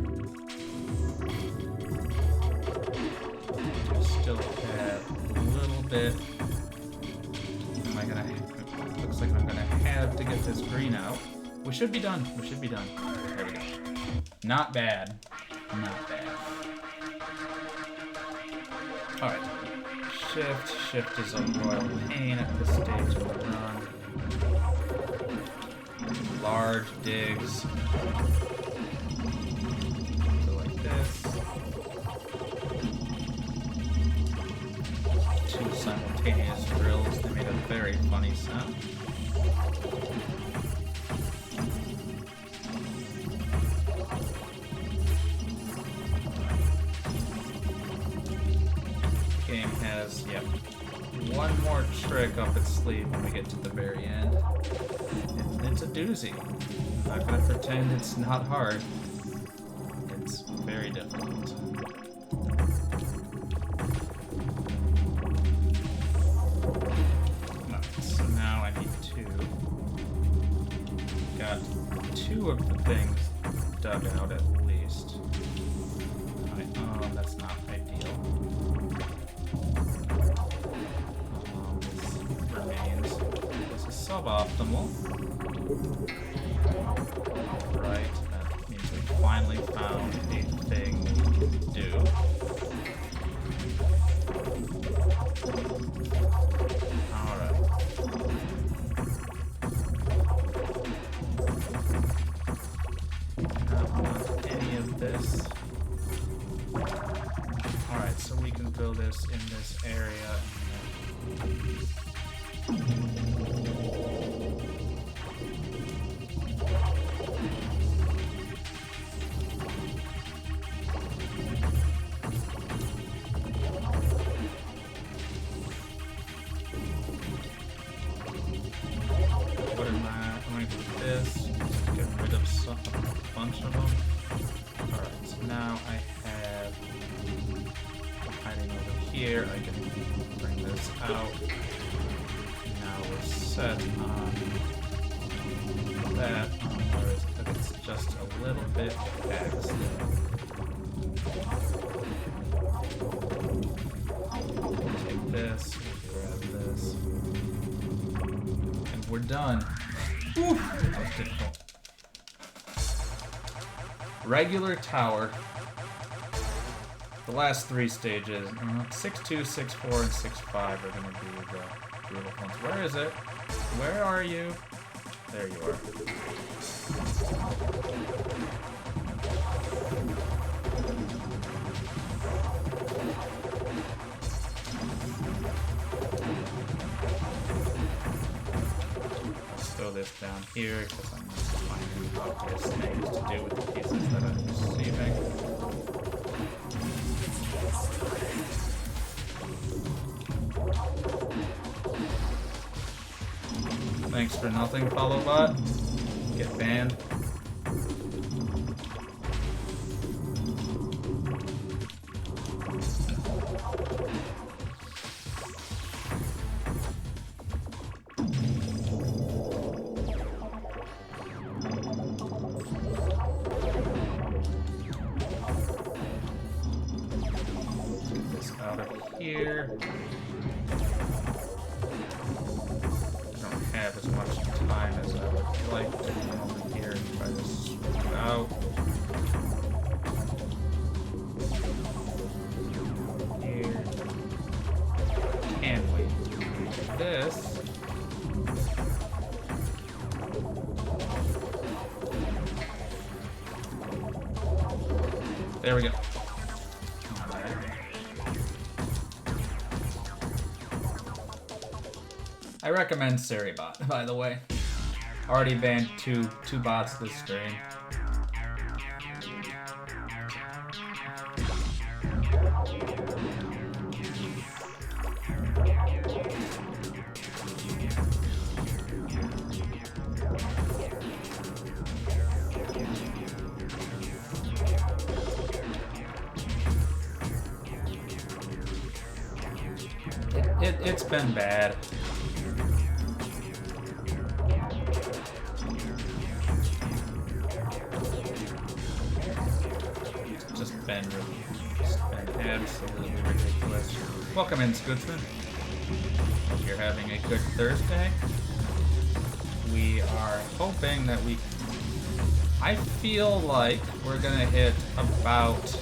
Speaker 1: Still have a little bit. Am I gonna? Looks like I'm gonna have to get this green out. We should be done. We should be done. There we go. Not bad. Not bad. Alright. Shift. Shift is a royal pain at this stage of the run. Large digs. Go like this. Two simultaneous drills. They made a very funny sound. Game has, yep, one more trick up its sleeve when we get to the very end. It's a doozy. I'm not gonna pretend it's not hard. It's very difficult. So now I need got two of the things dug out at least. Oh, that's not ideal. This remains. This is suboptimal. Right, that means we finally found a thing we can do. Alright. Not want any of this. Alright, so we can build this in this area. What am I going to do this? Get rid of a bunch of them. Alright, so now I have hiding over here. I can bring this out. Now we're set on that. Where is it? It's just a little bit back still. Take this, grab this, and we're done. Oof, that was difficult. Regular tower. The last three stages, 6-2, 6-4, and 6-5 are going to be the brutal ones. Where is it? Where are you? There you are. Let's throw this down here because I'm finding obvious things to do with the pieces that I'm receiving. Thanks for nothing, follow bot. Get banned. Get this out of here. Have as much time as I would like to come over here and try to sort it out. Here. Can we do this? There we go. I recommend Seribot, by the way. Already banned two bots this stream. It's been bad. It's just been absolutely ridiculous. Welcome in, Scootsman. Hope you're having a good Thursday. We are hoping that I feel like we're gonna hit about.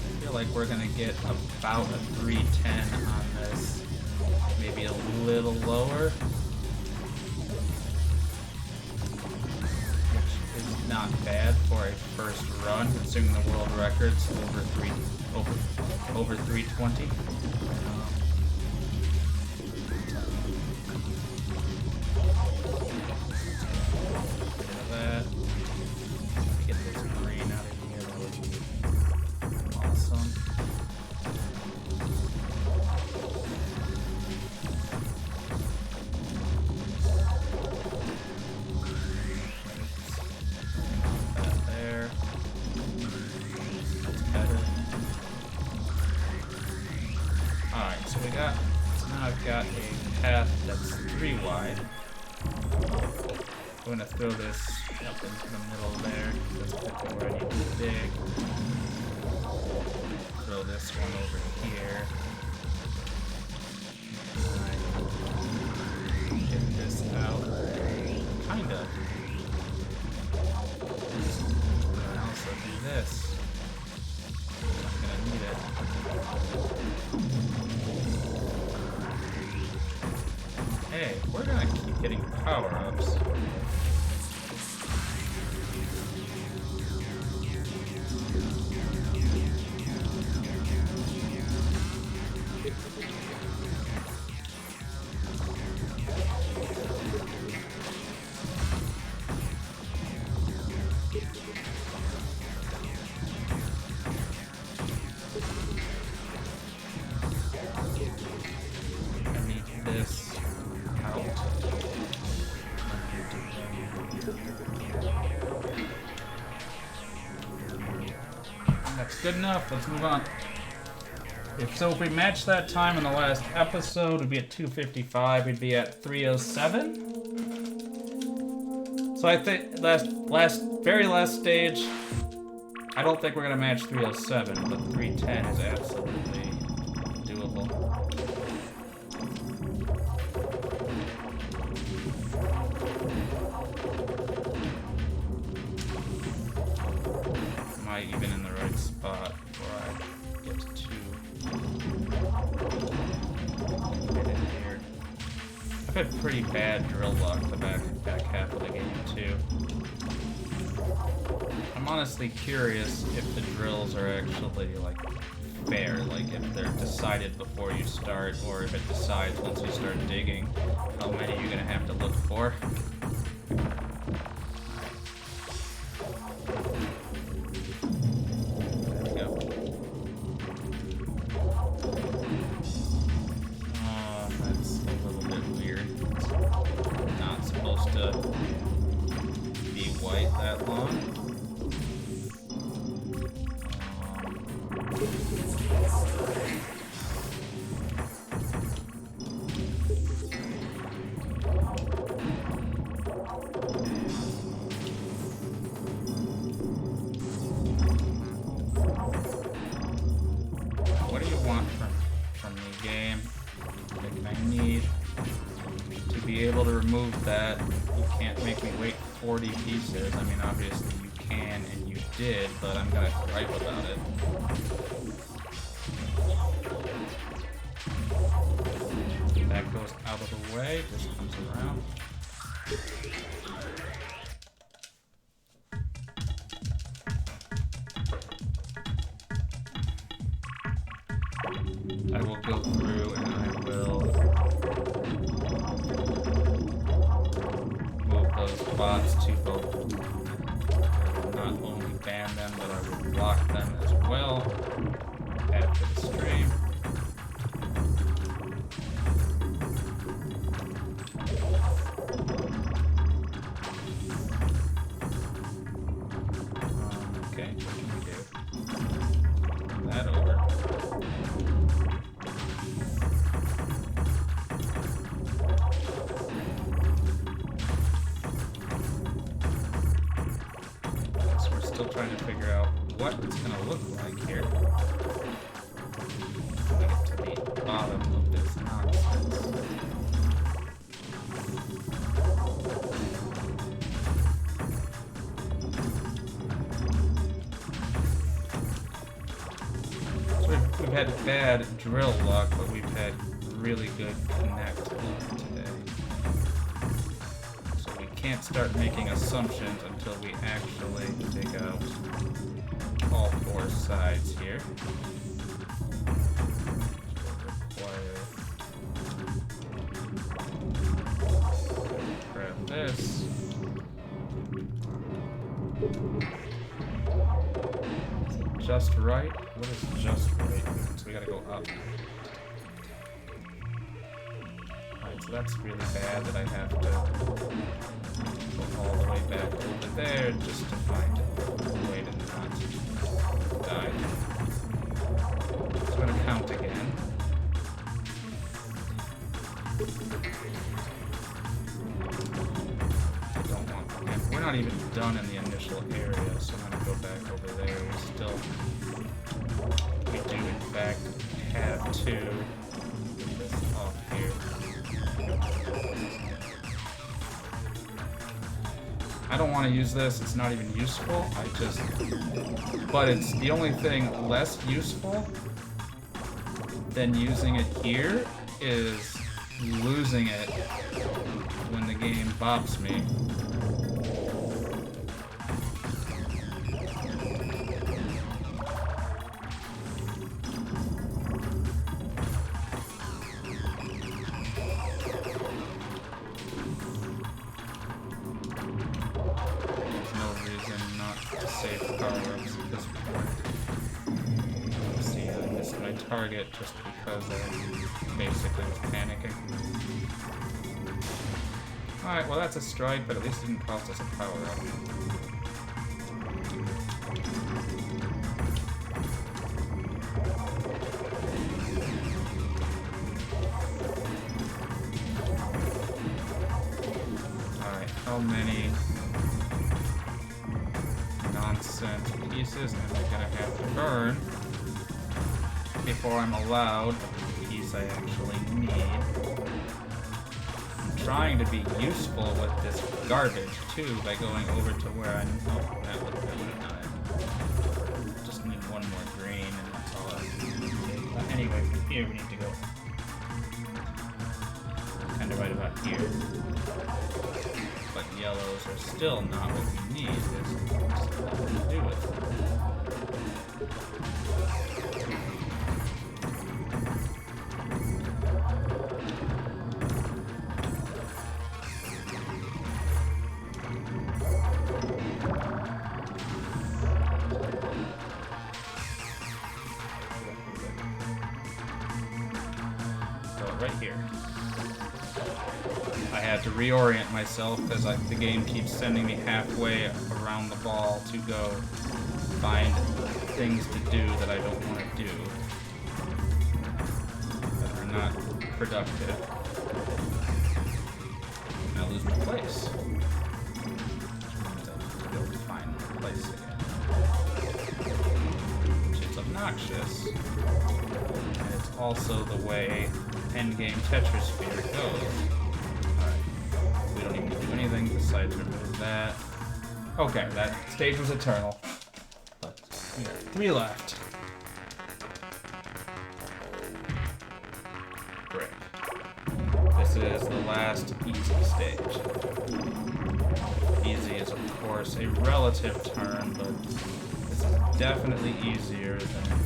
Speaker 1: I feel like we're gonna get about a 310 on this, maybe a little lower, which is not bad for a first run, considering the world record's over 320. I'm gonna throw this up into the middle there. That's where I need to dig. Throw this one over here. Get this out. Kind of. And also do this. I'm gonna need it. Hey, we're gonna keep getting power-ups. Good enough. Let's move on. If we match that time in the last episode, we'd be at 255. We'd be at 307. So I think very last stage. I don't think we're gonna match 307, but 310 is absolutely doable. Am I even in the right spot before I get too in here? I've had pretty bad drill luck the back half of the game too. I'm honestly curious if the drills are actually like fair, like if they're decided before you start, or if it decides once you start digging how many you're gonna have to look for. That you can't make me wait 40 pieces. I mean, obviously you can and you did, but I'm gonna gripe about it. That goes out of the way. This comes around. I will go through and I will those bots to both. I will not only ban them, but I will block them as well after the stream. Okay, what can we do? That over. still trying to figure out what it's going to look like here. When we get to the bottom of this nonsense. So we've had bad drill luck, but we've had really good connect luck today. Can't start making assumptions until we actually dig out all four sides here. Grab this. Is it just right? What is just right? So we gotta go up. Alright, so that's really bad that I have to go all the way back over there just to find a way to not die. So I'm going to count again. I don't want to. We're not even done in the initial area, so I'm going to go back over there. We do in fact have to get this off here. I don't want to use this, it's not even useful, but it's the only thing less useful than using it here is losing it when the game bops me. Target just because I basically was panicking. Alright, well that's a strike, but at least it didn't cost us a power up. Alright, how many nonsense pieces am I gonna have to burn before I'm allowed the piece I actually need? I'm trying to be useful with this garbage too by going over to where I know that would have done it. Just need one more green and that's all I need. But anyway, from here we need to go kind of right about here. But yellows are still not what we need. There's nothing to do with them. Right here. I had to reorient myself because the game keeps sending me halfway around the ball to go find things to do that I don't want to do, that are not productive. And I lose my place. To go find my place again. Which is obnoxious. And it's also the way endgame Tetrisphere goes. Alright. We don't even need to do anything besides remove that. Okay, that stage was eternal. But we have 3 left. Great. This is the last easy stage. Easy is, of course, a relative term, but this is definitely easier than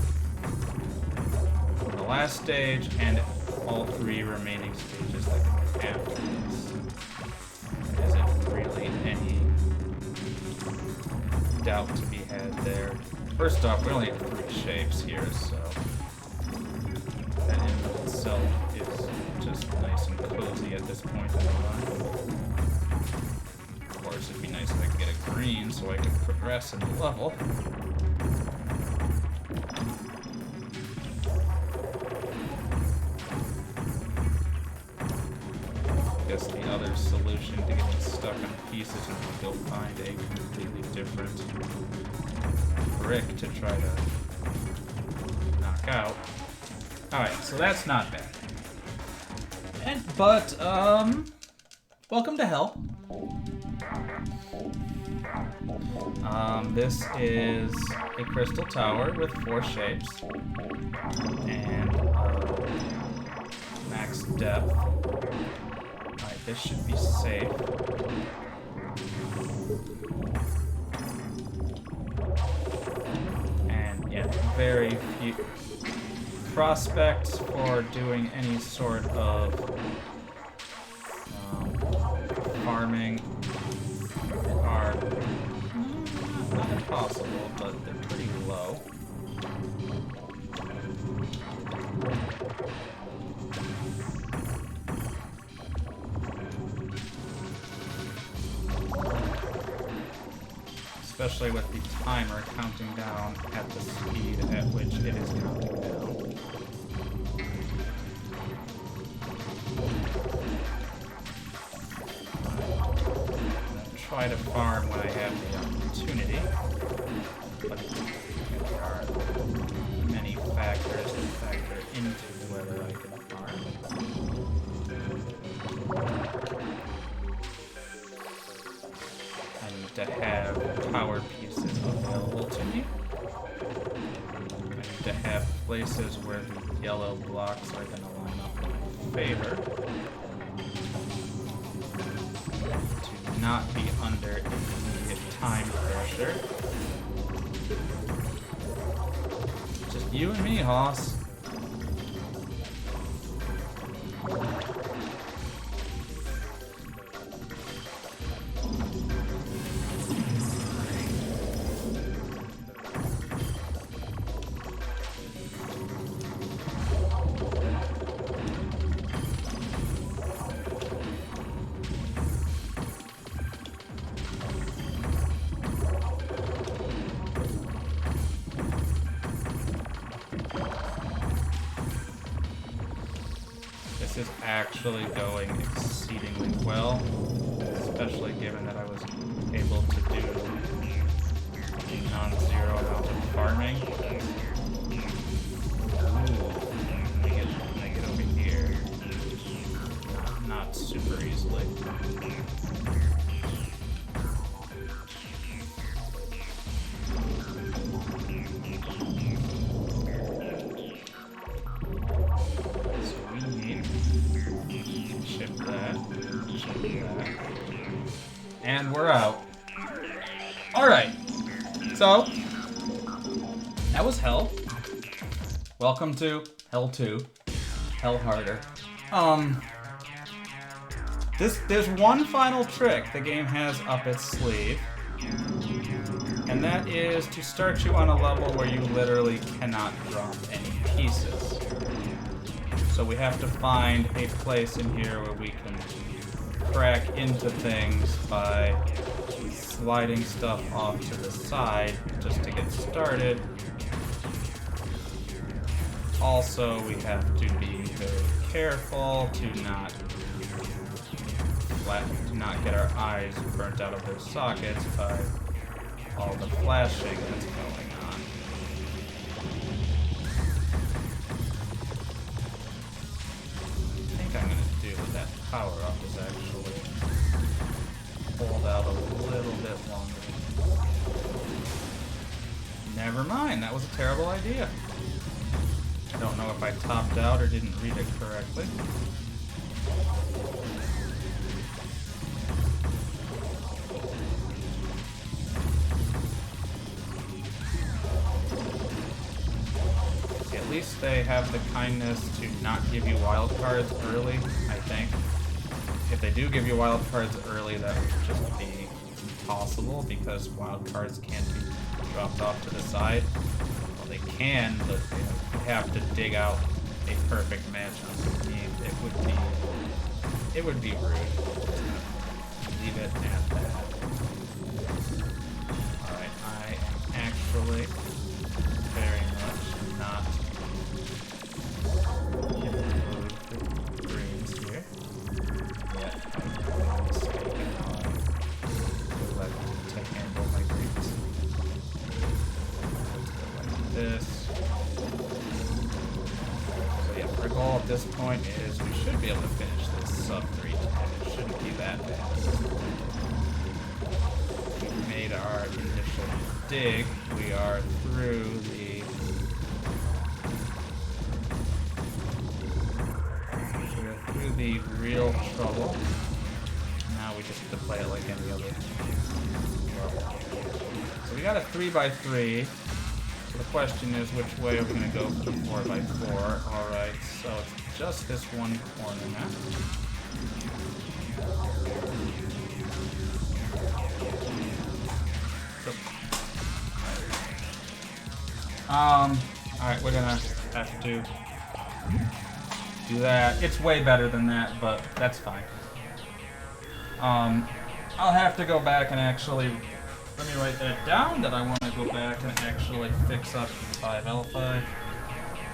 Speaker 1: the last stage and all 3 remaining stages that come after this. There isn't really any doubt to be had there. First off, we only have 3 shapes here, so that in and of itself is just nice and cozy at this point in the run. Of course, it'd be nice if I could get a green so I could progress in the level. I guess the other solution to getting stuck on pieces and go find a completely different brick to try to knock out. Alright, so that's not bad. But welcome to hell. This is a crystal tower with 4 shapes. And max depth. Alright, this should be safe. And yeah, very few prospects for doing any sort of farming are not impossible, but they're pretty low. Especially with the timer counting down at the speed at which it is counting down. Try to farm when I have the opportunity, but there are many factors that factor into whether I can farm. I need to have power pieces available to me. I need to have places where the yellow blocks are going to line up in my favor. Not be under immediate time pressure. Just you and me, Hoss. Is actually going exceedingly well, especially given that I was able to do a non-zero amount of farming. Ooh, can I get over here? Not super easily. And we're out. Alright. So, that was hell. Welcome to Hell 2. Hell harder. There's one final trick the game has up its sleeve. And that is to start you on a level where you literally cannot drop any pieces. So we have to find a place in here where we can crack into things by sliding stuff off to the side just to get started. Also, we have to be very careful to not get our eyes burnt out of their sockets by all the flashing that's going on. I think I'm going to do with that power-up is actually hold out a little bit longer. Never mind, that was a terrible idea. I don't know if I topped out or didn't read it correctly. At least they have the kindness to not give you wild cards early, I think. If they do give you wild cards early, that would just be impossible because wild cards can't be dropped off to the side. Well, they can, but they have to dig out a perfect match underneath. It would be rude. Leave it at that. Alright, I am actually very much not in the mood for greens here. Yet. this. So yeah, our goal at this point is we should be able to finish this sub 310. It shouldn't be that bad. We made our initial dig. We are through the real trouble. Now we just have to play it like any other level. So we got a 3x3. So the question is, which way are we going to go for the 4x4? Alright, so it's just this one corner now. So, alright, we're going to have to do that. It's way better than that, but that's fine. I'll have to go back and actually, let me write that down, that I want to go back and actually fix up 5L5.